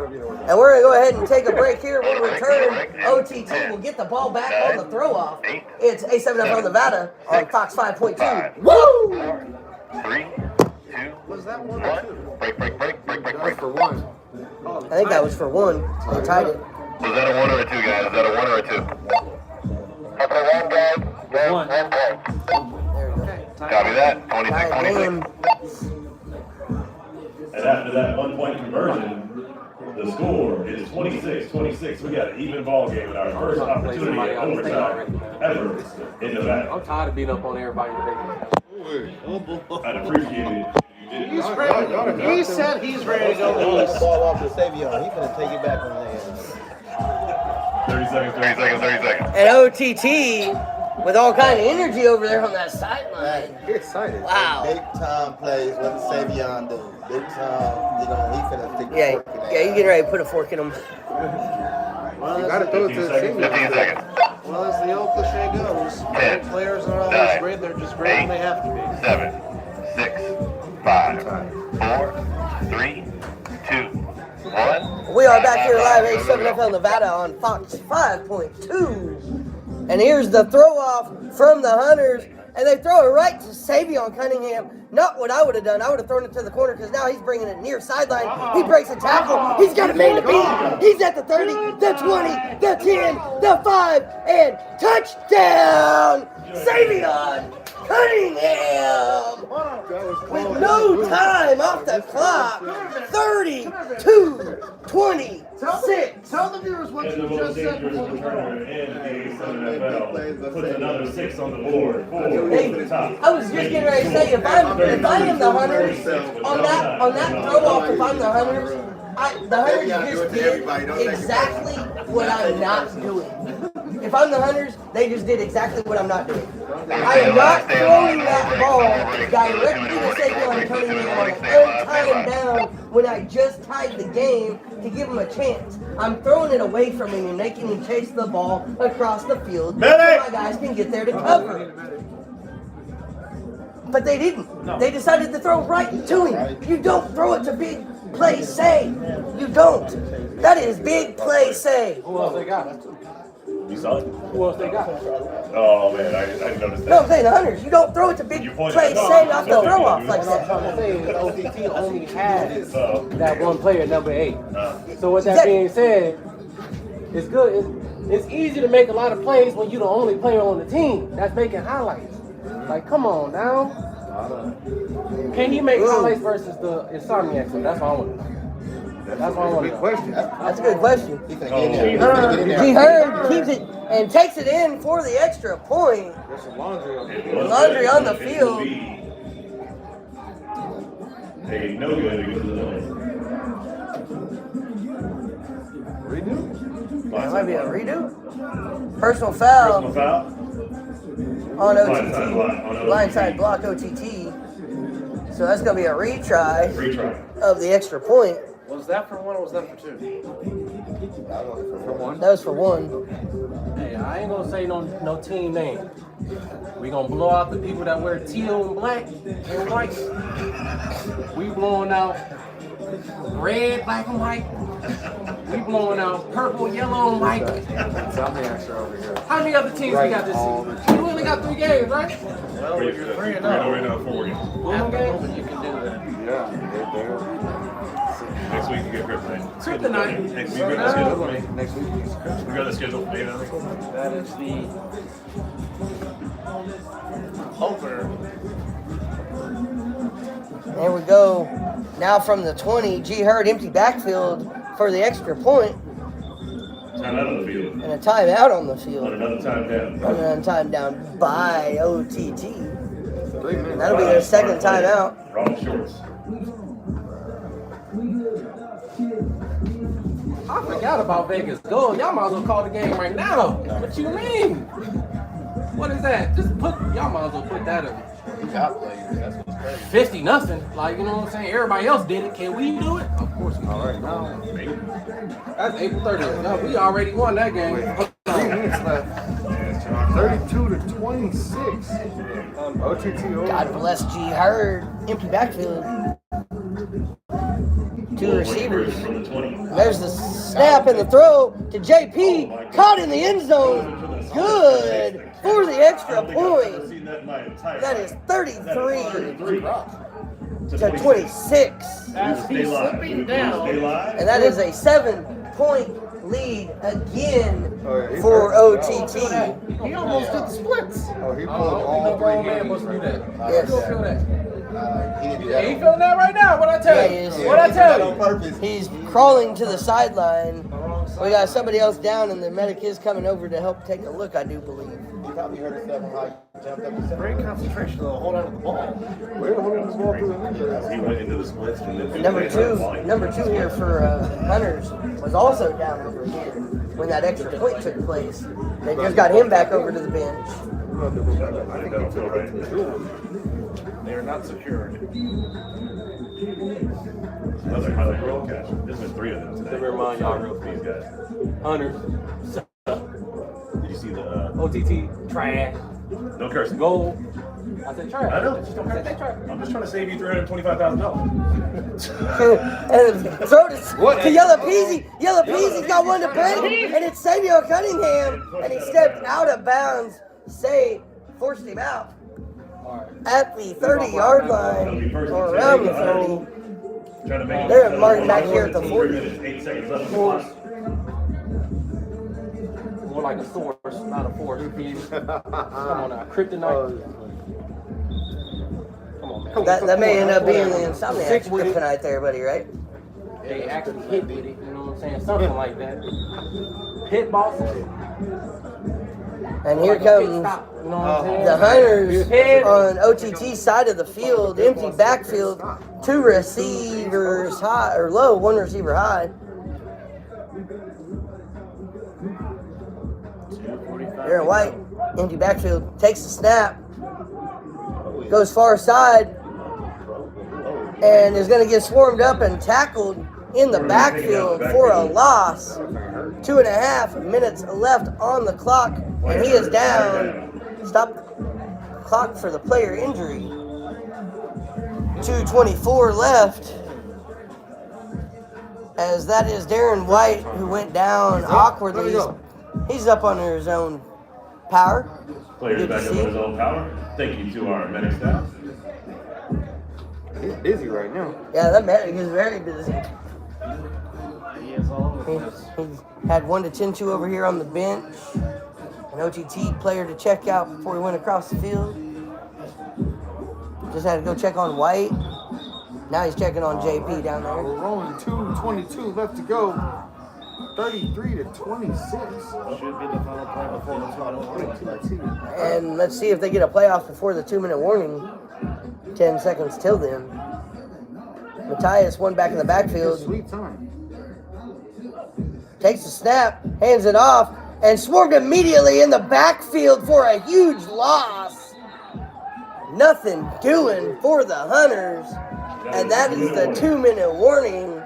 And we're going to go ahead and take a break here. We'll return. OTT will get the ball back on the throw-off. It's A7FL Nevada on Fox 5.2. Woo! 3, 2, Was that 1 or 2? break. That was for one. I think that was for one. They tied it. Was that a 1 or a 2, guys? Is that a 1 or a 2? Couple of 1, guys. One. There we go. Copy that. Tied 26. game. And after that 1-point conversion, the score is 26-26. We got an even ball game in our first opportunity at overtime ever in Nevada. I'm tired of beating up on everybody today. I'd appreciate it. He's ready. He said he's ready to go east. Ball off to Savion. He's gonna take it back on there. 30 seconds. And OTT with all kind of energy over there on that sideline. Get excited. Wow. Big time plays. What did Savion do? Big time. You know, he finna stick the Yeah, fork in that. yeah, you getting ready to put a fork in him. Well, You gotta throw it to the 15 Savion. 15 seconds. well, as the old cliche goes, great players are always 9, great. They're just great when they have to be. 7, 6, 5, 4, 3, 2, 1. We are back here live at A7FL Nevada on Fox 5.2. And here's the throw off from the Hunters. And they throw it right to Savion Cunningham. Not what I would have done. I would have thrown it to the corner because now he's bringing it near sideline. He breaks a tackle. He's got a man to beat. He's at the 30, the 20, the 10, the 5, and touchdown! Savion Cunningham! With no time off the clock. 32-26. Tell the viewers what And the you most just said dangerous before the returner in the A7FL puts another 6 on the board for the top. I was just getting ready to say, if I am the Hunters on that throw off, if I'm the Hunters, the Hunters just did exactly what I'm not doing. If I'm the Hunters, they just did exactly what I'm not doing. I am not throwing that ball directly to Savion Cunningham on an untied down when I just tied the game to give him a chance. I'm throwing it away from him and making him chase the ball across the field so my guys can get there to cover. But they didn't. They decided to throw right to him. You don't throw it to big play say. You don't. That is big play say. Who else they got? You saw it? Who else they got? Oh man, I didn't notice that. No, I'm saying the Hunters. You don't throw it to big You pointed play it out. say off the No, throw off you like What I'm that. trying to say is OTT only has that Oh. one player, number 8. So with that being said, it's good. It's easy to make a lot of plays when you're the only player on the team that's making highlights. Like, come on now. Can he make highlights versus the Insomniacs? So that's all I want to know. That's all I want to know. Question. That's a good question. He finna get in there. He finna get in there. G Hurd keeps it and takes it in for the extra point. There's some laundry on It there. was Laundry good. on the It field. will be no good against the That might be a redo. Personal foul Personal foul. on Blindside block OTT. on Blindside block OTT. So that's going to be a retry Retry. of the extra point. Was that for 1 or was that for 2? That was for one. Hey, I ain't gonna say no team name. We gonna blow out the people that wear teal and black and white. We blowing out red, black, and white. We blowing out purple, yellow, and white. Insomniacs are over here. How many other teams we got this season? We only got 3 games, right? Well, if you're 3 and 0, Right now, 4 games. One more at the game. moment you can do that. Yeah, they're Next week you get kryptonite. Kryptonite. Next week we got the schedule. next week. We got the schedule for Dana. That is the opener. There we go. Now from the 20, G Hurd empty backfield for the extra point Time out on the field. and a timeout on the On field. another time down. Running on time down by OTT. 3 minutes. That'll be their second timeout. Wrong shorts. I forgot about Vegas Gold. Y'all might as well call the game right now. What you mean? What is that? Y'all might as well put that in. We got players. That's what's crazy. 50-0. Like, you know what I'm saying? Everybody else did it. Can we do it? Of course we can. All right, now. That's April 30th. No, we already won that game. 3 minutes left. 32-26. OTT over. God bless G Hurd. Empty backfield. 2 two receivers. From the 20. There's the snap and the throw to JP. Caught in the end zone. Good for the extra point. That is 33 to 26. As he's slipping down. And that is a 7-point lead again for OTT. He almost did splits. Oh, he pulled all three hands. Yes. He didn't do Yeah, that. he feeling that right now. What I tell Yeah, you? he is. What I tell On you? purpose. He's crawling to the sideline. We got somebody else down, and the medic is coming over to help take a look, I do believe. He probably hurt himself when I jumped up and said, Great concentration to hold on to the ball. We're holding the ball through the window. He went into the splits and then Number two here for Hunters was also down over here when that extra point took place. They just got him back over to the bench. They are not secured. Another highlight real catch. There's been 3 of them today. Let me remind y'all real These guys. Hunters, Did you see the OTT, trash, no cursing? gold. I said trash. I know. Just don't curse. trash. I'm just trying to save you $325,000. And throw to Yellow Peasy. Yellow Peasy's got one to break, and it's Samuel Cunningham, and he stepped out of bounds. Say forced him out at the 30-yard line or around the 30. Trying to make They're marking back here at the 40. 8 seconds left on the clock. More like a source, not a force. Come on now, kryptonite. Come on, man. That may end up being the Insomniac kryptonite there, buddy, right? They actually hit with it, you know what I'm saying? Something like that. Hit bosses. And here comes You know what I'm saying? the Hunters on OTT side of the field, empty backfield, 2 receivers high or low, 1 receiver high. Aaron White, empty backfield, takes the snap, goes far side, and is going to get swarmed up and tackled in the backfield for a loss. 2.5 minutes left on the clock, and he is down. Stop the clock for the player injury. 2:24 left. As that is Darren White, who went down awkwardly. He's up under his own power. Players Good to back up see. on his own power. Thank you to our medic staff. He's busy right now. Yeah, that medic is very busy. He is all over the place. He had 1 to 10-2 over here on the bench. An OTT player to check out before he went across the field. Just had to go check on White. Now he's checking on JP down We're there. rolling 2:22 left to go. 33 to 26. Should be the final play before the final warning. And let's see if they get a playoff before the 2-minute warning. 10 seconds till then. Matthias, one back in the backfield. Sweet time. Takes the snap, hands it off, and swarmed immediately in the backfield for a huge loss. Nothing doing for the Hunters. And that is the 2-minute warning.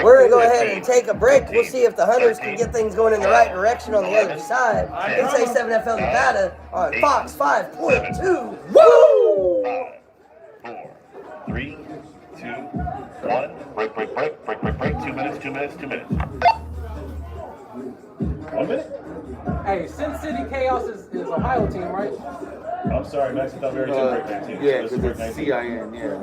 We're going to go ahead and take a break. We'll see if the Hunters can get things going in the right direction on the other side. It's A7FL Nevada on Fox 5.2. Woo! 5, 4, 3, 2, 1. Break. 2 minutes. 1 minute? Hey, Sin City Chaos is Ohio team, right? I'm sorry, Max. I thought we already took break 19. Yeah, So because this it's is break 19. CIN, yeah.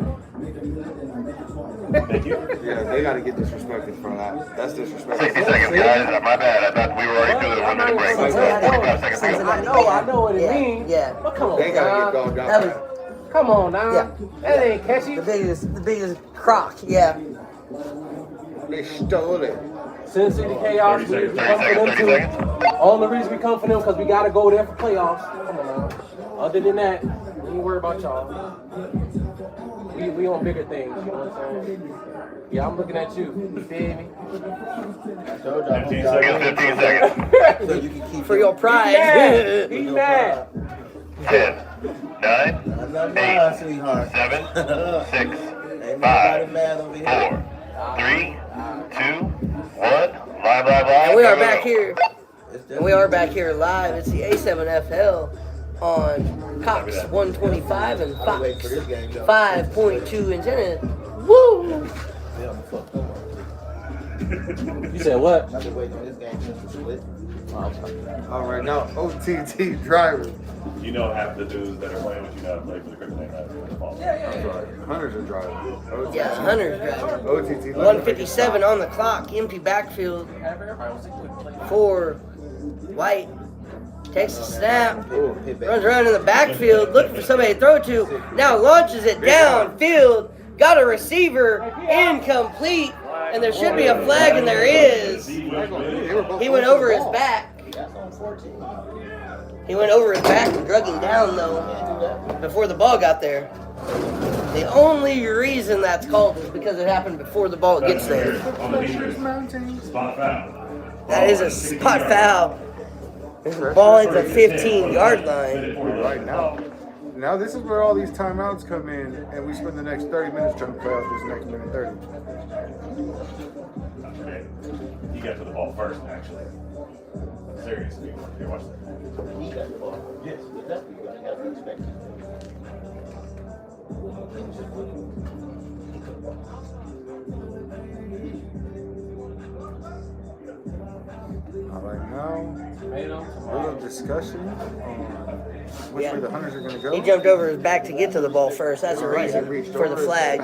Thank you. Yeah, they got to get disrespected for that. That's 60 disrespectful. seconds, guys. My bad. I thought we were already through the 1 minute break. 45 seconds to go. I know what it means. Yeah. But come on, They got to now. get going down. That was Come on now. Yeah. That ain't catchy. the biggest crock, yeah. They stole it. Sin City Chaos, 30 we seconds, come for them 30 too. seconds. Only reason we come for them because we got to go there for playoffs. Come on now. Other than that, we ain't worry about y'all. We on bigger things, you know what I'm saying? Yeah, I'm looking at you. You feel me? 15 seconds. 15 seconds. So you can keep For your pride. He's mad. 10, 9, I'm not 8, mad, sweetheart. 7, 6, Ain't 5, nobody mad over here. 4, 3, 2, 1. Live. And we are Go. back here. And we are back here live. It's the A7FL on Cox 125 and Fox 5.2 antenna. Woo! You said what? I've been waiting on this game since the split. All right, now OTT driver. You know half the dudes that are playing with you now play for the Kryptonite Knights. I'm sorry. Hunters are driving. Yeah, Hunter's driving. OTT. 157 on the clock. Empty backfield for White. Takes a snap. Runs around in the backfield looking for somebody to throw to. Now launches it downfield. Got a receiver. Incomplete. And there should be a flag, and there is. He went over his back. He went over his back and drug him down, though, before the ball got there. The only reason that's called is because it happened before the ball gets there. Spot foul. That is a spot foul. The ball at the 15-yard line. Right now. Now this is where all these timeouts come in, and we spend the next 30 minutes trying to play out this next minute 30. He got to the ball first, actually. Seriously, here, watch that. He got the ball. Yes. That's what you got to expect. All right, now, little discussion on which way the Hunters are going to go. He jumped over his back to get to the ball first. That's the reason for the flag.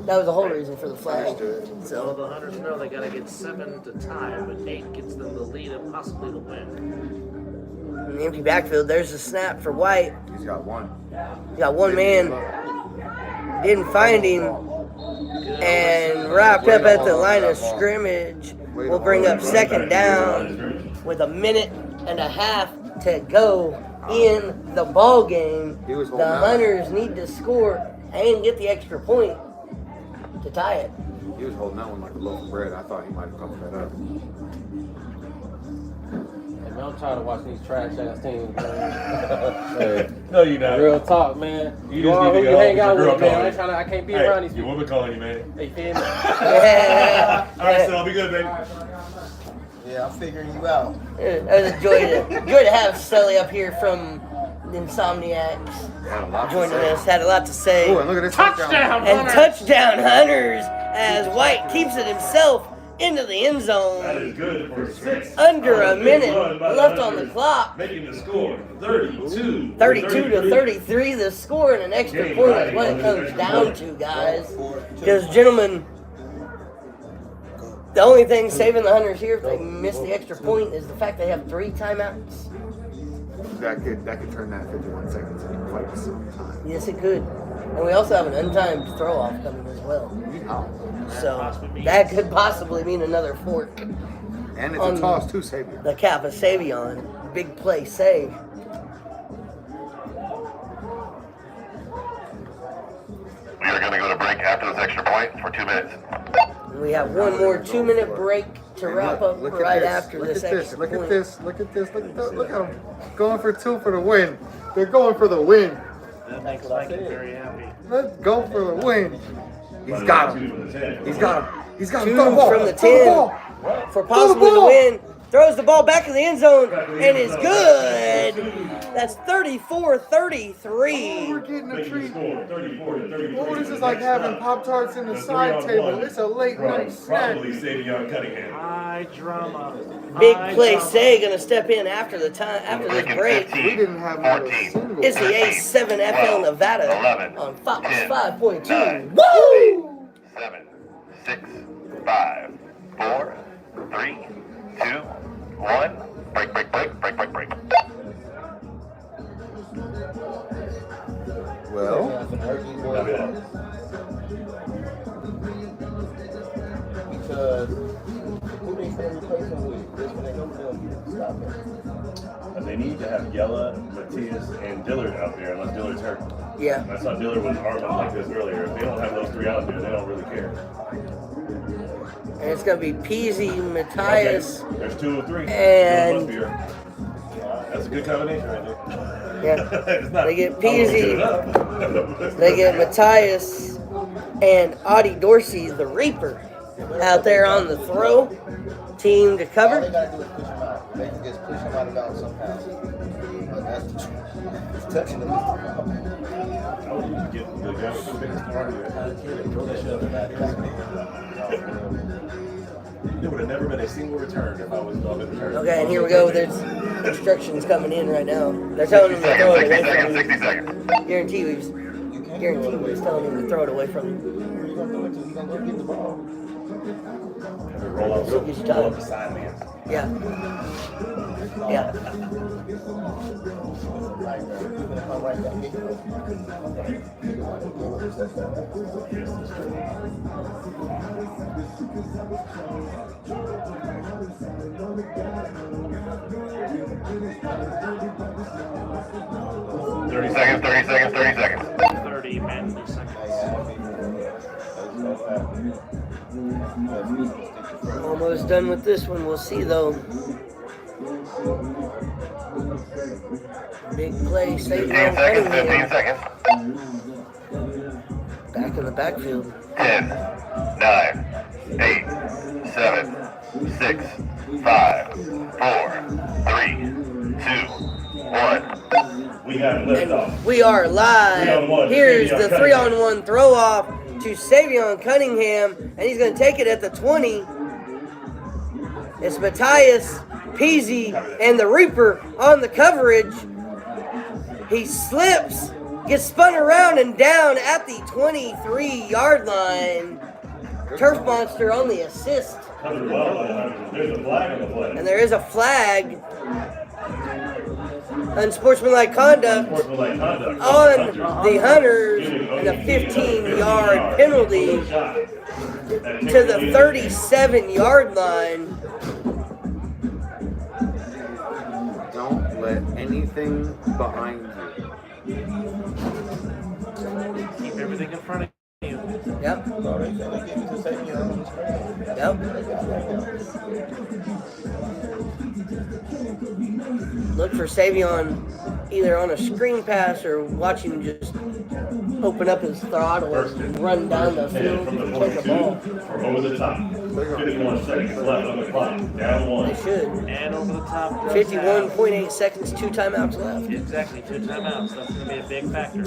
That was the whole reason for the flag. Well, So the Hunters know they got to get 7 to tie, but 8 gets them the lead and possibly the win. in the empty backfield, there's a snap for White. He's got one. He got one man. Didn't find him. And wrapped up at the line of scrimmage. We'll bring up second down with 1.5 minutes to go in the ball game. The Hunters need to score and get the extra point to tie it. He was holding that one like a loaf of bread. I thought he might have covered that up. Hey, man, I'm tired of watching these trash ass teams, man. Hey, no, you're not. Real talk, man. You Go just on need who to you go hang out with your with, girl man. calling I can't be Hey, around these your people. woman calling you, man. They feel me? All right, so I'll be good, baby. Yeah, I'm figuring you out. It was a joy to have Sully up here from Insomniacs joining us. Had a lot to say. Oh, and look at this touchdown. And touchdown Hunters as White keeps it himself into the end That zone. is good for 6. Under a Big minute run by the left on the Hunters, clock. Making the score 32 to 33, the score, and an extra Game point is riding what it on comes this down extra to, guys. Because, gentlemen, the only thing saving the Hunters here if they miss the extra point is the fact they have 3 timeouts. That could turn that 51 seconds into quite some time. Yes, it could. And we also have an untimed throw-off coming as well. So that could possibly mean another fork. And it's a toss to Savion. The cap of Savion. Big play save. We are going to go to break after this extra point for 2 minutes. We have one more 2-minute break to wrap up right after this extra Look point. at this. Look at this. Look at this. Look at them. Going for 2 for the win. They're going for the win. That makes Mike very happy. Let's go for the win. He's got him. He's got him. He's got him. 2 Throw the ball. from the Throw the 10 ball. for possibly the win. Throws the ball back in the end zone and is good. That's 34-33. We're getting a Making the treat. score 34-33. Oh, this is like having Pop-Tarts in the side table. It's a late night snack. Probably Savion Cunningham. High drama. Big High play drama. Say gonna step in after this break. We didn't have not a single. It's the A7 FL Nevada 11, on Fox 10, 5.2. 9, Woo! 7, 6, 5, 4, 3, 2, 1. Break. Well, Because who they finna replace him with? This one ain't no film. Stop it. They need to have Yella, Matthias, and Dillard out there unless Dillard's hurt. Yeah. I saw Dillard was arming like this earlier. If they don't have those 3 out there, they don't really care. And it's gonna be Peasy, Matthias. Okay. There's 2 of 3. And- That's a good combination right there. Yeah. It's not- They get I won't get Peasy. it up. They get Matthias and Audie Dorsey, the Reaper. out there on the throw. Team to All they cover. gotta do is push him out. They can just push him out of bounds somehow. But that's the truth. It's touching him. I would just get the guy with the biggest arm and throw that shit up the back. There would have never been a single return if I was on the return. Okay, and here we go. There's instructions coming in right now. They're telling him to throw it away from him. 60 seconds. Guarantee we was telling him to throw it away from him. Who you gonna throw it to? He's gonna go get the ball. Roll up, So get your roll up time. the side man. Yeah. Yeah. Right there. He's gonna come right back. Thirty seconds, 30 seconds, 30 seconds. 30 manly seconds. Almost done with this one. We'll see though. Big play. 15 Savion seconds, 15 Cunningham seconds. back in the backfield. 10, 9, 8, 7, 6, 5, 4, 3, 2, 1. We got lift off. And we are live. 3-on-1. Here's Savion the 3-on-1 throw off to Savion Cunningham, and he's going to take it at the 20. It's Matthias Peasy and the Reaper on the coverage. He slips, gets spun around and down at the 23-yard line. Turf Monster on the assist, Covered well. There's a flag on the play. and there is a flag. Unsportsmanlike conduct Sportsmanlike conduct on the Hunters and a 15-yard penalty to the 37-yard line. Don't let anything behind you. Keep everything in front of you. Yep. So they give it to Savion on the screen. Yep. Look for Savion either on a screen pass or watch him just open up his throttle and run down the field from the and take a 42 ball. or over the top. 51 seconds left on the clock. Down They one. should. And over the top. 51.8 seconds, 2 timeouts left. Exactly, 2 timeouts. That's going to be a big factor.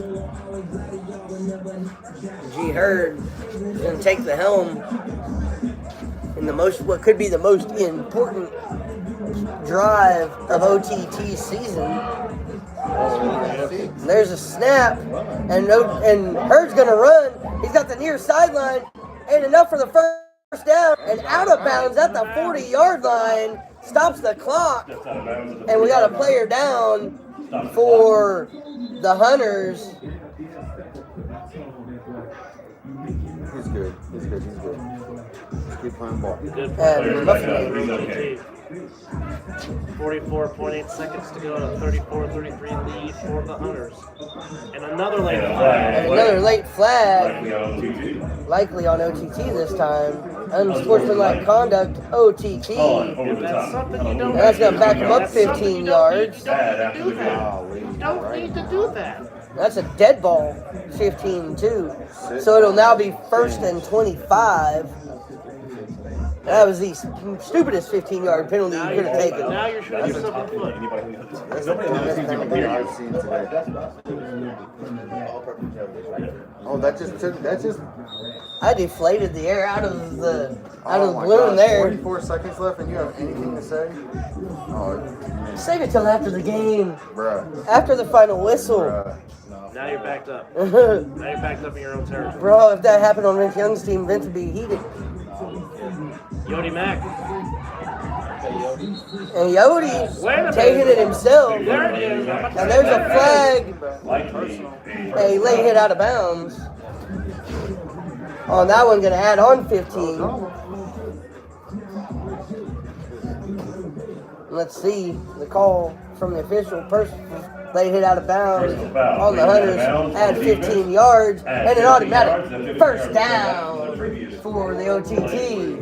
G. Hurd is going to take the helm in what could be the most important drive of OTT season. There's a snap, and Hurd's going to run. He's got the near sideline, and enough for the first down, and out of bounds at the 40-yard line, stops the clock, and we got a player down for the Hunters. He's good. He's good. He's good. Just keep playing ball. Good And play. He's okay. 44.8 seconds to go to 34-33 lead for the Hunters. And another late And a flag. And another late flag, Likely on OTT. likely on OTT this time. Unsportsmanlike conduct, OTT. On over If the that's top. something you don't That's gonna back him up that's something 15 you yards. Bad after the You game. don't need to do that. That's a dead ball, 15-2. So it'll now be 1st and 25. That was the stupidest 15-yard penalty you could have taken. Now you're shooting yourself in the foot. That's the dumbest penalty I've seen today. Oh, that just. I deflated the air out of the Oh my balloon God, there. 44 seconds left, and you have anything to say? Oh, Save it till after the game, bruh. after the final whistle. Bruh. Now you're backed up. Bro, Now you're backed up in your own territory. if that happened on Vince Young's team, Vince would be heated. Yodi Mack. And Yodi Wait a minute. taking it himself. There it is. And there's a flag, Likely a late hit out of bounds. On that one, gonna add on 15. Let's see the call from the official person. Late hit out of bounds Personal foul. on the Late hit out of Hunters. bounds Add on the 15 defense. yards Add and an 15 automatic yards, and 15 first yards down from the previous for the OTT play.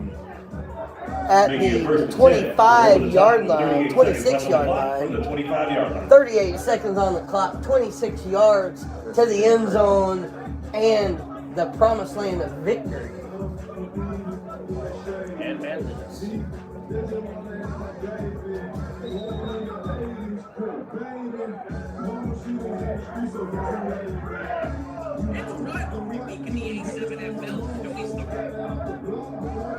at Making it the first and 10. 25-yard Over the top, line, 38 seconds 26-yard left on the clock from line. the 25-yard line. 38 seconds on the clock, 26 yards to the end zone and the promised land of victory. And manliness.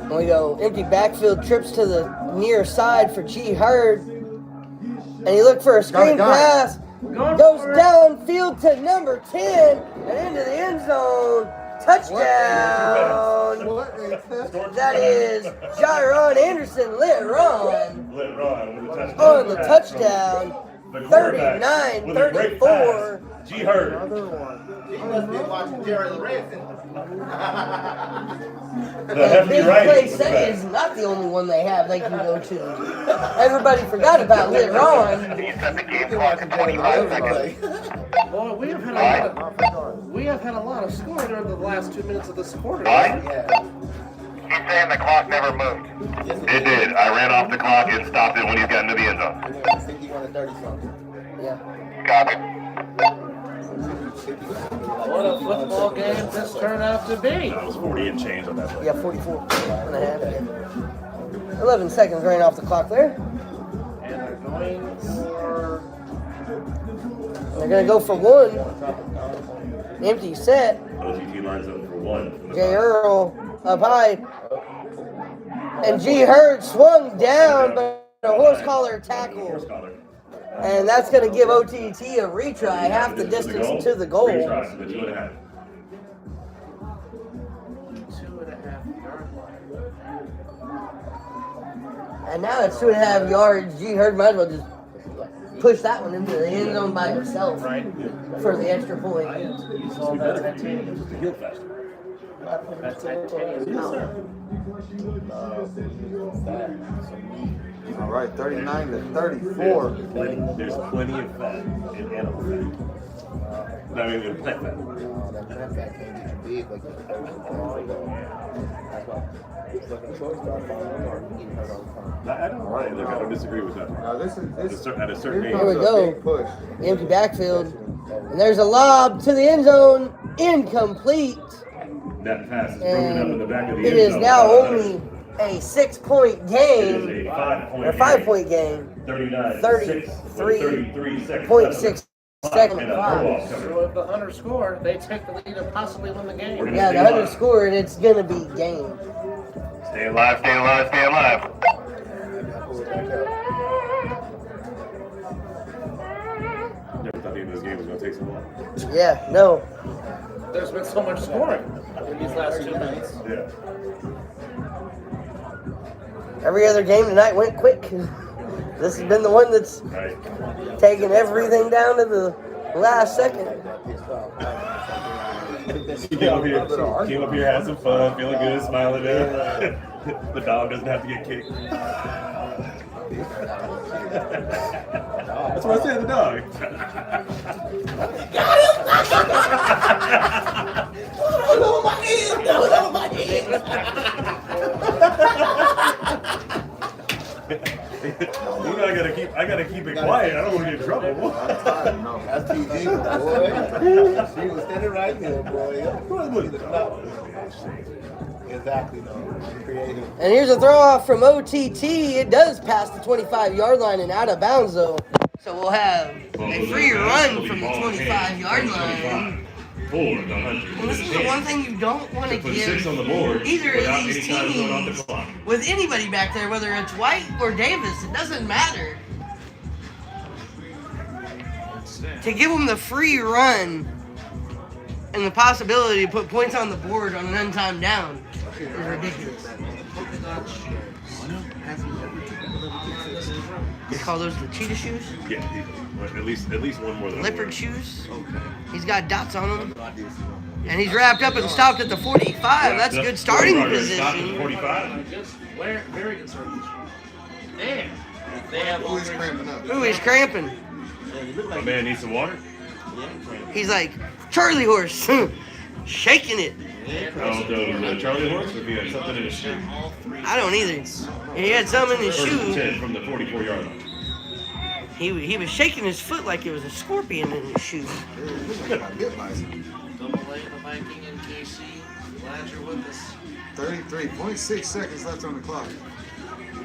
And we go empty backfield, trips to the near side for G. Hurd. And he looked for a screen pass. Goes downfield to number 10 and into the end zone. Touchdown. That is Jaron Anderson lit Ron on the touchdown. 39-34. G. Hurd. Another one. He must be watching Jerry Lorenzen. The And hefty Big right. Play City is not the only one they have they can go to. Everybody forgot about lit Ron. You set the game clock to 25 seconds. Boy, we have had a lot of scoring during the last 2 minutes of this quarter. What? Yeah. He's saying the clock never moved. It did. I ran off the clock and stopped it when he got into the end zone. I think he wanted 30 something. Yeah. Copy. What a football game this turned out to be. That was 40 and change on that play. Yeah, 44 and a half. 11 seconds ran off the clock there. And they're going for... They're going to go for one. Empty set. OTT lines up for one. J. Earl up high. And G. Hurd swung down, but a horse collar tackle. Horse collar. And that's going to give OTT a retry, half the distance to the goal. Retry to the 2.5. 2.5 yard line. And now it's 2.5 yards. G. Hurd might as well just push that one into the end zone by himself Right. for the extra point. You saw that titanium. Just to heal faster. That titanium power. All right, 39-34. There's plenty of fat in animal fat. I mean, in plant fat. That plant fat can't get you big like the Thursday. That's why it's like a choice to find one or eating her all the time. I don't. Right. Look, I don't disagree with that. Now this is At a certain here age. Here we comes a go. big push. Empty backfield. And there's a lob to the end zone. Incomplete. That pass is broken up in the back of the It end is zone. now only a 6-point game. It is a 5-point Or 5-point game. 33 seconds. 33.6 seconds. And a Five. throw-off coming. So if the Hunters score, they take the lead and possibly win the game. Yeah, the Hunters score and it's gonna be game. Stay alive, stay alive, stay alive. Never thought the end of this game was going to take so long. Yeah, no. There's been so much scoring in these last 2 minutes. Yeah. Every other game tonight went quick. This has been the one that's Right. taken everything down to the last second. Came up here, had some fun, feeling good, smiling there. The dog doesn't have to get kicked. That's what I said, the dog. You know, I gotta keep it quiet. I don't want to get in trouble. That's TV, boy. She was standing right there, boy. Exactly, though. Creative. And here's a throw off from OTT. It does pass the 25-yard line and out of bounds though. So we'll have a free run from the 25-yard line. For the Hunters. And this is the one thing you don't want to Put give 6 on the board either without of these any time going off the teams clock. with anybody back there, whether it's White or Davis. It doesn't matter. To give them the free run and the possibility to put points on the board on an untimed down is ridiculous. You call those the cheetah shoes? Yeah, at least one more than Leopard shoes? He's got dots on them. And he's wrapped up and stopped at the 45. That's good starting Stop at position. 45. Very conservative. And they have Who is cramping up? Ooh, he's cramping. My man needs some water. He's like, Charlie horse, shaking it. I don't know the Charlie horse if he had something in his shoe. I don't either. He had something in his First and shoe. 10 from the 44-yard line. He was shaking his foot like it was a scorpion in his shoe. Double A, the Viking, and KC. Glad you're with us. 33.6 seconds left on the clock.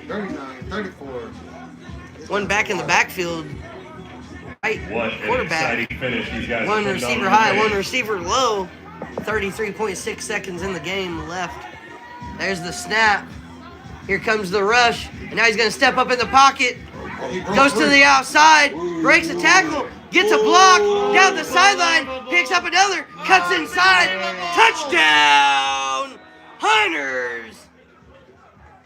39, 34. One back in the backfield. Right What an quarterback. exciting finish these guys One are putting receiver on high, today. one receiver low. 33.6 seconds in the game left. There's the snap. Here comes the rush. And now he's going to step up in the pocket. Goes to the outside. Breaks a tackle. Gets a block. Down the sideline. Picks up another. Cuts inside. Touchdown! Hunters!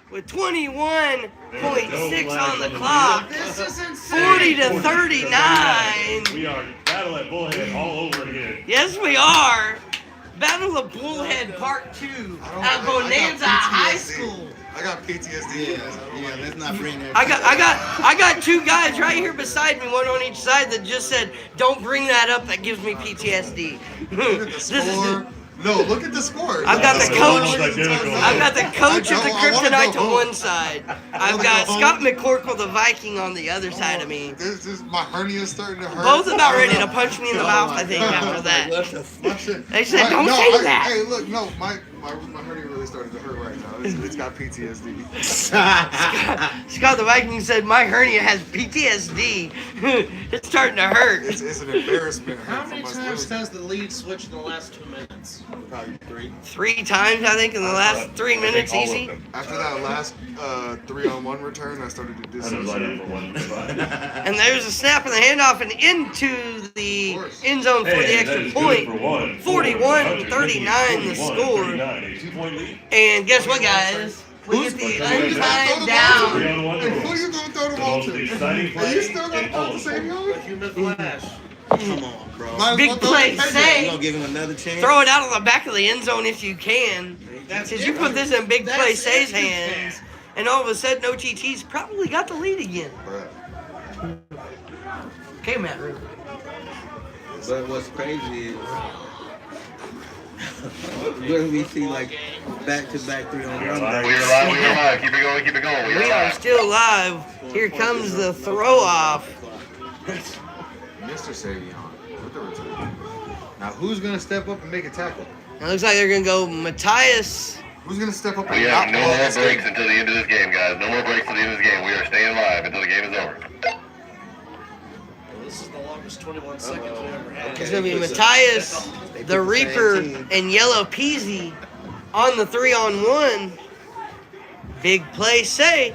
With 21.6 on the clock. This is insane. 40 to 39. We are battle at Bullhead all over again. Yes, we are. Battle of Bullhead Part 2 at Bonanza High School. I got PTSD. Yeah, let's not bring that. I got two guys right here beside me, one on each side, that just said, "Don't bring that up. That gives me PTSD." Look at the score. No, look at the score. I've got the coach. Identical. I've got the coach of the I wanna Kryptonite go to home. one side. I've got Scott McCorkle, the Viking, on the other side of me. This is my hernia's starting to hurt. Both about ready to punch me in the mouth, I think, after that. My shit. They said, "Don't say that." Hey, look, no, my hernia really started to hurt right now. It's got PTSD. Scott the Viking said, "My hernia has PTSD. It's starting to hurt." It's an embarrassment. How many times has the lead switched in the last 2 minutes? Probably 3. 3 times, I think, in the last 3 minutes, all of easy. them. After that last 3-on-1 return, I started to I was lining dissociate. for one. And there's a snap and the handoff and into the end zone for the Hey, that extra is good point. for one. 41-39 the score. 39, a 2-point lead. And guess what, guys? We get the untied down. 3-on-1 Hey, rules. who you gonna throw the The ball most to? exciting Hey, play you still gonna in all throw the of same football. yard? Human flash. Come on, bro. Might as Big well throw play the payback. You say. gonna give him another chance? Throw it out on the back of the end zone if you can. That's Since you put this in Big That's Play if Say's you can. hands, and all of a sudden OTT's probably got the lead again. Bruh. Okay, Matt. But what's crazy is where we see like back-to-back 3-on-1. We are live. We are live. Keep it going, keep it going. We are still live. Here comes the throw off. Mr. Savion with the return. Now, who's gonna step up and make a tackle? It looks like they're gonna go Matthias. Who's gonna step up and We not have no ball more this game? breaks until the end of this game, guys. No more breaks until the end of this game. We are staying live until the game is over. Well, this is the longest 21 seconds we ever had. It's gonna be Matthias, the Reaper, and Yellow Peasy on the 3-on-1. Big play say.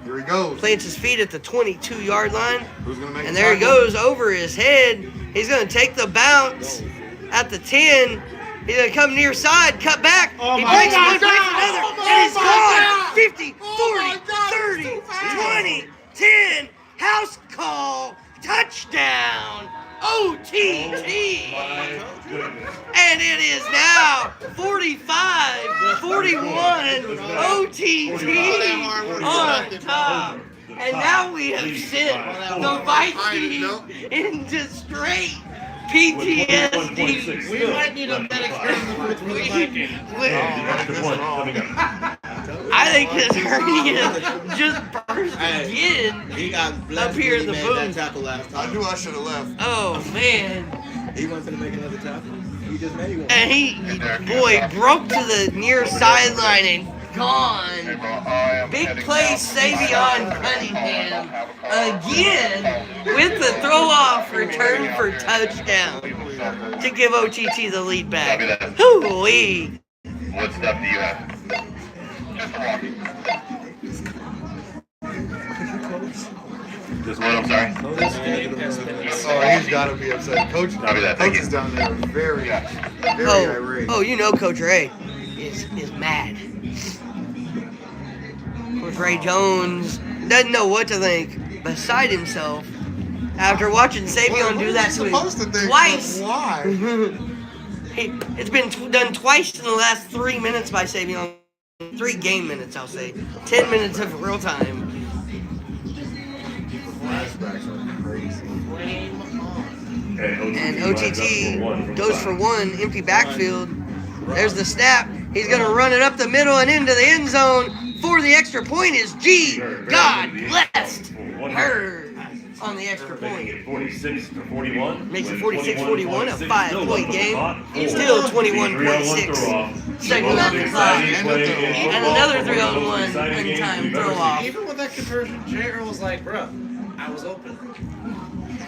Here he goes. Plants his feet at the 22-yard line. Who's gonna make And the there he tackle? goes over his head. He's going to take the bounce at the 10. He's going to come near side, cut back. He breaks one, breaks another, and he's gone. 50, 40, 30, 20, 10. House call. Touchdown. OTT. My goodness. And it is now 45-41 OTT on top. And now we have sent the Vikings into straight PTSD. We might need a medication with the Vikings. Extra point coming up. I think his hernia just burst again He got up blessed here when in he the made that booth. tackle last I time. knew I should have left. Oh, man. He wasn't gonna make another tackle. He just made one. And he, boy, broke to the near sideline and gone. Big play, Savion Cunningham again with the throw-off return for touchdown to give OTT the lead back. Hoo-wee. What stuff do you have? Just a walkie. Just what, I'm sorry? Oh, he's gotta be upset. Coach, Copy that, thank Coach you. is down there very irate. Oh, you know Coach Ray is mad. Coach Ray Jones doesn't know what to think, beside himself, after watching Savion do that to him twice. Why? It's been done twice in the last 3 minutes by Savion. 3 game minutes, I'll say. 10 minutes of real time. Flashbacks are crazy. And OTT goes for one, empty backfield. There's the snap. He's going to run it up the middle and into the end zone for the extra point is G. God blessed her. on the extra Making point. it 46 to 41. Makes it with 46-41, a 21-26 5-point game. Still 21.6 seconds on the clock. And another 3-on-1 in-time throw-off. Even with that conversion, J. Earl was like, bro, I was open.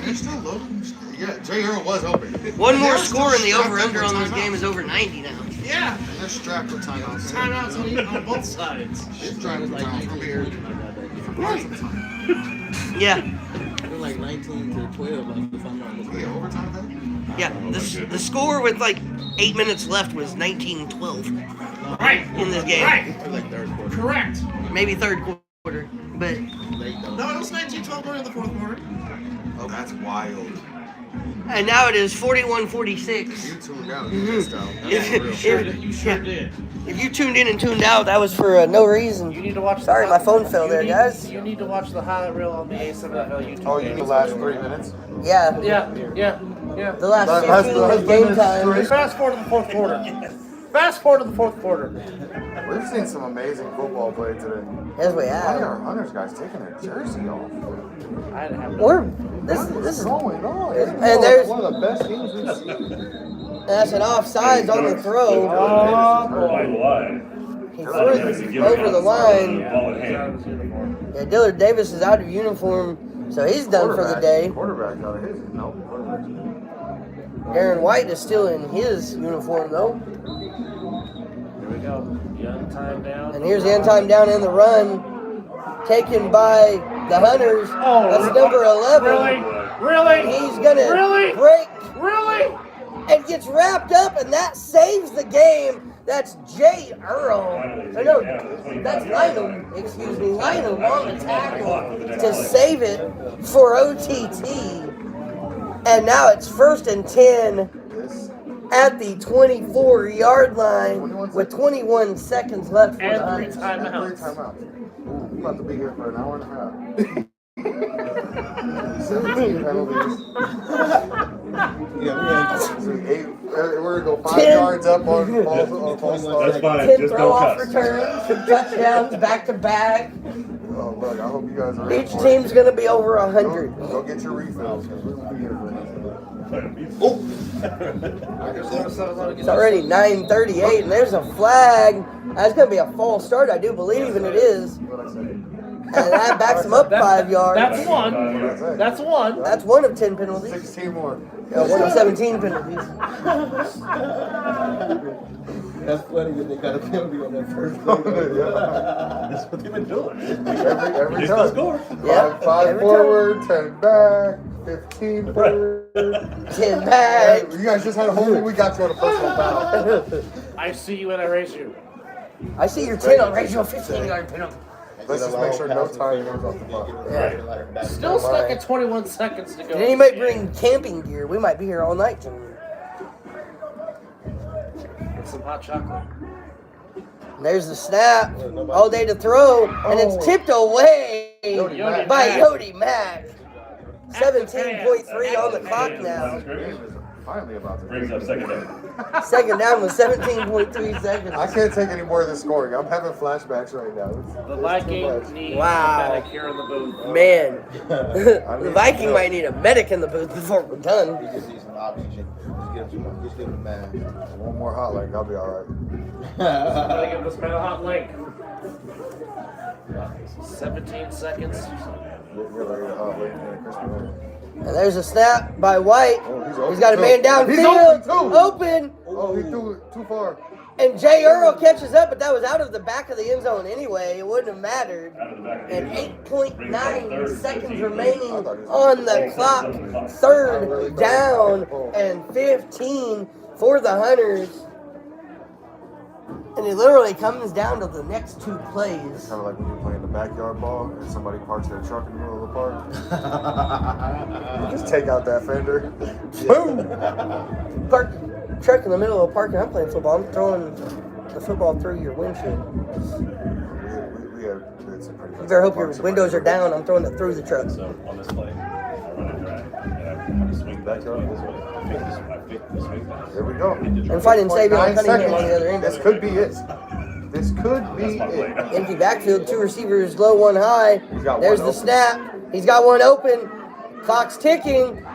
They're still open. Yeah, J. Earl was open. One more score and the over-under on this game is over 90 now. Yeah. They're strapped with timeouts. Timeouts on both sides. It's strapped with timeouts from here. Yeah. They're like 19 to 12, like, if I'm not mistaken. Yeah, overtime then? Yeah, the score with like 8 minutes left was 19-12 Right. in this game. Right. Like third quarter. Correct. Maybe third quarter, but Late though. No, it was 19-12 going into the fourth quarter. Oh, that's wild. and now it is 41-46. You tuned out. You missed out. You sure did. If you tuned in and tuned out, that was for no reason. You need to watch. Sorry, my phone fell there, guys. You need to watch the highlight reel on the A7FL YouTube. Oh, you mean the last 3 minutes? Yeah, Yeah. the last That's 15 minutes game time. Fast forward to the fourth quarter. Fast forward to the fourth quarter. We've seen some amazing football play today. Yes, we Why have. are Hunters guys taking their jersey off? I had to have. This What's is going on? And there's- one of the best teams we've seen. that's an offsides on the throw. He threw it over the line. Yeah, Dillard Davis is out of uniform, so he's done for the day. Quarterback out of his. No, quarterback. Aaron White is still in his uniform though. Here we go. Young time down. And here's the end time down in the run, taken by the Hunters. That's number 11. Really? He's gonna Really? break Really? and gets wrapped up, and that saves the game. That's J. Earl. Or no, that's Lionel. Excuse me, Lionel on the tackle to save it for OTT. And now it's 1st and 10 at the 24-yard line with 21 seconds left for the And Hunters. 3 timeouts. Ooh, I'm about to be here for an hour and a half. 17 penalties. We're gonna go 5 yards up on false start. That's fine. 10 Just throw-off don't cuss. returns, some touchdowns back-to-back. Oh, look, I hope you guys are ready Each for it. team's going to be over 100. Go get your refills, because we're gonna be here for an It's already 9:38, and there's a flag. That's going to be a false start, I do believe, and it is. What I say? And that backs them up 5 yards. That's one. That's it. That's one. That's one of 10 penalties. 16 more. One of 17 penalties. That's funny that they got a penalty on that first play. That's what they've been doing. Every Just time. score. Yeah, Five every forward, 10 back, 15 forward. 10 back. You guys just had a whole we got to on a personal foul. I see you and I raise you. I see your 10 on ratio 15-yard penalty. Let's just make sure no time goes off the clock. Still stuck at 21 seconds to go. Did anybody bring camping gear? We might be here all night tonight. Get some hot chocolate. And there's the snap. All day to throw, and it's tipped away by Yodi Mack. 17.3 on the clock now. Finally about to Brings up second down. Second down with 17.3 seconds. I can't take any more of this scoring. I'm having flashbacks right now. The Vikings need Wow. a medic here in the booth. Man, the Viking might need a medic in the booth before we're done. We just need some oxygen. Just give him a man. One more hot leg, I'll be alright. Gotta give this man a hot link. 17 seconds. Get ready to hot leg and Christmas. And there's a snap by White. Oh, he's open He's got a too. man He's downfield. open too. Open. Oh, he threw it too far. And Jay Earl catches up, but that was out of the back of the end zone anyway. It wouldn't have mattered. Out of the back of the And end zone. 8.9 seconds remaining on the clock. 3rd down and 15 for the Hunters. And it literally comes down to the next 2 plays. Kind of like when you're playing the backyard ball and somebody parks their truck in the middle of the park. Just take out that fender. Boom! Park truck in the middle of a park and I'm playing football. I'm throwing the football through your windshield. We had some pretty You better hope your windows are down. I'm throwing it through the truck. So on this play, I run a drag and I swing back this way. I fake this swing back. There we go. And finding Savion Cunningham on the other end. This could be it. This could be That's my play. it. Empty backfield, 2 receivers, low, 1 high. He's got There's one the open. snap. He's got one open. Clock's ticking.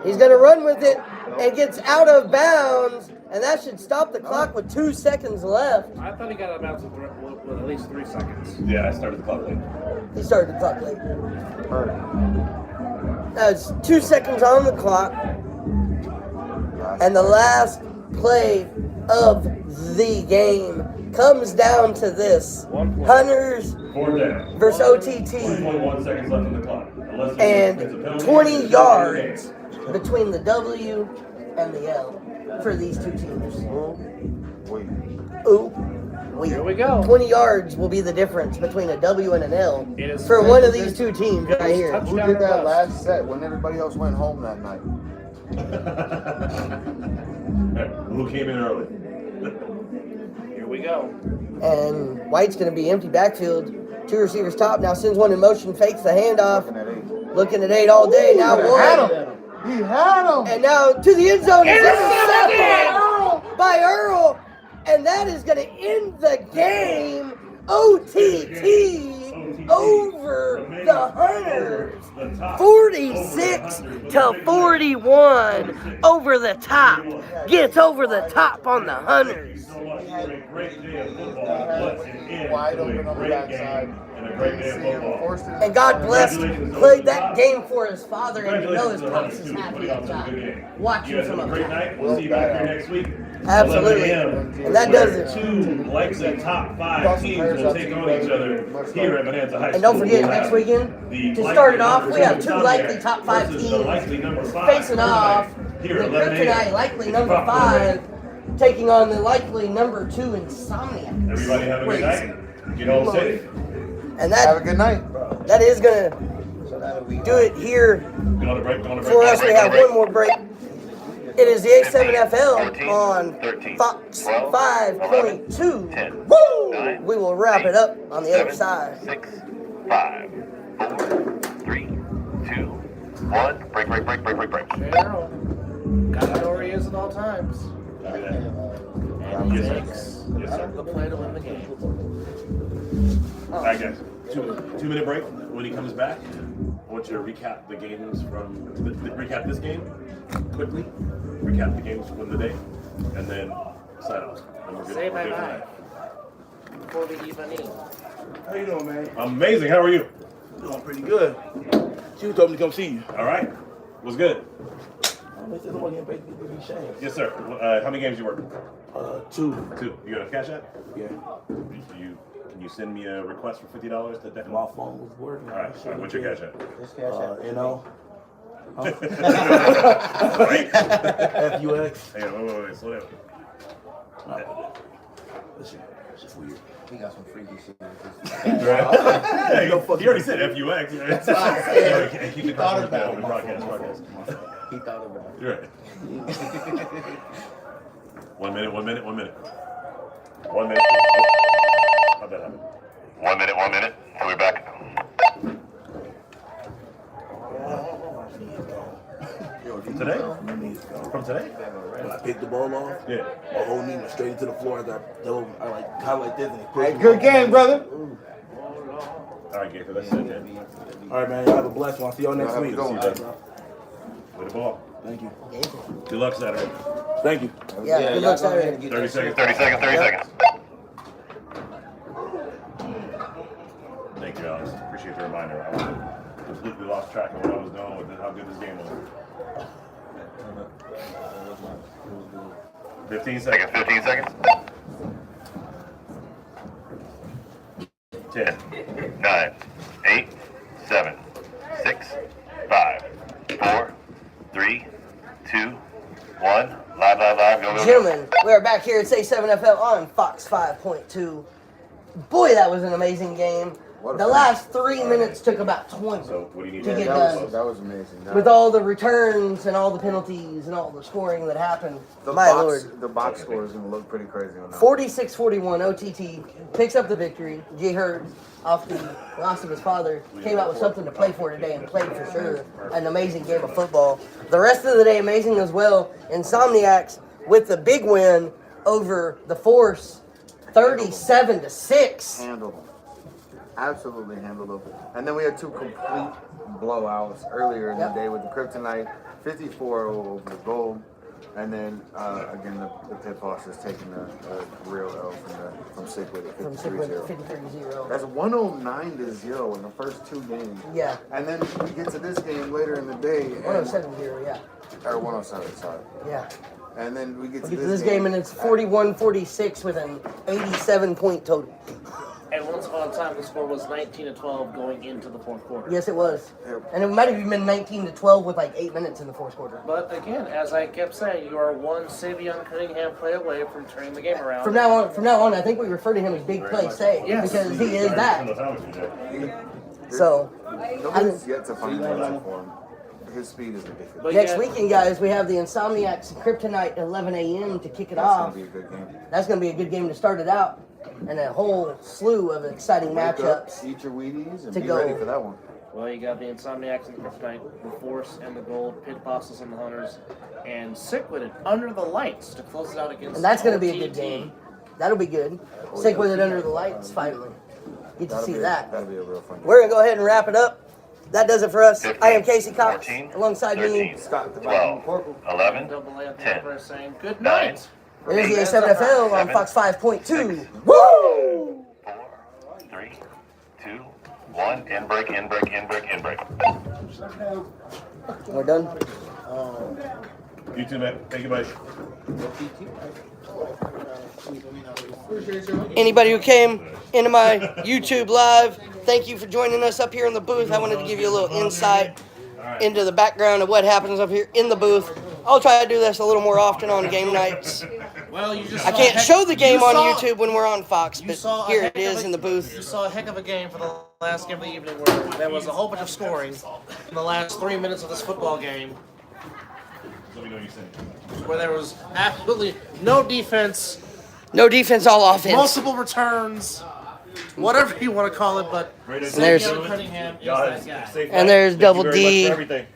He's going to run with it and gets out of bounds, and that should stop the clock with 2 seconds left. I thought he got out of bounds with at least 3 seconds. Yeah, I started the clock late. He started the clock late. That's 2 seconds on the clock. And the last play of the game comes down to this. Hunters versus OTT. 1.1 seconds left on the clock. And 20 yards between the W and the L for these two teams. Here we go. 20 yards will be the difference between a W and an L It is for one of these two teams right here. Who did that last set when everybody else went home that night? Who came in early? Here we go. And White's going to be empty backfield. 2 receivers top. Now sends one in motion, fakes the handoff. Looking at 8 all day. Now one. He had him. And now to the end zone. It's intercepted by Earl. And that is going to end the game. OTT over the Hunters. 46-41 over the top. Gets over the top on the Hunters. Wide open on the backside. And God bless, played that game for his father, and you know his pops is happy outside watching some of it. We'll see you back here next week. Absolutely. And that does it. 2 likely top 5 teams will take on each other here at Bonanza High School. And don't forget, next weekend, to start it off, we have 2 likely top 5 teams facing off. The Kryptonite, likely number 5, taking on the likely number 2 Insomnia. Everybody have a good night. Get home safe. And that, have a good night. That is going to do it here for us. We have one more break. It is the A7FL on Fox 5.2. Woo! We will wrap it up on the other side. 6, 5, 4, 3, 2, 1. Break. Cheryl. Gotta know where he is at all times. And he takes the play to win the game. All right, guys. 2-minute break. When he comes back, I want you to recap the games recap this game quickly. Recap the games from the day, and then sign off. Say bye-bye before we even eat. How you doing, man? Amazing. How are you? Doing pretty good. She told me to come see you. All right. What's good? Yes, sir. How many games you work? 2. 2. You got a cash app? Yeah. Can you send me a request for $50 to definitely? My phone was working. All right. What's your cash app? NO. FUX. Hey, wait, slow down. Listen, it's just weird. He got some freaky shit. He already said FUX. That's what I said. He thought about it. Broadcast. He thought about it. You're right. 1 minute. 1 minute. 1 minute. How'd that happen? 1 minute. So we're back. From today? From today? When I picked the ball off, Yeah. my whole knee went straight into the floor. I dove, I like kind of like this, and it pushed Hey, me good off. game, brother. All right, Gator, that's it, man. All right, man. Y'all have a blessed one. See y'all next Have a week. good one. Way the ball. Thank you. Good luck Saturday. Thank you. Yeah, good luck Saturday. 30 seconds. 30 seconds. Thank you, Alex. Appreciate the reminder. I completely lost track of what I was doing with how good this game was. 15 seconds. 15 seconds. 10. 9, 8, 7, 6, 5, 4, 3, 2, 1. Live. Go. Gentlemen, we are back here at A7FL on Fox 5.2. Boy, that was an amazing game. The last 3 minutes took about 20 So, what do you need to to get do? done. That was amazing. With all the returns and all the penalties and all the scoring that happened. My Lord. The box score is going to look pretty crazy on that. 46-41, OTT picks up the victory. G. Hurd, off the loss of his father, came out with something to play for today and played for sure. An amazing game of football. The rest of the day amazing as well. Insomniacs with the big win over the Force, 37-6. Handle them. absolutely handled them. And then we had two complete blowouts earlier in the day with the Kryptonite, 54 over the Gold. And then again, the Pit Fosters taking a real L from Sickwood at 53-0. That's 109-0 in the first two games. Yeah. And then we get to this game later in the day. 107-0, yeah. Or 107, sorry. Yeah. And then we get to this game, and it's 41-46 with an 87-point total. And once upon a time, the score was 19-12 going into the fourth quarter. Yes, it was. And it might have even been 19-12 with like 8 minutes in the fourth quarter. But again, as I kept saying, you are one Savion Cunningham play away from turning the game around. From now on, I think we refer to him as Big Play Say because he is that. So, nobody's yet to find the line for him. His speed is ridiculous. But next weekend, guys, we have the Insomniacs and Kryptonite at 11 a.m. to kick it off. That's going to be a good game. That's going to be a good game to start it out. And a whole slew of exciting matchups. Eat your Wheaties and to be go. ready for that one. Well, you got the Insomniacs and the Kryptonite, the Force and the Gold, Pit Bosses and the Hunters, and Sickwood and Under the Lights to close it out against. And that's going to be a OTT. good game. That'll be good. Stick with it under the lights finally. Get to see that. That'll be a real fun game. We're going to go ahead and wrap it up. That does it for us. 15, I am Casey Cox 14, alongside 13, me. Scott, the 12, 11, Double A 10, for saying good 9, night. There's the A7FL on 7, Fox 5.2. 6, Woo! 4, 3, 2, 1. In break. We're done. You too, man. Thank you, buddy. Anybody who came into my YouTube live, thank you for joining us up here in the booth. I wanted to give you a little insight into the background of what happens up here in the booth. I'll try to do this a little more often on game nights. Well, you just I can't show the game on YouTube when we're on Fox, but here it is in the booth. You saw a heck of a game for the last game of the evening where there was a whole bunch of scoring in the last 3 minutes of this football game Let me know what you think. where there was absolutely no defense, No defense, all offense. multiple returns, whatever you want to call it, but there's- Savion Cunningham is that guy. And there's Thank you Double very much D. for everything.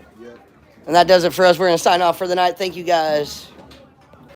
And that does it for us. We're going to sign off for the night. Thank you, guys.